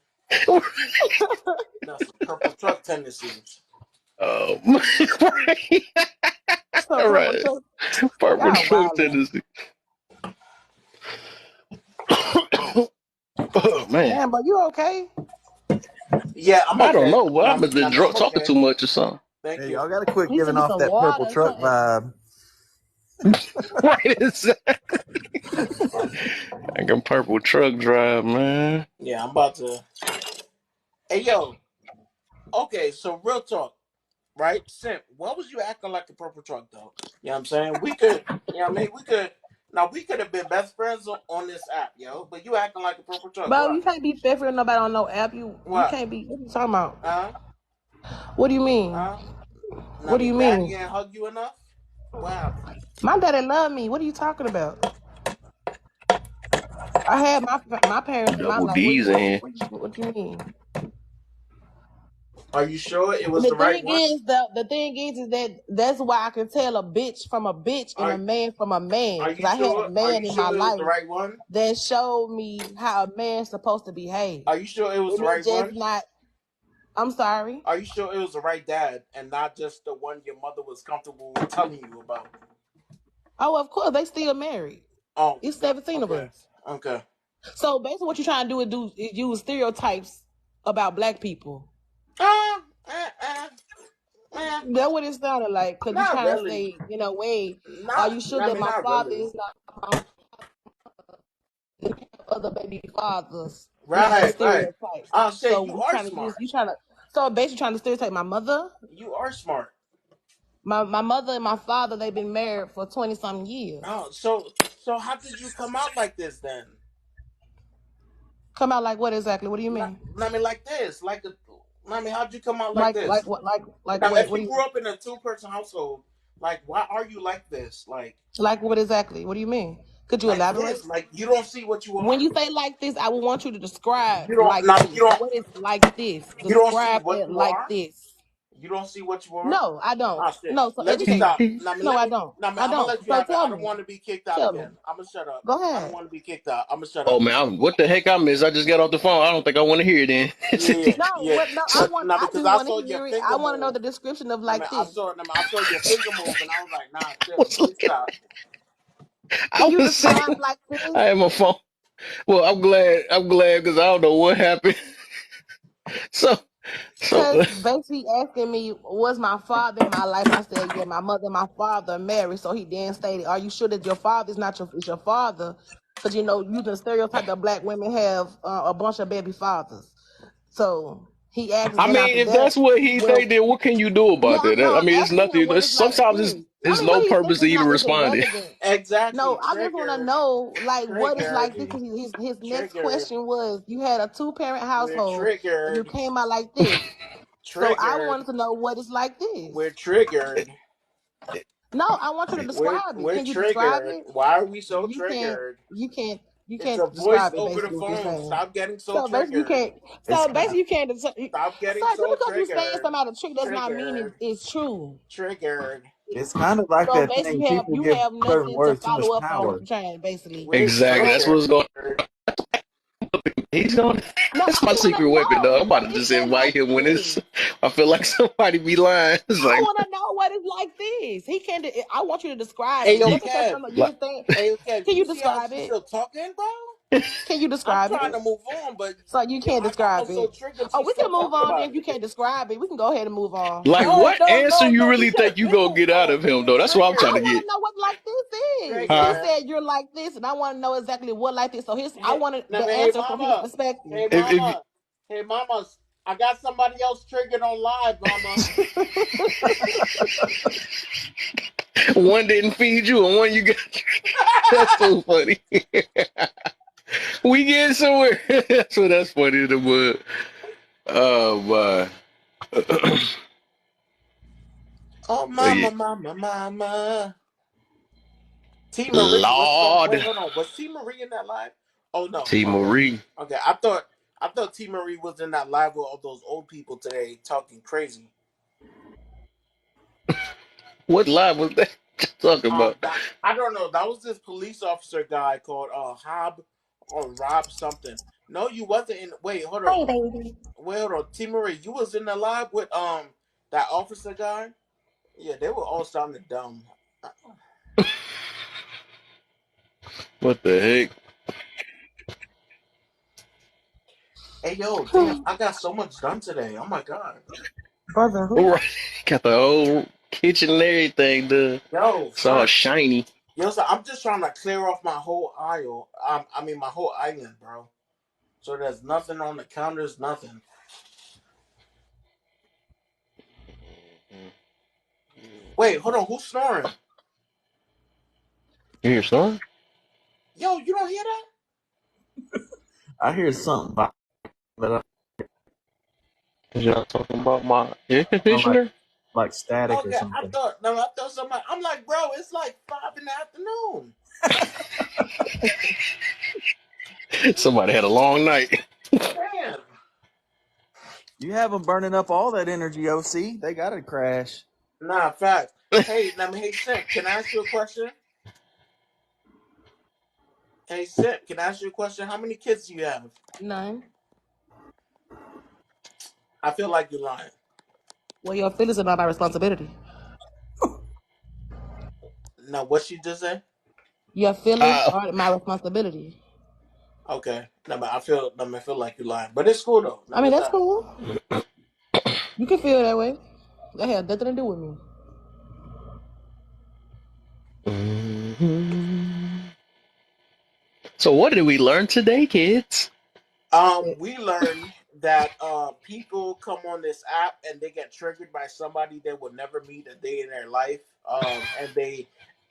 That's some purple truck tendencies. Oh, So all purple right. truck. Purple Y'all truck wildin'. tendency. Oh man, Damn, but you okay? Yeah, I'm I don't okay. know. What Nah, I've been I'm talking okay. too much or something. Thank Hey, you. y'all got to quit He said giving me off some that water purple or truck something. vibe. Right, exactly. Like a purple truck drive, man. Yeah, I'm about to. Hey yo, okay, so real talk, right? Simp, what was you acting like a purple truck though? You know what I'm saying? We could, you know what I mean? We could have been best friends on this app, yo. But you acting like a purple truck. Bro, Why? you can't be fair with nobody on no app. You Why? can't be. What are you talking about? Huh? What do you mean? Huh? I What do mean, you daddy mean? ain't hug you enough? What happened? My daddy love me. What are you talking about? I had my parents in my Double life. D's in here. What you mean? Are you sure it was The the right thing one? is, the thing is that's why I can tell a bitch from a bitch and Are a man from a man. Are Because you I had a sure? Are man you in my sure it was the life right one? that showed me how a man's supposed to behave. Are you sure it was the And it's right just one? not. I'm sorry. Are you sure it was the right dad and not just the one your mother was comfortable telling you about? Oh, of course they still married. Oh, It's 17 of okay, us. okay. So basically, what you're trying to is use stereotypes about black people. Uh, uh, uh, uh, That's what it sounded like. Because you're not trying to really. say, wait, are Not. you sure I that mean, my not father really. is not my other baby fathers, which is a Right, right. stereotype. Oh shit, So you you are trying to use smart. you trying to so basically trying to stereotype my mother. You are smart. My mother and my father, they've been married for 20 something years. Oh, so how did you come out like this then? Come out like what exactly? What do you mean? I mean, like this, like a. I mean, how'd you come out like Like this? what? Like Now, what? if What you do you grew up in a two-person household, like, why are you like this? like? What exactly? What do you mean? Could you Like elaborate? this, like you don't see what you When are. you say like this, I would want you to describe You don't. like Now this. What is like this? You don't see Describe what it you like are. this. You don't see what you are. No, I don't. Ah, shit. No, so Let me educate me. stop. Now, I mean, No, let I me. don't. Now, I mean, I I'm gonna don't. let you So have it. I tell don't me. want to be kicked out Tell again. me. I'm gonna shut up. Go I don't ahead. want to be kicked out. I'm gonna shut Oh up. man, what the heck I missed? I just got off the phone. I don't think I want to hear it then. Yeah, No, yeah. what? No, So, I Because do I want to saw your hear it. I finger want to know move. the description of I mean, like this. I saw your finger move, and I was like, nah, shit. what's Let me stop. I Can you was saying describe like I this? had my phone. Well, I'm glad. I'm glad because I don't know what happened. So, Because so basically asking me, was my father in my life? I said, yeah, my mother and my father are married. So he then stated, are you sure that your father is not is your father? Because, using the stereotype that black women have a bunch of baby fathers. So he asked I then mean, after if that, that's what he well, think, then what can you do yeah, about that? no, I I'm mean, it's asking him nothing. what There's, it's like sometimes this. I there's mean, what no do you think purpose to is even not is responding. irrelevant. Exactly. No, I just want to Triggered. know like what is like this Triggered. because his next Triggered. question was you had a 2-parent We're household and you triggered. came out like this. So I Triggered. wanted to know what it's like We're this. triggered. No, I want you to describe it. We're Can you describe triggered. it? Why are we so You can't. triggered? You can't. You It's a can't voice describe it. over the Basically, what you're phone. saying. Stop getting so So basically, you triggered. can't. It's So basically, you can't. So just Stop getting so because you saying triggered. somebody a trick does not mean Triggered. it's true. Triggered. it's kind of like So that basically, thing. People you give have certain nothing to words too much follow up on what power. you're trying. Basically, We're Exactly. That's so what's going. triggered. He's going. no, That's I my want secret to weapon, know though. I'm about what to is just it like invite him when it's. this. I feel like somebody be lying. It's I like, want to know what it's like this. He can't. I want you to describe Hey it. yo, you, Just because Kev. somebody you like, just think. Hey yo, Kev. Can You you see how describe she's it? still talking, bro? Can you I'm describe trying it? to move on, but So you yo, can't I got her describe so it. triggered. Oh, She's we still can move talking on then. about If you it. can't describe it, we can go ahead and move on. what answer you No, really think you gonna because get out of him, though? you That's what I'm trying I to triggered. want get. to know what like this is. He Huh? Triggered. said you're like this, and I want to know exactly what like this. So I Hey, wanted now, the hey, answer from his mama. perspective. Hey, If mama. Hey, mama. I got somebody else triggered on live, mama. one didn't feed you and one you got, that's so funny. We get somewhere. That's funny in the mud. Oh my. Oh, But yeah. mama. T Marie, what's going? Lord. Wait, hold on. Was T Marie in that live? Oh no. T Okay. Marie. Okay. I thought T Marie was in that live with all those old people today talking crazy. What live was that talking about? I don't know. That was this police officer guy called Hob or Rob something. No, you wasn't in. Wait, hold on. Hey, baby. Wait, hold on. T Marie, you was in the live with that officer guy. Yeah, they were all sounding dumb. What the heck? Hey yo, damn! I got so much done today. Oh my god. Brother, All who? right. Got the whole kitchen and everything done. Yo, It's all son. shiny. Yo, so I'm just trying to clear off my whole aisle. I mean my whole island, bro. So there's nothing on the counters, nothing. Wait, hold on. Who's snoring? You hear something? Yo, you don't hear that? I hear something, but Is y'all talking about my air I like conditioner? static or Okay, something. I thought somebody. I'm like, bro, it's like 5 in the afternoon. Somebody had a long night. Damn. You have them burning up all that energy, OC. They got to crash. Nah, fact. Hey, hey, Simp, can I ask you a question? Hey, Simp, can I ask you a question? How many kids do you have? None. I feel like you're lying. Well, your feelings are not my responsibility. Now, what she just said? Your feelings Uh, aren't my responsibility. Okay. No, but I feel like you're lying. But it's cool though. I mean, that's cool. You can feel that way. That has nothing to do with me. So what did we learn today, kids? We learned that people come on this app and they get triggered by somebody they would never meet a day in their life.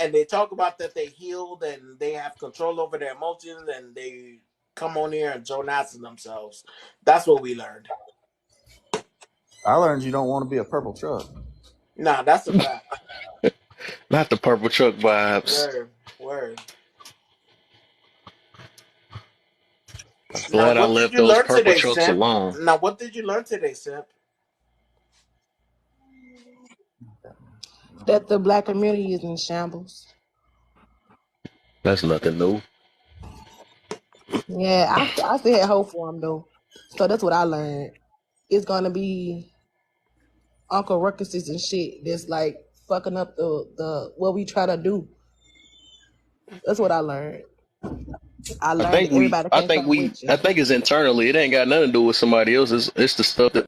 And they talk about that they healed and they have control over their emotions and they come on here and Joe Nassing themselves. That's what we learned. I learned you don't want to be a purple truck. Nah, that's a fact. Not the purple truck vibes. Word. I'm Now, glad I what did left you those learn purple today, trucks Simp? alone. Now, what did you learn today, Simp? That the black community is in shambles. That's nothing new. Yeah, I still had hope for him though. So that's what I learned. It's gonna be Uncle Ruckuses and shit that's like fucking up the what we try to do. That's what I learned. I learned that everybody can't come with I you. think it's internally. It ain't got nothing to do with somebody else. It's the stuff that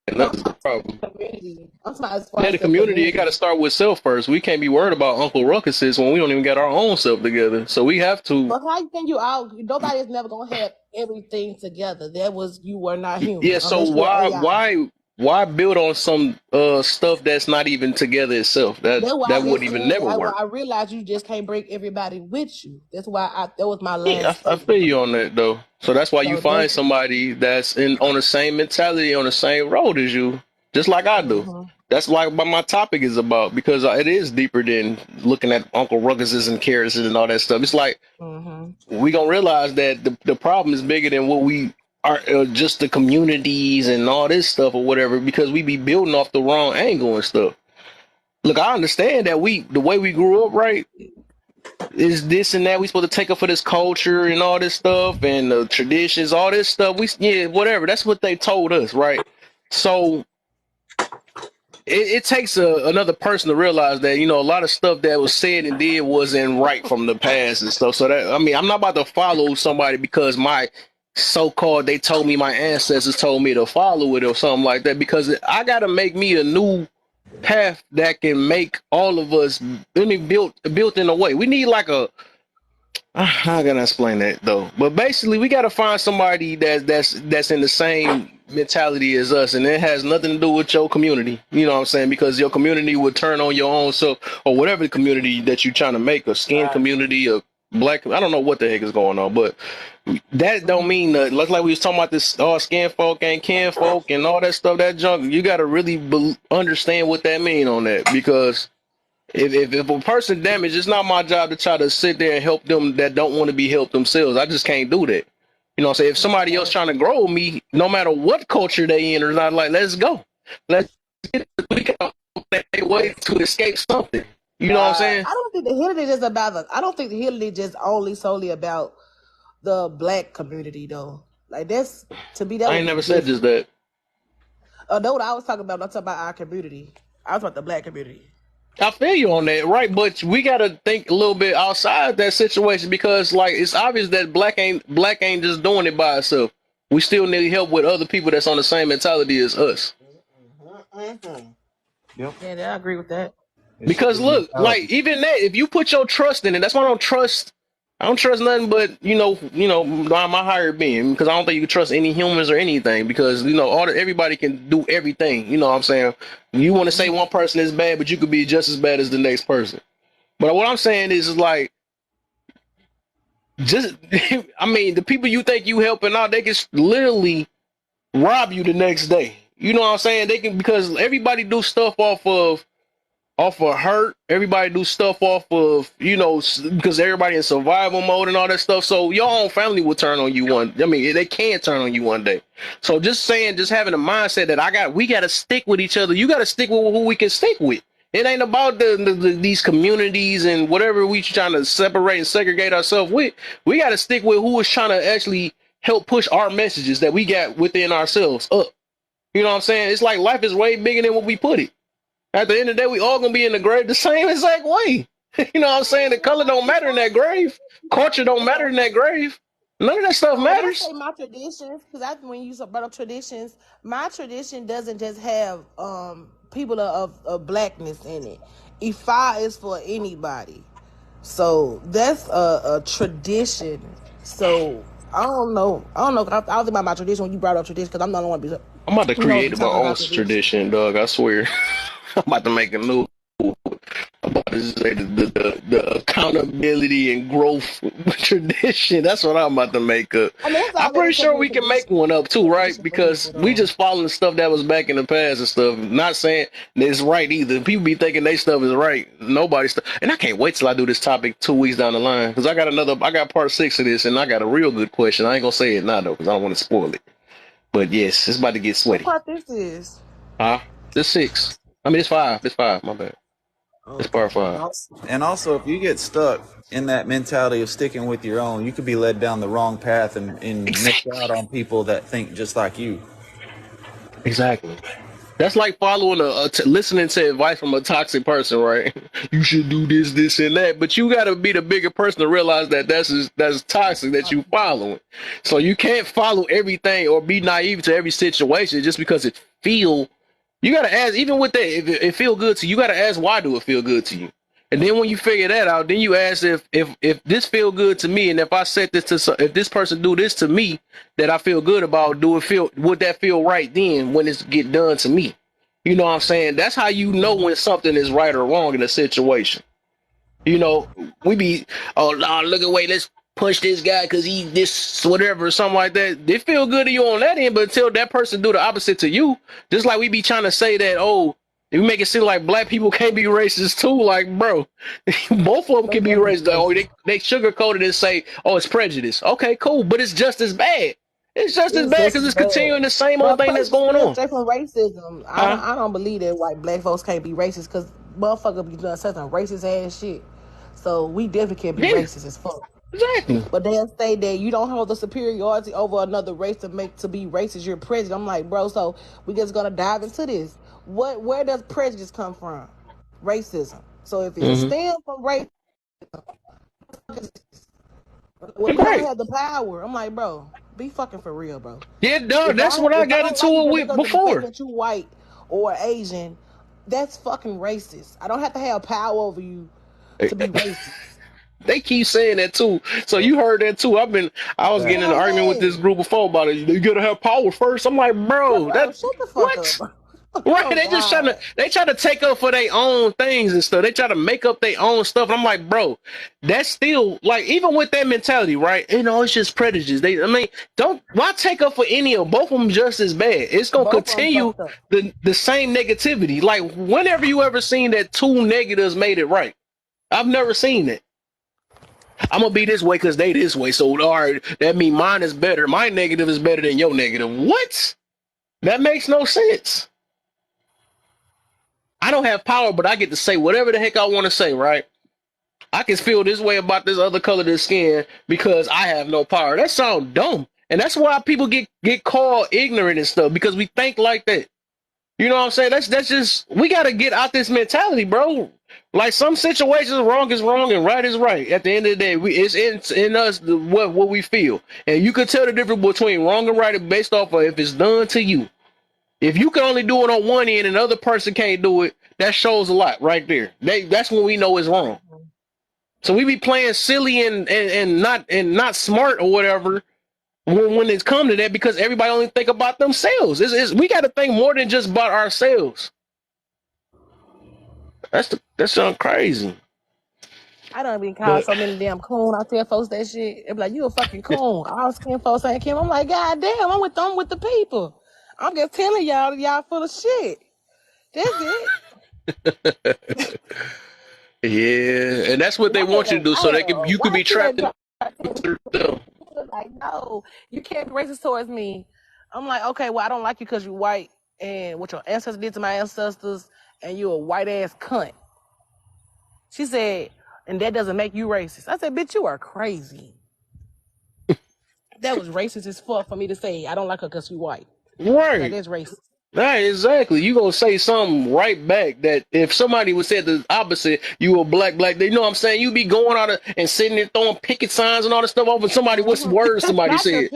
and No, that's the problem. community. I'm talking as far Yeah, as the the community, it got to community. start with self first. We can't be worried about Uncle Ruckuses when we don't even get our own self together. So we have to. But how you think you all? Nobody's never gonna have everything together. You were not human Yeah. So unless you're AI. why build on some stuff that's not even together itself? That's why That would even never work. I realized you just can't bring everybody with you. That's why that was my Yeah, last I feel statement. you on that though. So that's why you So find that's somebody that's on the same mentality, on the same road as you, just like I do. mhm. That's like what my topic is about, because it is deeper than looking at Uncle Ruckuses and Carrots and all that stuff. It's like we gonna realize that the problem is bigger than what we are, just the communities and all this stuff or whatever, because we be building off the wrong angle and stuff. Look, I understand that the way we grew up, right, is this and that. We supposed to take up for this culture and all this stuff and the traditions, all this stuff. Whatever. That's what they told us, right? So it takes another person to realize that, a lot of stuff that was said and did wasn't right from the past and stuff. So that, I'm not about to follow somebody because my so-called, they told me, my ancestors told me to follow it or something like that, because I got to make me a new path that can make all of us built in a way. We need like how can I explain that though? But basically, we got to find somebody that's in the same mentality as us, and it has nothing to do with your community. You know what I'm saying? Because your community would turn on your own self, or whatever the community that you're trying to make, a skin community, a black. I don't know what the heck is going on, but that don't mean that. Like we was talking about this, skin folk and kin folk and all that stuff, that junk. You got to really understand what that mean on that, because if a person damaged, it's not my job to try to sit there and help them that don't want to be helped themselves. I just can't do that. You know what I'm saying? If somebody else trying to grow me, no matter what culture they in or not, like, let's go. Let's get it. We got a way to escape something. You know what I'm saying? I don't think the healing is just about I don't think the healing is just solely about the black community though. Like that's, to be that. I ain't never said just that. No, what I was talking about, I'm talking about our community. I was about the black community. I feel you on that, right? But we gotta think a little bit outside that situation, because like it's obvious that black ain't just doing it by itself. We still need help with other people that's on the same mentality as us. Yep. Yeah, I agree with that. Because look, like even that, if you put your trust in it, that's why I don't trust nothing but my higher being, because I don't think you can trust any humans or anything, because everybody can do everything. You know what I'm saying? You want to say one person is bad, but you could be just as bad as the next person. But what I'm saying is like, just the people you think you helping out, they can literally rob you the next day. You know what I'm saying? They can, because everybody do stuff off of hurt. Everybody do stuff off of, because everybody in survival mode and all that stuff. So your own family will turn on you they can turn on you one day. So just having a mindset that we got to stick with each other. You got to stick with who we can stick with. It ain't about these communities and whatever we trying to separate and segregate ourselves with. We got to stick with who is trying to actually help push our messages that we got within ourselves up. You know what I'm saying? It's like life is way bigger than what we put it. At the end of the day, we all gonna be in the grave the same exact way. You know what I'm saying? The color don't matter in that grave. Culture don't matter in that grave. None of that stuff matters. When I say my traditions, because when you brought up traditions, my tradition doesn't just have people of blackness in it. Ifa is for anybody. So that's a tradition. So I don't know. I was thinking about my tradition when you brought up tradition, because I'm not the one to be. I'm about to create my own tradition, dog. I swear. I'm about to make a new. I'm about to say the accountability and growth tradition. That's what I'm about to make up. I'm pretty sure we can make one up too, right? Because we just following stuff that was back in the past and stuff. Not saying that it's right either. People be thinking they stuff is right. Nobody's stuff. And I can't wait till I do this topic 2 weeks down the line, because I got part 6 of this, and I got a real good question. I ain't gonna say it now though, because I don't want to spoil it. But yes, it's about to get sweaty. What part this is? This 6. It's 5. It's 5. My bad. It's part 5. And also, if you get stuck in that mentality of sticking with your own, you could be led down the wrong path and miss out on people that think just like you. Exactly. That's like following listening to advice from a toxic person, right? You should do this, and that. But you got to be the bigger person to realize that that's toxic that you following. So you can't follow everything or be naive to every situation just because it feel. You got to ask, even with that, if it feel good to you, you got to ask, why do it feel good to you? And then when you figure that out, then you ask if this feel good to me, and if I set this to, if this person do this to me that I feel good about, would that feel right then when it's get done to me? You know what I'm saying? That's how you know when something is right or wrong in a situation. We be, oh, no, let's push this guy because he this whatever or something like that. They feel good to you on that end, but until that person do the opposite to you, just like we be trying to say that, oh, You make it seem like black people can't be racist too. Like, bro, both of them can be racist. Oh, they sugarcoat it and say, "Oh, it's prejudice." Okay, cool, but it's just as bad. It's just as It's bad just because as it's bad. continuing the same old But thing that's prejudice going still on. straight from racism. Huh? I don't believe that white black folks can't be racist because motherfuckers be doing such a racist ass shit. So we definitely can't be Yeah. racist as fuck. Exactly. But they'll say that you don't hold the superiority over another race to be racist. You're prejudiced. I'm like, bro, so we just gonna dive into this. Where does prejudice come from? Racism. So if it's a stem from race, well, you don't have the power. I'm like, bro, be fucking for real, bro. Yeah, no, that's what I got into it with before. That you white or Asian, that's fucking racist. I don't have to have power over you to be racist. They keep saying that too. So you heard that too. I was getting in an argument with this group before about it. You gotta have power first. I'm like, bro, shut the fuck up, bro. Right, they just try to take up for their own things and stuff. They try to make up their own stuff. And I'm like, bro, that's still like, even with that mentality, right? You know, it's just prejudice. Why take up for any of both of them just as bad? It's gonna continue the same negativity. Like, whenever you ever seen that two negatives made it right? I've never seen it. I'm gonna be this way because they this way. So all right, that means mine is better. My negative is better than your negative. What? That makes no sense. I don't have power, but I get to say whatever the heck I want to say, right? I can feel this way about this other color of the skin because I have no power. That sounds dumb. And that's why people get called ignorant and stuff, because we think like that. You know what I'm saying? That's just, we got to get out this mentality, bro. Like, some situations, wrong is wrong and right is right. At the end of the day, it's in us what we feel. And you can tell the difference between wrong and right based off of if it's done to you. If you can only do it on one end and another person can't do it, that shows a lot right there. That's when we know it's wrong. So we be playing silly and not smart or whatever when it's come to that, because everybody only think about themselves. We got to think more than just about ourselves. That sounds crazy. I done been called so many damn coon. I tell folks that shit. They be like, you a fucking coon. All skin folks ain't Kim. I'm like, God damn, I'm with the people. I'm just telling y'all full of shit. That's it. Yeah, and that's what they want you to do, so you could be trapped in. Like, no, you can't be racist towards me. I'm like, okay, well, I don't like you because you're white and what your ancestors did to my ancestors, and you a white ass cunt. She said, and that doesn't make you racist. I said, bitch, you are crazy. That was racist as fuck for me to say, I don't like her because she's white. Right. Like, that's racist. Right, exactly. You gonna say something right back that if somebody would say the opposite, you a black, you know what I'm saying? You be going out and sitting there throwing picket signs and all this stuff over somebody. What's words somebody said?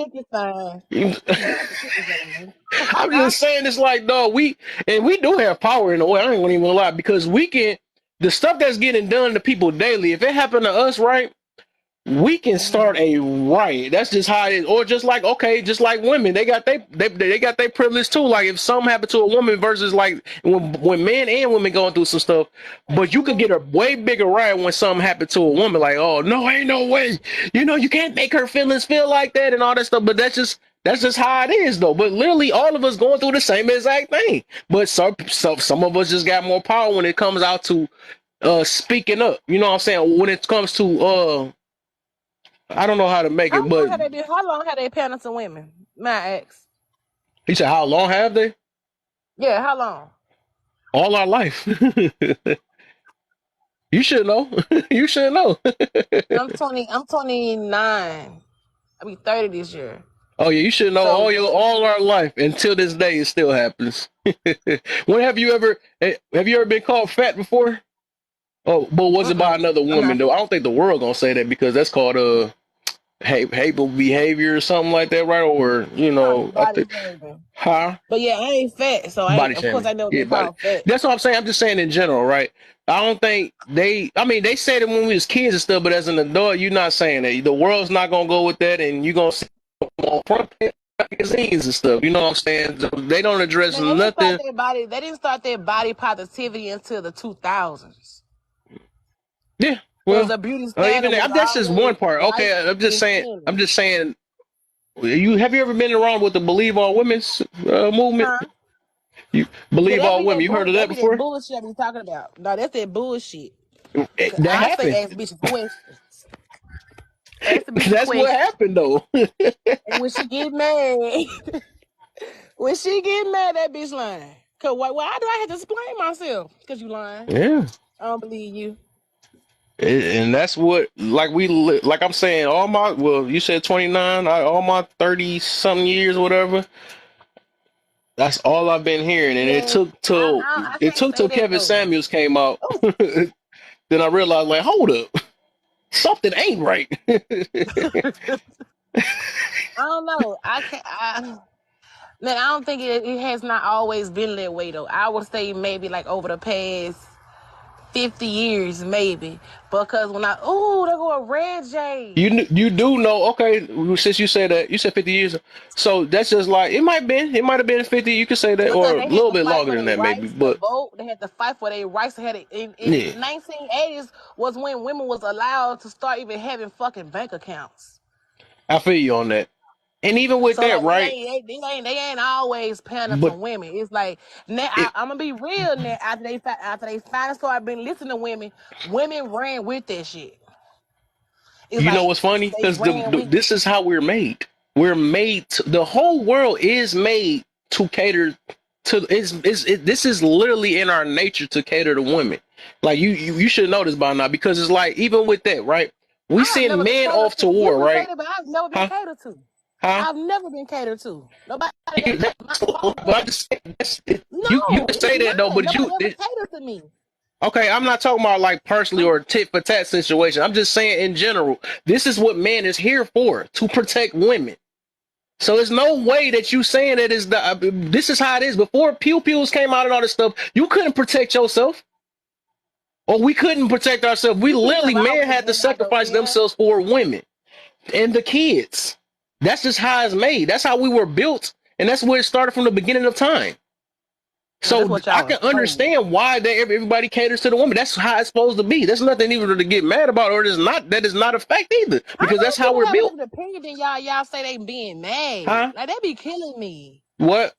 I'm just saying, it's like, dog, we do have power in a way. I ain't gonna even lie, because the stuff that's getting done to people daily, if it happened to us, right, we can start a riot. That's just how it is. Or just like women, they got their privilege too. Like, if something happened to a woman versus like when men and women going through some stuff, but you could get a way bigger riot when something happened to a woman. Like, oh no, ain't no way. You know, you can't make her feelings feel like that and all that stuff. But that's just how it is, though. But literally, all of us going through the same exact thing. But some of us just got more power when it comes out to speaking up. You know what I'm saying? When it comes to I don't know how to make it, but how long have they parenting women? My ex. He said, how long have they? Yeah, how long? All our life. You should know. You should know. I'm 29. I'll be 30 this year. Oh yeah, you should know all our life. Until this day, it still happens. When have you ever been called fat before? Oh, but was it by another woman though? I don't think the world gonna say that, because that's called hateful behavior or something like that, right? Or I think, huh? But yeah, I ain't fat, so of course I know they're called fat. That's what I'm saying. I'm just saying in general, right? I don't think they said it when we was kids and stuff, but as an adult, you're not saying that. The world's not gonna go with that, and you're gonna see on front page magazines and stuff. You know what I'm saying? They don't address nothing. They didn't start their body positivity until the 2000s. Yeah. Well, the beauty standard that's just one part. Okay, I'm just saying. Have you ever been around with the Believe All Women's movement? Huh? You Yeah, believe that all be women. that You heard bull. of that That be that before? bullshit I be talking about. No, that's that bullshit. Cause That I say happened. ask bitches questions. Ask the bitch That's what questions. happened though. And when she get mad, that bitch lying. Cause why do I have to explain myself? Cause you lying. Yeah. I don't believe you. And that's what, like I'm saying, you said 29, all my 30 something years, whatever. That's all I've been hearing, and Yeah, I it can't took say till that Kevin though. Samuels came out. Oh, Then I realized, like, hold up, something ain't right. I don't know. I can't. Man, I don't think it has not always been that way though. I would say maybe like over the past 50 years, maybe. Because when there go a red J. You do know, okay? Since you said that, you said 50 years, so that's just like it might have been 50. You could say that, Because or a they had little to bit fight longer for than their that, maybe. rights to But vote. They had to fight for their rights. They had it in yeah, 1980s was when women was allowed to start even having fucking bank accounts. I feel you on that. And even with So that, like right? they ain't always pandering But to women. It's like now it, I'm gonna be real now. After they finally started being listening to women ran with that shit. It's you know like what's funny? they Because ran with it. this is how we're made. We're made. The whole world is made to cater to. This is literally in our nature to cater to women. Like you should know this by now, because it's like even with that, right? We I have send never been men catered off to to. You war, can say right? that, but I've never been Huh? catered to. Huh? I've never been catered to. Nobody ever my That's cool, but I'm just saying, you No, can it's say that though, not. but Nobody ever catered to me. okay, I'm not talking about like personally or tit for tat situation. I'm just saying in general, this is what man is here for, to protect women. So there's no way that you saying that is this is how it is. Before pew pews came out and all this stuff, you couldn't protect yourself, or we couldn't protect ourselves. We People literally, have men always had to been like those, sacrifice yeah. themselves for women and the kids. That's just how it's made. That's how we were built, and that's where it started from the beginning of time. Well, that's So what I y'all can was told. understand why everybody caters to the woman. That's how it's supposed to be. That's nothing even to get mad about, or that is not a fact either, How because that's many how people we're have a built. different opinion than y'all say they being mad? Huh? Like, that be killing me. What?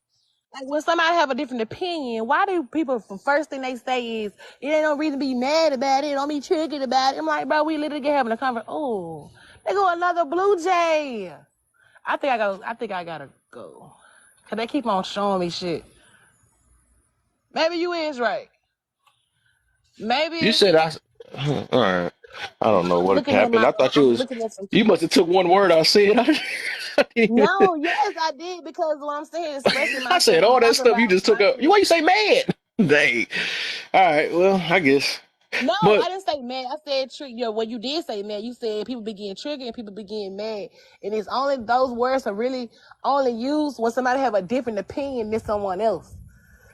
Like, when somebody have a different opinion, why do people, the first thing they say is, it ain't no reason to be mad about it, don't be triggered about it. I'm like, bro, we literally having a conversation. Oh, they go another Blue Jay. I think I gotta go. Cause they keep on showing me shit. Maybe you is right. You Maybe said all right. I don't know what happened. I thought I'm looking at some you must have took one word I said. No, yes, I did, because what I'm saying is expressing I myself. said I'm all that talking stuff you about just took up. myself. Why you say mad? Dang. All right. Well, I guess. No, I But didn't say mad. I said what you did say mad. You said people be getting triggered and people be getting mad. And it's only those words are really only used when somebody have a different opinion than someone else.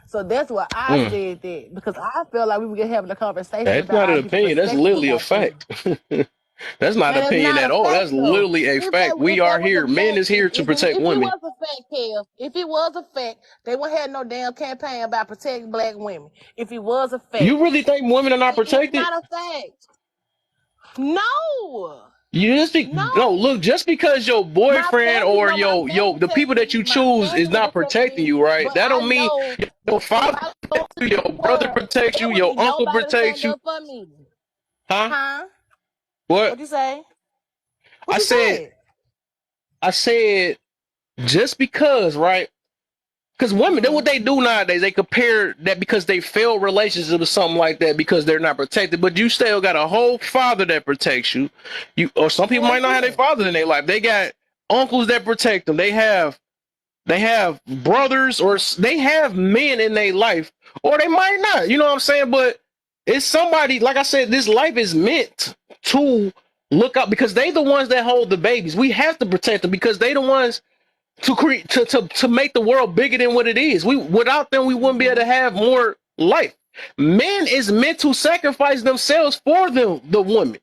So that's why I said that, because I felt like we were having a conversation that's about not our an different opinion. That's perspectives literally a about things. fact. That's not Man, it's opinion not at a all. fact That's though. literally a fact. We If are that was here. a Men fact, is here to protect if it women. was a fact, Kev, if it was a fact, they wouldn't have no damn campaign about protecting black women. If it was a fact, You really think women are not it's protected? not a fact. No, You just no, no. look, just because your My boyfriend family, or no, my your family the protect people that me. you My choose is family will not protect protecting me, you, right? but That I don't mean know your if father I go protects to you, your the brother world, protects there you, would your be uncle nobody to protects stand you. up for me. Huh? Huh? What? What you say? What I you said said? I said just because, right? Because women, then what Mm-hmm. they do nowadays, they compare that because they failed relationship or something like that because they're not protected. But you still got a whole father that protects you. Or some people Hell might not have their yeah. fathers in their life. They got uncles that protect them. They have brothers, or they have men in their life, or they might not. You know what I'm saying? But it's somebody, like I said, this life is meant to look out, because they the ones that hold the babies. We have to protect them because they the ones to create to make the world bigger than what it is. We without them, we wouldn't be able to Mm-hmm. have more life. Men is meant to sacrifice themselves for the woman.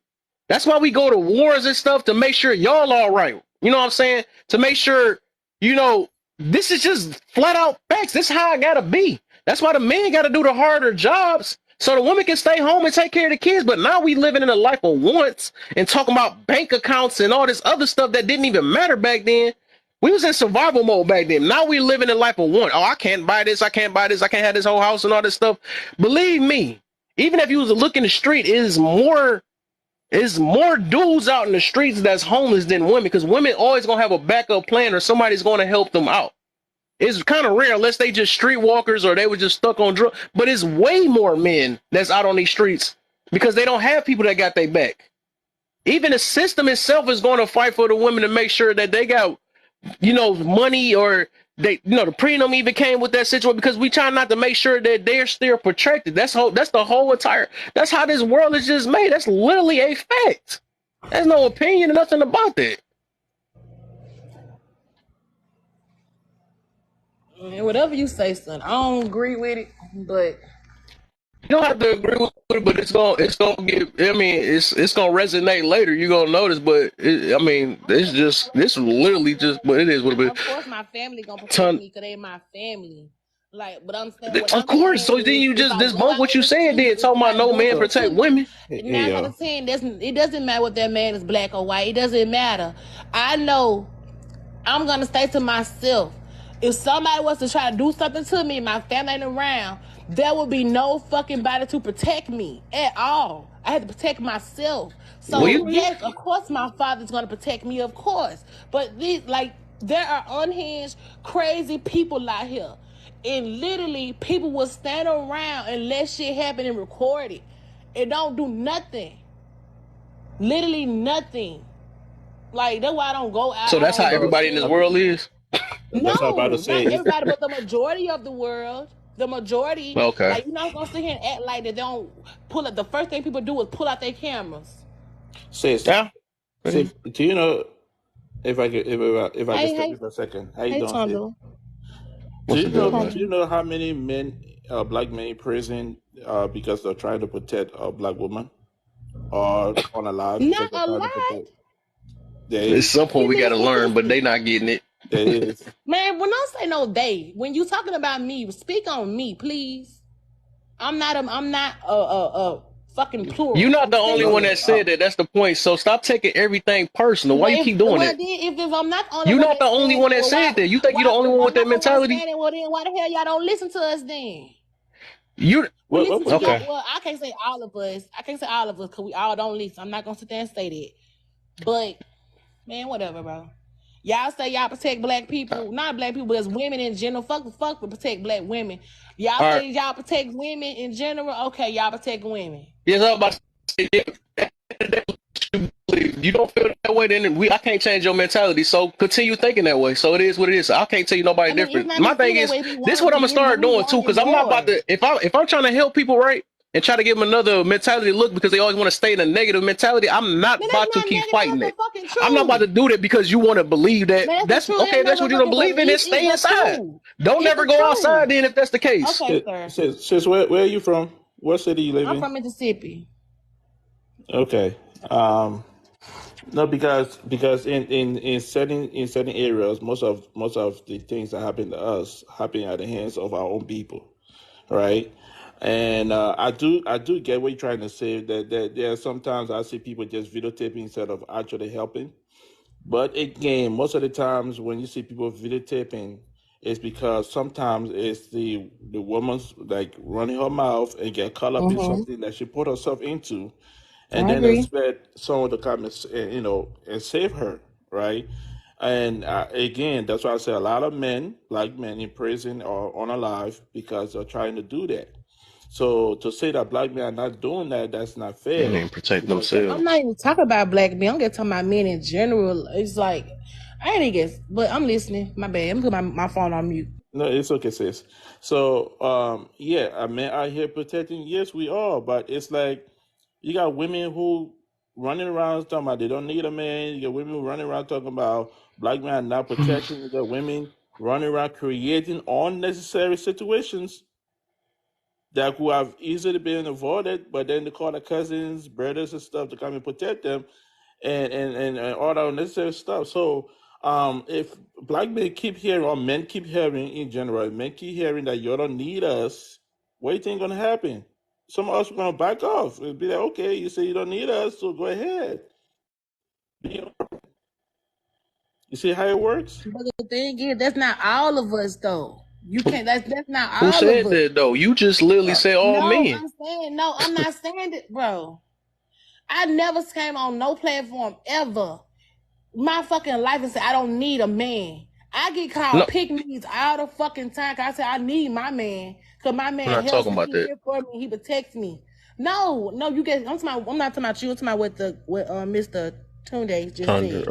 That's why we go to wars and stuff, to make sure y'all all right. You know what I'm saying? To make sure, you know, this is just flat out facts. This is how I gotta be. That's why the men gotta do the harder jobs so the woman can stay home and take care of the kids. But now we living in a life of wants and talking about bank accounts and all this other stuff that didn't even matter back then. We was in survival mode back then. Now we living in life of one. Oh, I can't buy this. I can't buy this. I can't have this whole house and all this stuff. Believe me, even if you was to look in the street, it's more dudes out in the streets that's homeless than women, because women always gonna have a backup plan or somebody's gonna help them out. It's kind of rare unless they just streetwalkers or they were just stuck on drugs. But it's way more men that's out on these streets because they don't have people that got their back. Even the system itself is going to fight for the women to make sure that they got, money, or they, the prenup even came with that situation because we try not to make sure that they're still protected. That's the whole entire. That's how this world is just made. That's literally a fact. There's no opinion or nothing about that. And whatever you say, son, I don't agree with it, but You don't have to agree with it, but it's gonna get. I mean, it's gonna resonate later. You're gonna notice, but this literally just. But it is what it is. of course my family gonna protect me because they my family. Like, but I'm saying what Of I'm course. So saying then is, you if just I go debunk out what in you the said. Then streets, talking it's about not no doing man nothing protect to me. women. 9 out of 10, it doesn't matter what that man is black or white. It doesn't matter. I know I'm gonna stay to myself. If somebody was to try to do something to me, my family ain't around, there would be no fucking body to protect me at all. I had to protect myself. So yes, of course my father's gonna protect me, of course. But there are unhinged, crazy people out here. And literally people will stand around and let shit happen and record it. It don't do nothing. Literally nothing. Like, that's why I don't go out. So that's how everybody in this world is. No, not everybody, but the majority of the world. The majority. Okay. Like, you're not gonna sit here and act like they don't pull up. The first thing people do is pull out their cameras. Sis, Yeah. Sis, do you know, if I could stop you for a second? How you doing, sis? Do you know how many black men in prison because they're trying to protect a black woman or unalive? Not a lot. It's something we gotta learn, but they not getting it. It is. Man, when I say no they, when you talking about me, speak on me, please. I'm not a fucking plural. You're not the only one that said that. That's the point. So stop taking everything personal. Why you keep doing that? If I'm not the only you're one not the only one that said that. You think you're the only one with that mentality? Well, then why the hell y'all don't listen to us then? Okay. Well, I can't say all of us. Because we all don't listen. I'm not gonna sit there and say that. But man, whatever, bro. Y'all say y'all protect black people, not black people, but as women in general. Fuck but protect black women. Y'all say y'all protect women in general. Okay, y'all protect women. Yes, I was about to say, you don't feel that way, then I can't change your mentality. So continue thinking that way. So it is what it is. I can't tell you nobody different. My thing is, this is what I'm gonna start doing too, because I'm not about to. If I'm trying to help people, right, and try to give them another mentality look because they always want to stay in a negative mentality, I'm not about to keep fighting that. I'm not about to do that because you want to believe that. That's okay. That's what you don't believe in. Then stay inside. Don't never go outside. Then if that's the case. Okay, sir. Sis, where are you from? What city you live in? I'm from Mississippi. Okay. No, because in certain areas, most of the things that happen to us happen at the hands of our own people, right? And I do get what you're trying to say. That there are sometimes I see people just videotaping instead of actually helping. But again, most of the times when you see people videotaping, it's because sometimes it's the woman's like running her mouth and get caught up in something that she put herself into, and then expect someone to come and save her, right? And again, that's why I say a lot of men, black men in prison or unalive because they're trying to do that. So to say that black men are not doing that, that's not fair. They ain't protect themselves. I'm not even talking about black men. I'm just talking about men in general. It's like, I ain't guess, but I'm listening. My bad. I'm putting my phone on mute. No, it's okay, sis. So, yeah, men out here protecting. Yes, we are, but it's like you got women who running around talking about they don't need a man. You got women who running around talking about black men not protecting. You got women running around creating unnecessary situations that could have easily been avoided, but then they call their cousins, brothers, and stuff to come and protect them, and all that unnecessary stuff. So, if black men keep hearing, or men keep hearing in general, men keep hearing that you don't need us, what do you think gonna happen? Some of us are gonna back off. It'll be like, okay, you say you don't need us, so go ahead. You see how it works? But the thing is, that's not all of us, though. You can't. That's not Who all of said us. that though? You just literally said all No, men. I'm not saying it, bro. I never came on no platform ever. My fucking life and said I don't need a man. I get called pick-me's all the fucking time. Cause I say I need my man. Cause my man I'm not helps talking me, about that. here for me, he protects me. No, you get. I'm not talking about you. I'm talking about what Mr. Tunde just said.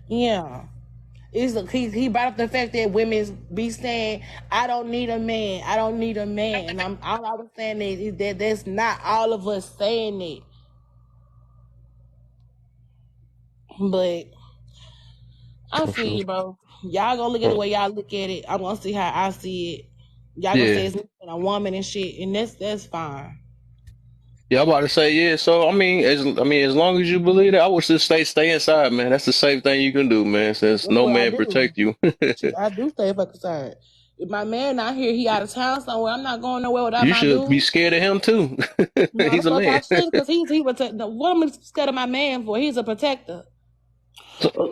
Yeah. He brought up the fact that women be saying, I don't need a man. I don't need a man. And all I was saying is that that's not all of us saying it. But I feel you, bro. Y'all gonna look at it the way y'all look at it. I'm gonna see how I see it. Y'all gonna say it's a woman and shit, and that's fine. Yeah, I'm about to say yeah. So I mean, as long as you believe that, I would just stay inside, man. That's the safe thing you can do, man. Since That's no what I man do. protect you. Shit, I do stay fucking side. If my man not here, he out of town somewhere. I'm not going nowhere without You my should be dude. scared of him too. No, the He's a fuck I man. should, because what am I scared of my man for? He's a protector.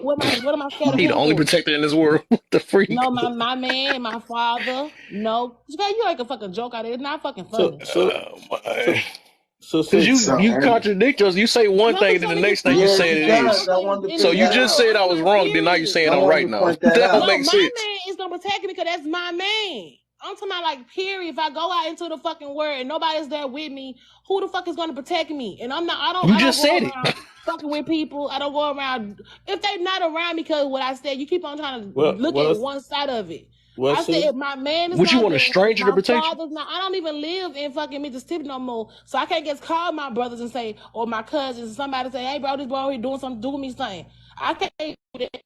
What am I scared of He the him only for? protector in this world. What the freak? No, my man, my father. No, you like a fucking joke out of it. It's not fucking So funny. so My. so Because so you contradict us. You say one No, thing, because then you the want me to next thing you stop say it saying it. is. I wanted to So point you that just out. said I was wrong, then now you're saying I I'm right wanted to now. point that That don't out. No, make my sense. man is gonna protect me because that's my man. I'm talking about like period. If I go out into the fucking world and nobody's there with me, who the fuck is gonna protect me? And I'm not. You I don't just go said it. around fucking with people. I don't go around if they not around me because what I said. You keep on trying to look at one side of it. I said if my man is Would you not want a there, stranger to my protect you? father's not. I don't even live in fucking Mississippi no more, so I can't just call my brothers and say or my cousins and somebody say, hey bro, this boy here doing something, do me something. I can't do that.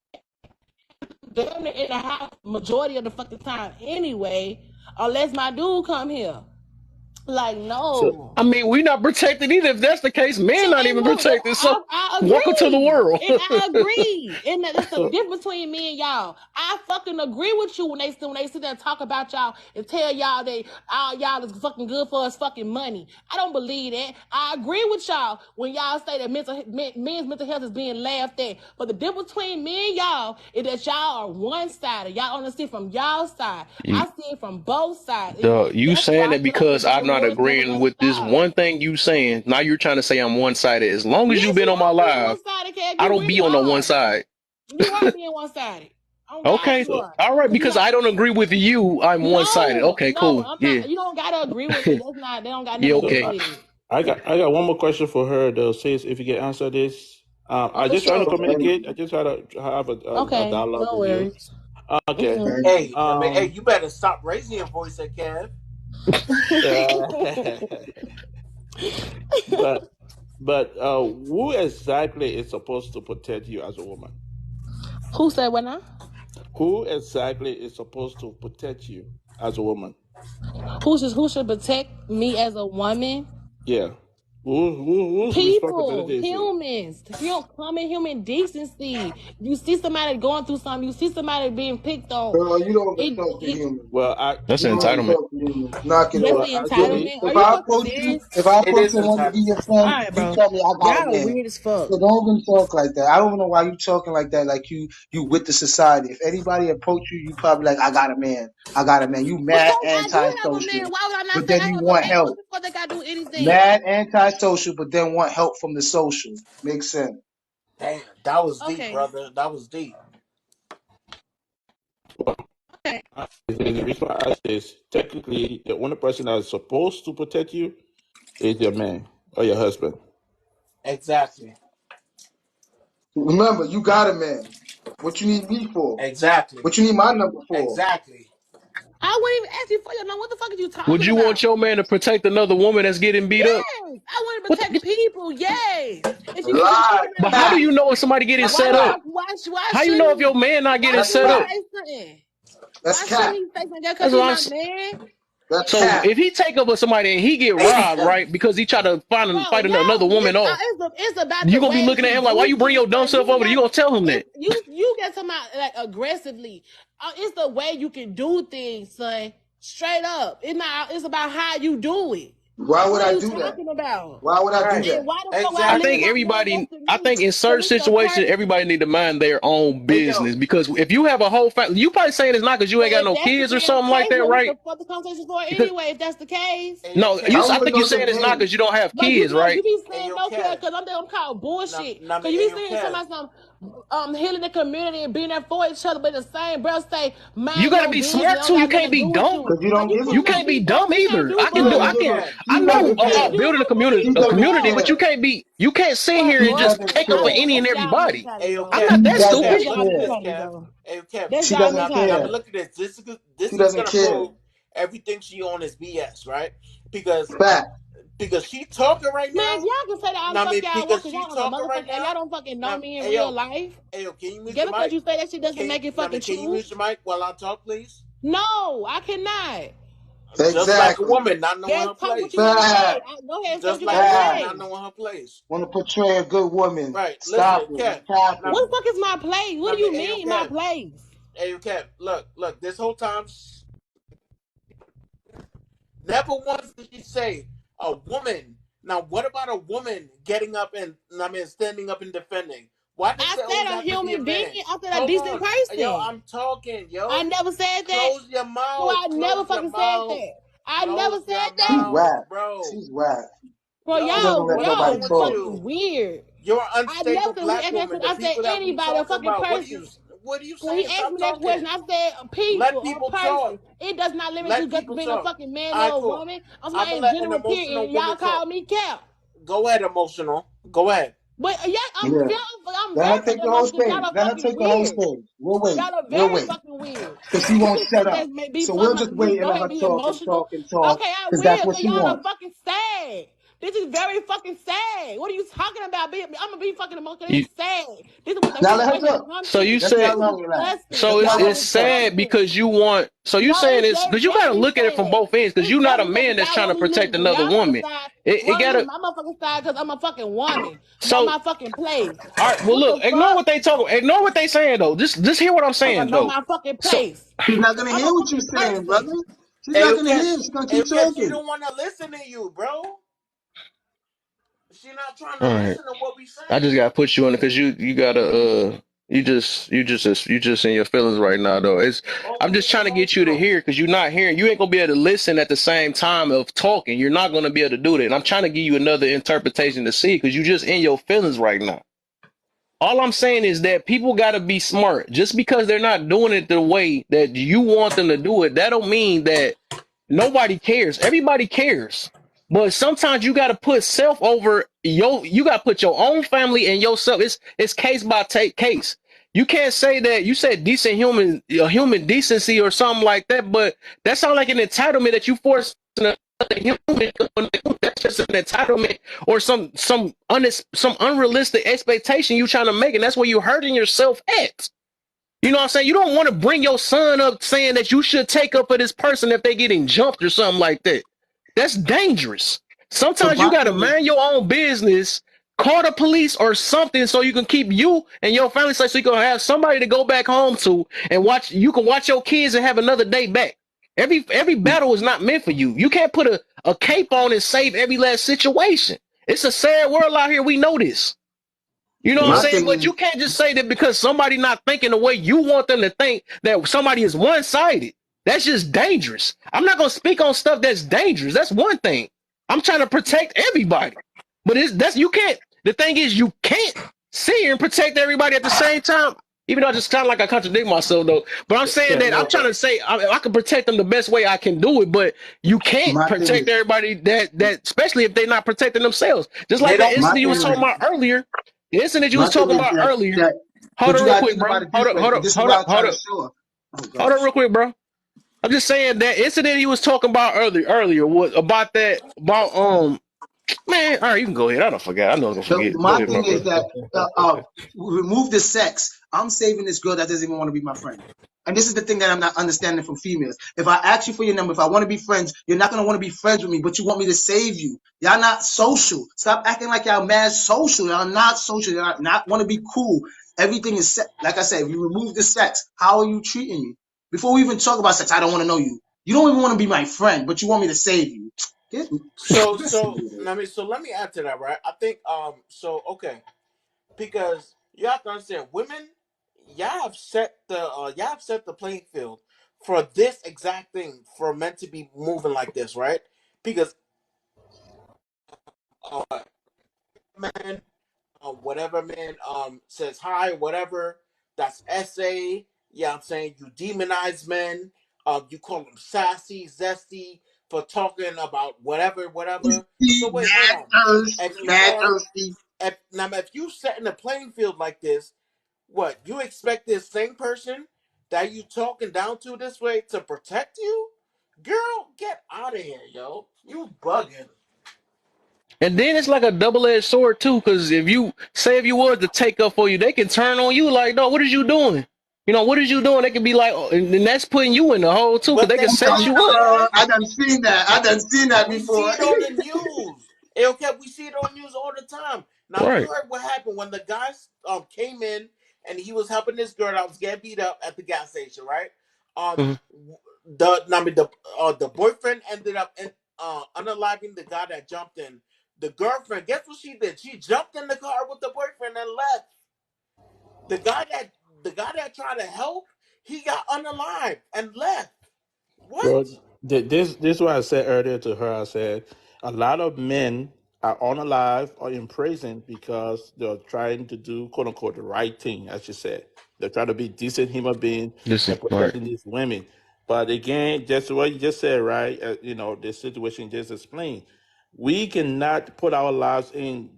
Damn in the house majority of the fucking time anyway, unless my dude come here. Like no. I mean, we're not protected either. If that's the case, men So not and even no, protected. So I welcome to the agree. world. And I agree. And that's the so difference between me and y'all. I fucking agree with you when they sit there and talk about y'all and tell y'all that all y'all is fucking good for us fucking money. I don't believe that. I agree with y'all when y'all say that men's mental health is being laughed at. But the difference between me and y'all is that y'all are one-sided. Y'all only see it from y'all side. I see it from both sides. And You that's why saying I that feel like the because I'm not war is never agreeing gonna with this stop. one thing you saying. Now you're trying to say I'm one sided. As long as you've Yes, been you on my are being live, one-sided, Kev. I You don't be really on no one are. side. You are being one-sided. Oh God, Okay. you are. All right. Cause you Because got I don't agree with you, I'm one sided. Okay, no. cool. I'm Yeah. not. You don't gotta agree with me. That's not. They don't got Yeah, nothing to so do okay. with it. I got one more question for her though. Says if you can answer this. I For just trying to sure. communicate. I just try to have a Okay. dialogue No with you. worries. Okay. Hey, I mean, hey, you better stop raising your voice at Kev. But who exactly is supposed to protect you as a woman? Who said what now? Who exactly is supposed to protect you as a woman? Who should protect me as a woman? Yeah. Whose People, responsibility is it? humans, common human decency. You see somebody going through something, you see somebody being picked on. Girl, you don't even It, talk to it humans. Well, I That's You an don't even entitlement. talk to humans. Knock it that's off. the actually, entitlement. Are If you I fucking approach you, serious? if I It approach is you and want to be entitlement. your All friend, right, you bro. tell me I got a Y'all are man. weird as fuck. So don't even talk like that. I don't know why you talking like that, like you with the society. If anybody approach you, you probably like, I got a man. I got a man. You mad Because I do have a man. antisocial, Why would I not but say then I you have a want man? What help. the fuck they got to do with anything? Mad antisocial, but then want help from the social. Makes sense. Damn, that was deep, Okay. brother. That was deep. Okay. the reason why I ask this, technically, the only person that's supposed to protect you is your man or your husband. Exactly. Remember, you got a man. What you need me for? Exactly. What you need my number for? Exactly. I wouldn't even ask you for your number. What the fuck are you Would talking you want about? your man to protect another woman that's getting beat up? Yes. I want to What protect people. Yes. If you think Lie. But about how do why you know if somebody getting That's set cap. up? why How you know if shouldn't your man not getting why That's shouldn't set he cap. up? say something? That's Why shouldn't cap. he say something? Because That's he's what I'm my saying. man, That's So cap. if he take up with somebody and he get robbed, right, because he try to bro. fight another No, woman off, it's about you the gonna be way looking at you him like, why do you bring things. your dumb Like self you over there? You got gonna tell him it's that? you get somebody like aggressively. It's the way you can do things, son. Straight up. It's not. It's about how you do it. Why would What are I you do that? talking about? Why would I do Right. that? And why the fuck would I I Exactly. live think my life everybody, after I think me? in Cause certain it's so situations, crazy. everybody need to mind their own Hey, yo, business. Because if you have a whole family, you probably saying it's not because you ain't Well, got if no that's the kids or damn something like case, that, what was right? the fuck the conversation for Because anyway? If that's the case. Hey, yo, no, Kev. I I'm think putting you on some saying it's not game. because you don't have But you kids, know, you right? be Hey, saying yo, no care Kev. because I'm called bullshit. Cause you Hey, be yo, saying Kev. somebody some healing the community and being there for each other, but the same breath say You mind got to your be business. It smart don't too. You got can't nothing to be do with dumb. you. Because you Like don't you give a You fuck. can't cannot be be dumb. dumb You can't either. do I She can do. both. I doesn't can. give a. Kev. I She know doesn't You care. can't about do building She a both. doesn't community, but you care. can't be. You can't sit She here and just doesn't take up for care. any and That's y'all everybody. mentality Hey, yo, though. I'm Kev. not She that Hey, yo, doesn't Kev. stupid. That's Look y'all at care. this, mentality Kev. though. Hey, yo, Kev. That's She y'all doesn't Now, care. mentality. look at this. She This is doesn't gonna care. prove everything she on is BS, right? Because Fact. she talking right Man, now. y'all can say that all the I fuck mean, y'all want because because she y'all don't know talking right motherfucker. now. Y'all don't fucking know Now, me in hey real yo, life. can you mute Just your because mic? you say that shit doesn't make it fucking Can you true. mute your mic while I talk, please? No, I cannot. Just like a Exactly. woman not knowing Just her talk what you want place. to say. Fact. Go ahead and say what Just you like want a to woman Fact. not say. knowing her place. Want to portray a good woman. Right. Listen, Stop it. Kev. You capping. Now, What the fuck is my place? What do you hey, yo, mean my Kev. place? Hey, yo, Kev. Look. This whole time, never once did she say a woman. Now, what about a woman getting up and standing up and defending? Why does I it always said a have to be a human being. man? I said a Hold decent on, yo, person. I'm talking, I yo. never said that. Close your Bro, mouth. I never Close your fucking said mouth. that. I never Close said your that. She's mouth, whack. bro. She's whack. Bro, She doesn't y'all, let What is nobody wrong y'all with talk. fucking you? weird. You're an I never unstable said who black asked me that woman. question. The I said people that we anybody, a talking fucking about. person. What are you When he saying? asked Stop me that question, talking. I said Let people, people a talk. person. It does not limit Let you just people being a talk. fucking man All right, or a cool. woman. I'm I'm talking gonna in let an general, emotional period. Y'all woman call talk. me Cap. Go ahead, emotional. Go ahead. But yeah, Yeah. I'm Let very her take fucking the whole emotional because stage. y'all are Let her fucking take the whole weird. stage. We'll wait. Y'all are We'll very wait. fucking weird. Because she You won't can shut sit up. there and be So talking we'll about just to be wait and go let ahead her and be talk and emotional. talk and talk. Okay, I Because that's will, what because she y'all are wants. fucking sad. This is very fucking sad. What are you talking about? I'm gonna be fucking emotional. You, It's sad. This is what the Now let her situation has talk. come so to. you Let's see said how This is long you last. disgusting. Let's so see how it's Y'all are long it's you talk. sad disgusting. because you want. So you No, saying it's it's very because you got to definitely look at it from sad. both ends because It's you're not a definitely sad man because that's y'all trying to want me to protect lose. another Y'all fucking woman. side. It Want to got lose to. my motherfucking side because I'm a fucking woman. Know So my fucking place. all right, well What look, the ignore fuck? what they talking. Ignore what they saying though. Just hear what I'm I saying know though. my fucking So place. She's not going to I'm hear a what you're fucking saying, brother. person. She's not going to hear. She's going to keep She talking. don't want to listen to you, bro. She not trying to all right. listen to what we I just saying. gotta put you on it because you gotta you just in your feelings right now though. It's I'm just Overly trying to get you to emotional. hear because you're not hearing. You ain't gonna be able to listen at the same time of talking. You're not gonna be able to do that. And I'm trying to give you another interpretation to see because you just in your feelings right now. All I'm saying is that people gotta be smart. Just because they're not doing it the way that you want them to do it, that don't mean that nobody cares. Everybody cares. But sometimes you got to put self over you got to put your own family and yourself. It's case by case. You can't say that you said decent human decency or something like that, but that sounds like an entitlement that you force another human. That's just an entitlement or some unrealistic expectation you trying to make, and that's where you're hurting yourself at. You know what I'm saying? You don't want to bring your son up saying that you should take up for this person if they getting jumped or something like that. That's dangerous. So Sometimes you my got to thing is, mind your own business, call the police or something so you can keep you and your family safe so you can have somebody to go back home to and watch. You can watch your kids and have another day back. Every battle is not meant for you. You can't put a cape on and save every last situation. It's a sad world out here. We know this. You know what I'm my saying? thing But is, you can't just say that because somebody not thinking the way you want them to think that somebody is one-sided. That's just dangerous. I'm not gonna speak on stuff that's dangerous. That's one thing. I'm trying to protect everybody. But that's you can't. The thing is, you can't sit here and protect everybody at the same time. Even though I just kind of like I contradict myself though. But I'm saying that I'm trying to say I can protect them the best way I can do it. But you can't my thing protect is, everybody that especially if they're not protecting themselves. Just They like the don't. my incident you was thing talking is, about earlier. The incident you my was thing talking is about earlier. that, Hold but on you real got to quick, think bro. about it this way. And this is why I'm trying to show her. Oh, Hold gosh. on real quick, bro. I'm just saying that incident he was talking about earlier was about that about man. All right, you can go ahead. I don't forget. I know I'm gonna So forget. Go my ahead, my thing is brother. that remove the sex. I'm saving this girl that doesn't even want to be my friend. And this is the thing that I'm not understanding from females. If I ask you for your number, if I want to be friends, you're not gonna want to be friends with me, but you want me to save you. Y'all not social. Stop acting like y'all mad social. Y'all not social. Y'all not want to be cool. Everything is set. Like I said, if you remove the sex, how are you treating me? Before we even talk about sex, I don't want to know you. You don't even want to be my friend, but you want me to save you. It, So listen so to this. I mean, so let me add to that, right? I think so okay, because you have to understand, women, y'all have set the playing field for this exact thing for men to be moving like this, right? Because men, whatever man says hi, whatever, that's SA. Yeah, I'm saying you demonize men. You call them sassy, zesty for talking about whatever, whatever. So wait, hold on. If you Mad are, thirsty. if you set in a playing field like this, what you expect this same person that you talking down to this way to protect you? Girl, get out of here, yo. You bugging. And then it's like a double-edged sword too, because if you was to take up for you, they can turn on you like, no, what is you doing? What is you doing? They can be like, oh, and that's putting you in the hole too, because But they can they set are, you up. man. I done seen that. I done seen that We see before. it on the news. Okay, we see it on the news all the time. Now you Right. heard what happened when the guy came in and he was helping this girl that was getting beat up at the gas station, right? Um, Mhm. the boyfriend ended up unaliving the guy that jumped in. The girlfriend, guess what she did? She jumped in the car with the boyfriend and left. The guy that tried to help, he got unalived and left. What? Well, this is what I said earlier to her. I said a lot of men are unalive or in prison because they're trying to do quote unquote the right thing, as you said. They're trying to be decent human beings Listen, and right. protecting these women. But again, just what you just said, right? The situation just explained. We cannot put our lives in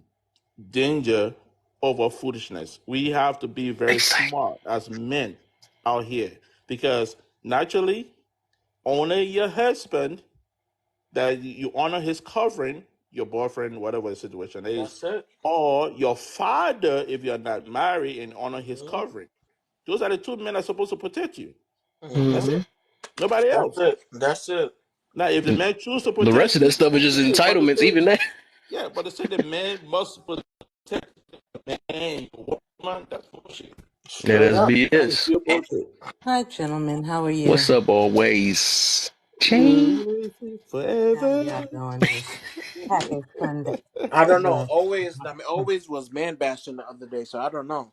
danger over foolishness. We have to be very Exactly. smart as men out here because naturally honor your husband, that you honor his covering, your boyfriend, whatever the situation is, That's it. or your father if you're not married and honor his Mm-hmm. covering. Those are the two men that are supposed to protect you. That's Mm-hmm. Hmm. it. Nobody That's else. it. That's it. Now, if the man choose to The rest protect of that you, stuff is just okay. But to entitlements, say, even that. yeah, but to say the man must protect the man, woman, that's bullshit. Yeah, Straight that's up. That is BS. pure bullshit. Hi, gentlemen. How are you? What's up, always? Chain. You How forever. y'all doing this happy Sunday? I don't know. Well, Always was man bashing the other day, so I don't know.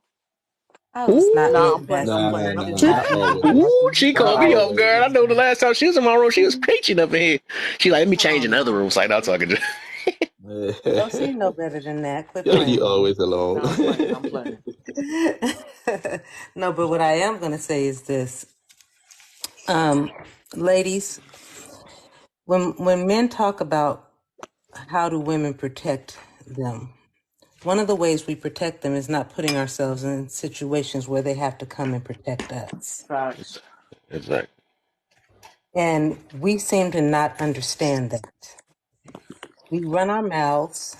I was not Ooh. Nah, man I'm playing. I'm bashing playing. you. Nah, I'm It is nah, playing. not not man always. Ooh, bashing. You she know called Not I me was off always. guard. I just know the last time she was in my room, she was preaching up in here. She like, let me change oh in other no. rooms. Like, not talking to. Oh, so you know better than that. Quit You leave playing with always alone. Nah, I'm playing. I'm playing. me. No, but what I am gonna say is this. Ladies, when men talk about how do women protect them, one of the ways we protect them is not putting ourselves in situations where they have to come and protect us. Facts. Exactly. And we seem to not understand that. We run our mouths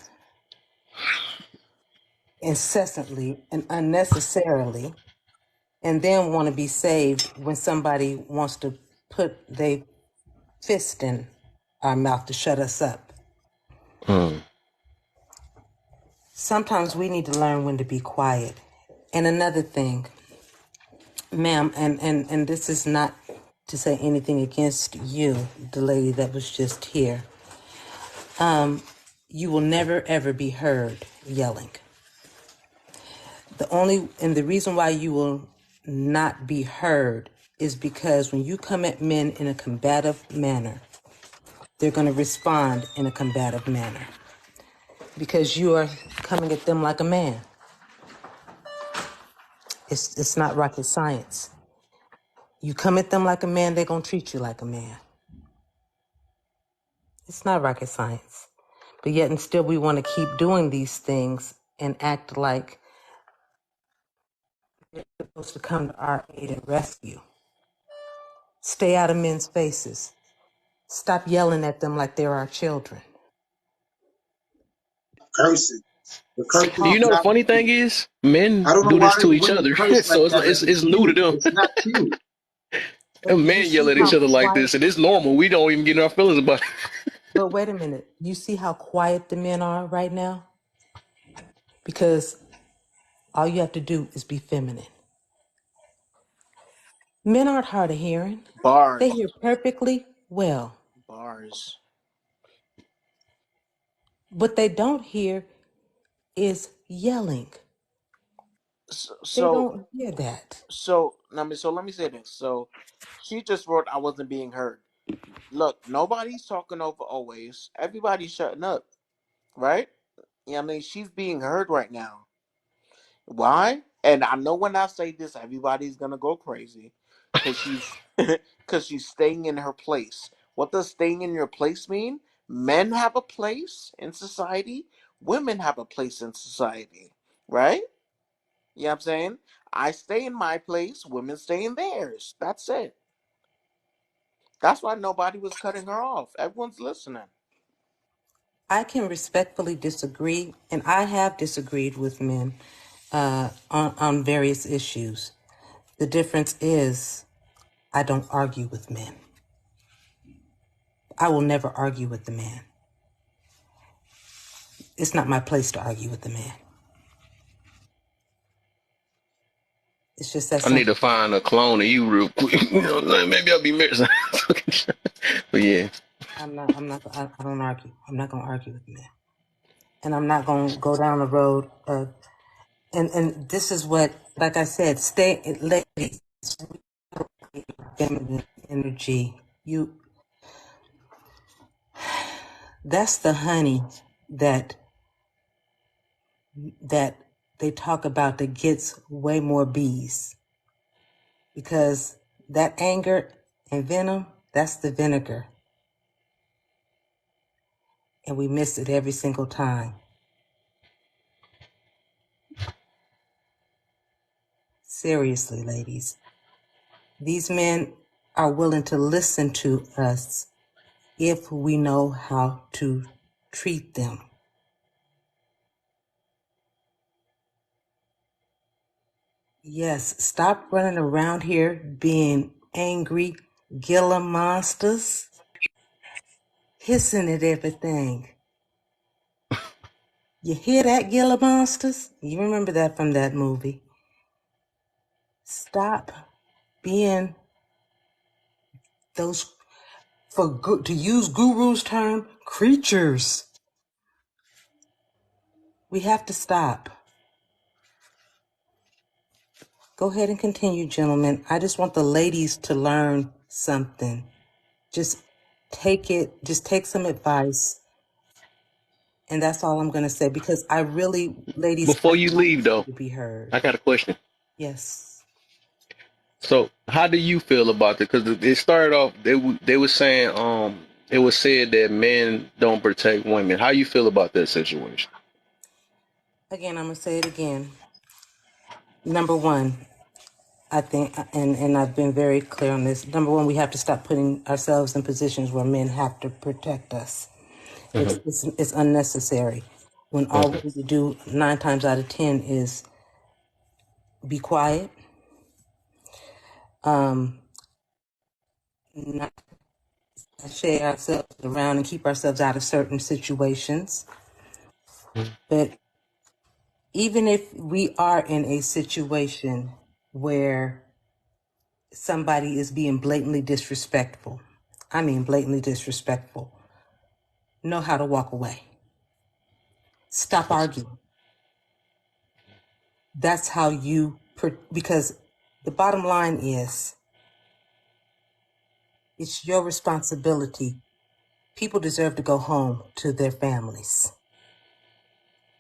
incessantly and unnecessarily, and then want to be saved when somebody wants to put their fist in our mouth to shut us up. Mm. Sometimes we need to learn when to be quiet. And another thing, ma'am, and this is not to say anything against you, the lady that was just here. You will never ever be heard yelling. The reason why you will not be heard is because when you come at men in a combative manner, they're going to respond in a combative manner because you are coming at them like a man. It's not rocket science. You come at them like a man, they're going to treat you like a man. It's not rocket science. But yet and still we want to keep doing these things and act like they're supposed to come to our aid and rescue. Stay out of men's faces. Stop yelling at them like they're our children. Cursing. The cursing You is know the not funny cute. thing is, men I don't know do this why to each women other, curse like so that like it's it's new to cute. them. It's not cute. But do you Men see yell at each how other like quiet? this, and it's normal. We don't even get in our feelings about it. But wait a minute. You see how quiet the men are right now? Because all you have to do is be feminine. Men aren't hard of hearing. They Bars. hear perfectly well. Bars. What they don't hear is yelling. They So don't hear that. let me say this. So she just wrote, "I wasn't being heard." Look, nobody's talking over always. Everybody's shutting up, right? Yeah, I mean, she's being heard right now. Why? And I know when I say this, everybody's gonna go crazy, cause she's cause she's staying in her place. What does staying in your place mean? Men have a place in society. Women have a place in society, right? You know what I'm saying? I stay in my place. Women stay in theirs. That's it. That's why nobody was cutting her off. Everyone's listening. I can respectfully disagree, and I have disagreed with men on various issues. The difference is I don't argue with men. I will never argue with the man. It's not my place to argue with the man. It's just that I need simple. to find a clone of you real quick. You know what I'm saying? Maybe I'll be missing. But yeah. I don't argue. I'm not going to argue with men. And I'm not going to go down the road of, and this is what, like I said, ladies, feminine energy. That's the honey that they talk about that gets way more bees, because that anger and venom, that's the vinegar, and we miss it every single time. Seriously, ladies, these men are willing to listen to us if we know how to treat them. Yes, stop running around here being angry Gila monsters, hissing at everything. You hear that, Gila monsters? You remember that from that movie. Stop being those, to use Guru's term, creatures. We have to stop. Go ahead and continue, gentlemen. I just want the ladies to learn something. Just take some advice. And that's all I'm going to say, because I really, ladies, I Before you want leave, though, you to be heard. I got a question. Yes. So, how do you feel about it? Because it started off, they were saying, it was said that men don't protect women. How you feel about that situation? Again, I'm going to say it again. Number one, I think, and I've been very clear on this. Number one, we have to stop putting ourselves in positions where men have to protect us. It's unnecessary. When all we need to do 9 times out of 10 is be quiet, not share ourselves around and keep ourselves out of certain situations. But even if we are in a situation where somebody is being blatantly disrespectful, I mean blatantly disrespectful, know how to walk away. Stop arguing. That's how because the bottom line is, it's your responsibility. People deserve to go home to their families.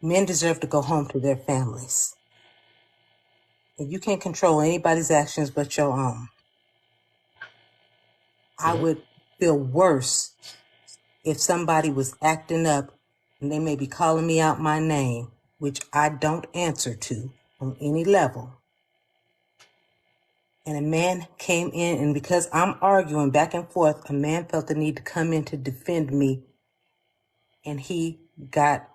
Men deserve to go home to their families. And you can't control anybody's actions but your own. I would feel worse if somebody was acting up and they may be calling me out my name, which I don't answer to on any level. And a man came in, and because I'm arguing back and forth, a man felt the need to come in to defend me, and he got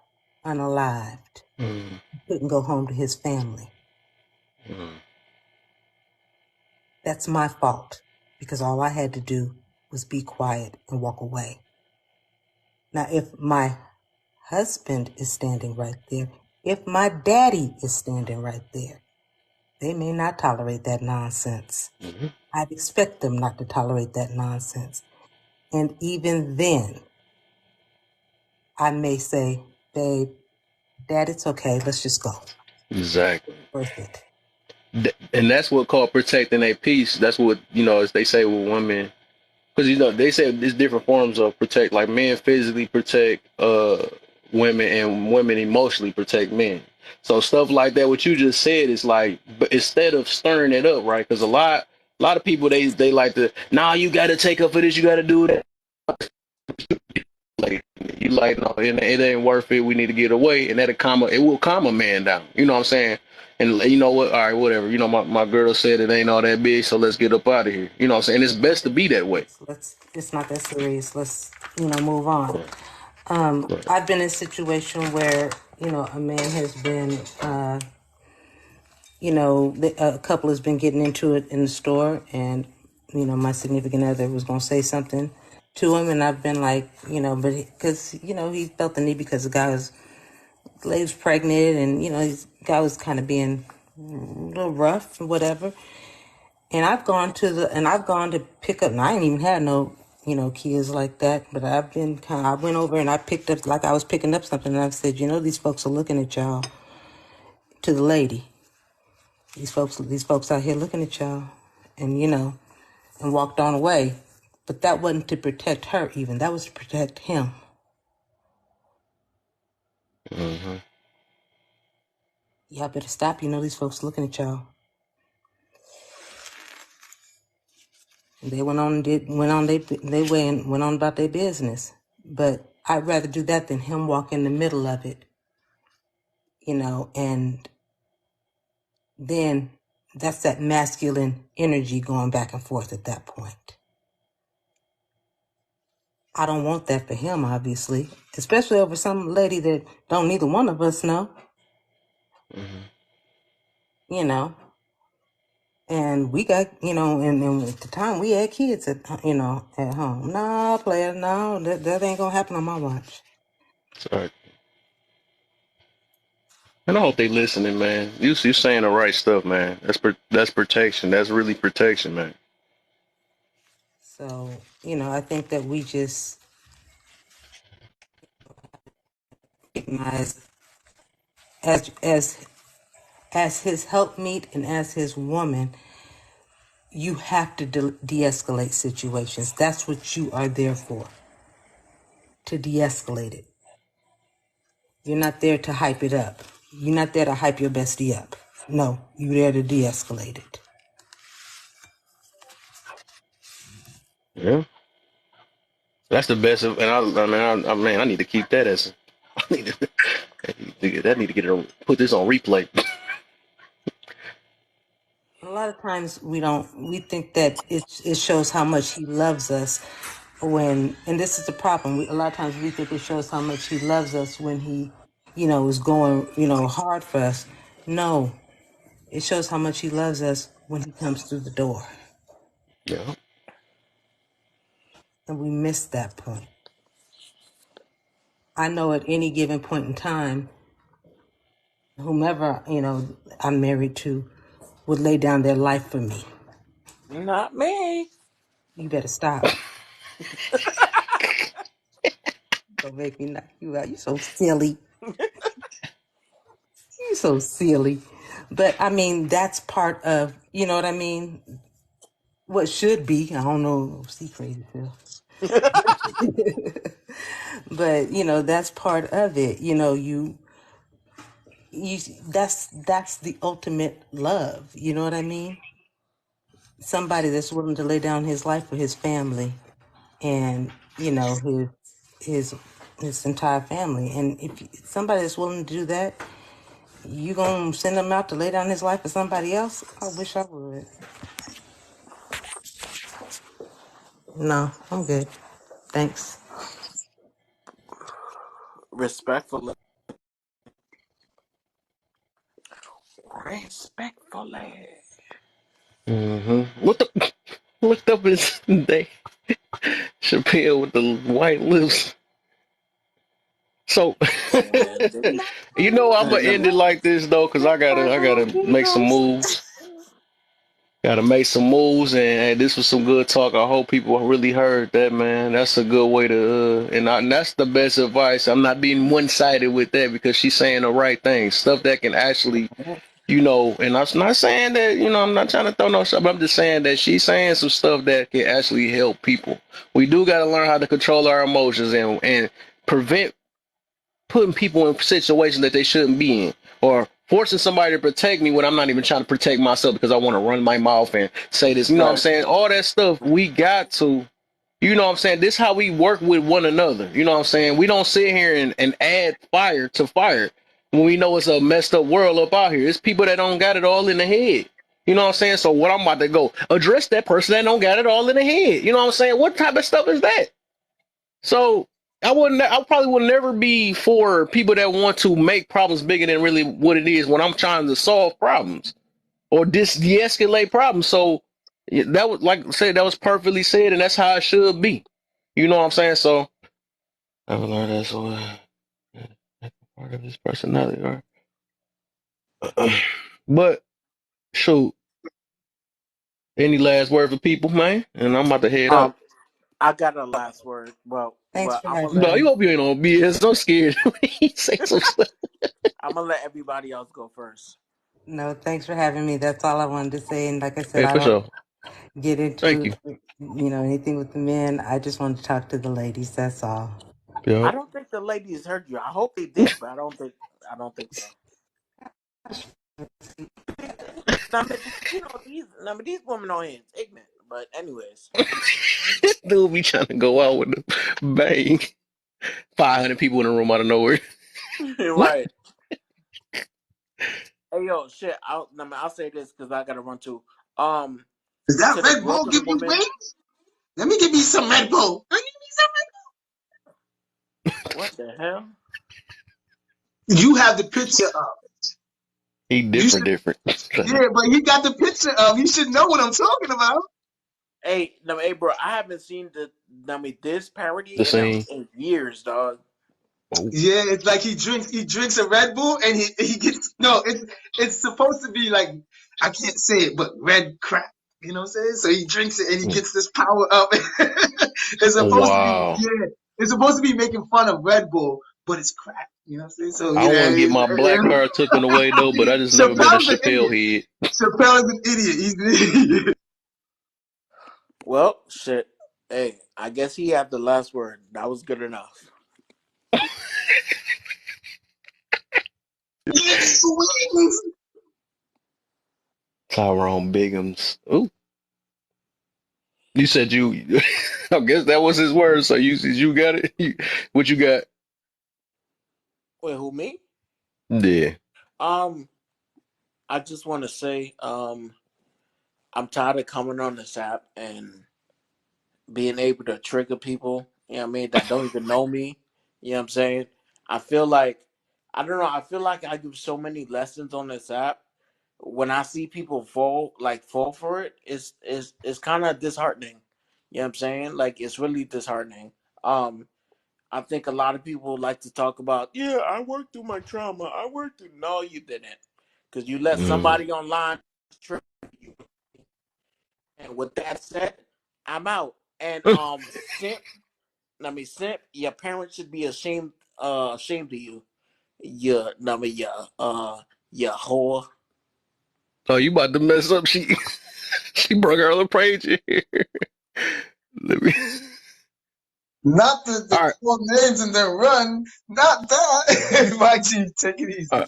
unalived. He couldn't go home to his family. That's my fault, because all I had to do was be quiet and walk away. Now, if my husband is standing right there, if my daddy is standing right there, they may not tolerate that nonsense. I'd expect them not to tolerate that nonsense. And even then, I may say, babe, Dad, it's okay. Let's just go. Exactly. Worth it. And that's what called protecting a peace. That's what, as they say with women. Because, they say there's different forms of protect. Like men physically protect women and women emotionally protect men. So stuff like that, what you just said is like, but instead of stirring it up, right? Because a lot of people, they like to, nah, you got to take up for this. You got to do that. Like you like, no, it ain't worth it. We need to get away, and it will calm a man down. You know what I'm saying? And you know what? All right, whatever. My girl said it ain't all that big, so let's get up out of here. You know what I'm saying? It's best to be that way. It's not that serious. Let's, move on. Right. Right. I've been in a situation where, a man has been, a couple has been getting into it in the store, and, my significant other was going to say something to him, and I've been like, but because, he felt the need because the lady was pregnant, and, the guy was kind of being a little rough and whatever. And I've gone to pick up, and I ain't even had no, kids like that, but I went over and I picked up, like I was picking up something, and I said, these folks are looking at y'all, to the lady. These folks out here looking at y'all, and, and walked on away. But that wasn't to protect her even, that was to protect him. Mm-hmm. Y'all better stop, these folks looking at y'all. And they went on about their business. But I'd rather do that than him walk in the middle of it, and then that's that masculine energy going back and forth at that point. I don't want that for him, obviously, especially over some lady that don't neither one of us know. Mm-hmm. And we got, and at the time we had kids at home. Nah, player, no, that ain't gonna happen on my watch. Sorry. And I hope they listening, man. You saying the right stuff, man. That's protection. That's really protection, man. So, I think that we just recognize as his helpmeet and as his woman, you have to de-escalate situations. That's what you are there for, to de-escalate it. You're not there to hype it up. You're not there to hype your bestie up. No, you're there to de-escalate it. Yeah. That's the best of, and I need to keep that as, I need to get it on, put this on replay. A lot of times we think that it shows how much he loves us and this is the problem. A lot of times we think it shows how much he loves us when he, is going, hard for us. No, it shows how much he loves us when he comes through the door. Yeah. And we miss that point. I know at any given point in time, whomever, I'm married to would lay down their life for me. Not me. You better stop. Don't make me knock you out. You so silly. You so silly. But I mean, that's part of, you know what I mean? What should be, I don't know, see crazy Phil. But, that's part of it. That's the ultimate love. You know what I mean? Somebody that's willing to lay down his life for his family and, his entire family. And if somebody that's willing to do that, you gonna send him out to lay down his life for somebody else? I wish I would. No, I'm good. Thanks. Respectfully. Respectfully. Mm-hmm. What the? Looked up his day. Chappelle with the white lips. So, Not I'm gonna end it like this though, cause I gotta make some moves. Gotta make some moves, and this was some good talk. I hope people really heard that, man. That's a good way to, and that's the best advice. I'm not being one-sided with that because she's saying the right thing, stuff that can actually, and I'm not saying that, I'm not trying to throw no shot, but I'm just saying that she's saying some stuff that can actually help people. We do got to learn how to control our emotions and prevent putting people in situations that they shouldn't be in, or forcing somebody to protect me when I'm not even trying to protect myself because I want to run my mouth and say this. You know what I'm Right. saying? All that stuff we got to, you know what I'm saying? This is how we work with one another. You know what I'm saying? We don't sit here and add fire to fire when we know it's a messed up world up out here. It's people that don't got it all in the head. You know what I'm saying? So what I'm about to go address that person that don't got it all in the head. You know what I'm saying? What type of stuff is that? So I probably will never be for people that want to make problems bigger than really what it is when I'm trying to solve problems or de-escalate problems. So that was, like I said, that was perfectly said, and that's how it should be. You know what I'm saying? So I've learned that's part of his personality. But shoot, any last word for people, man? And I'm about to head out. Um, I got a last word. Well, Thanks well, for I'm gonna having No, let you me. hope you ain't on BS. I'm scared. He say some stuff. everybody else go first. No, thanks for having me. That's all I wanted to say. And like I said, Hey, I for don't sure. get Thank into, you. anything with the men. I just wanted to talk to the ladies. That's all. I Yep. don't think the ladies heard you. I hope they did, but I don't think so. I mean, these women on here is ignorant. But anyways, This dude be trying to go out with the bang. 500 people in the room out of nowhere. What? right. Hey yo, shit. I'll say this because I gotta run too. Um, Does that to the Red growth Bull of the give you woman. wings? Let me give you some Red Bull. What the hell? You have the picture up. He You different, should, different. yeah, but you got the picture up. You should know what I'm talking about. Hey, hey, bro. I haven't seen this The parody scene. in years, dog. Oh. Yeah, it's like he drinks a Red Bull and he gets no. It's supposed to be like I can't say it, but red crap. You know what I'm saying? So he drinks it and he gets this power up. It's Oh, supposed to be wow. yeah. It's supposed to be making fun of Red Bull, but it's crap. You know what I'm saying? So I don't want to get yeah, my black card taken away, though, but I just never been a Chappelle's an Chappelle idiot. head. Chappelle is an idiot. He's an idiot. Well, shit. Hey, I guess he had the last word. That was good enough. It's wings. Tyrone Biggums. Ooh. You said you. I guess that was his word. So you got it. What you got? Wait, who me? Yeah. Um, I just want to say, I'm tired of coming on this app and being able to trigger people, you know what I mean, that don't even know me. You know what I'm saying? I feel like I don't know, I feel like I give so many lessons on this app. When I see people fall for it, it's kinda disheartening. You know what I'm saying? Like it's really disheartening. Um I think a lot of people like to talk about, yeah, I worked through my trauma. I worked through no, you didn't. Because you let Mm. somebody online trigger you. And with that said, I'm out. And simp, your parents should be ashamed of you. You whore. Oh, you about to mess up. She broke her other page in here. Let me. Not All the right. call names and then run. Not that. My G, take it easy.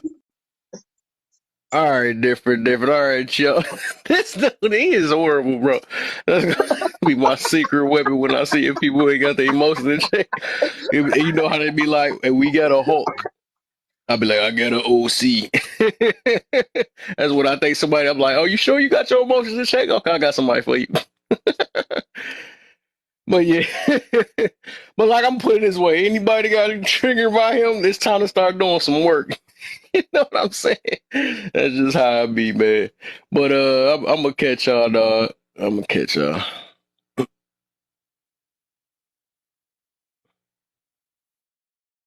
All right, different. All right, yo. This dude, he is horrible, bro. That's gonna be my secret weapon when I see if people ain't got their emotions in check. You know how they be like, hey, we got a Hulk. I'll be like, I got an OC. That's what I think somebody, I'm like, oh, you sure you got your emotions in check? Okay, I got somebody for you. But yeah. But like I'm putting it this way, anybody got triggered by him, it's time to start doing some work. You know what I'm saying? That's just how I be, man. But I'm gonna catch y'all, dog. I'm gonna catch y'all.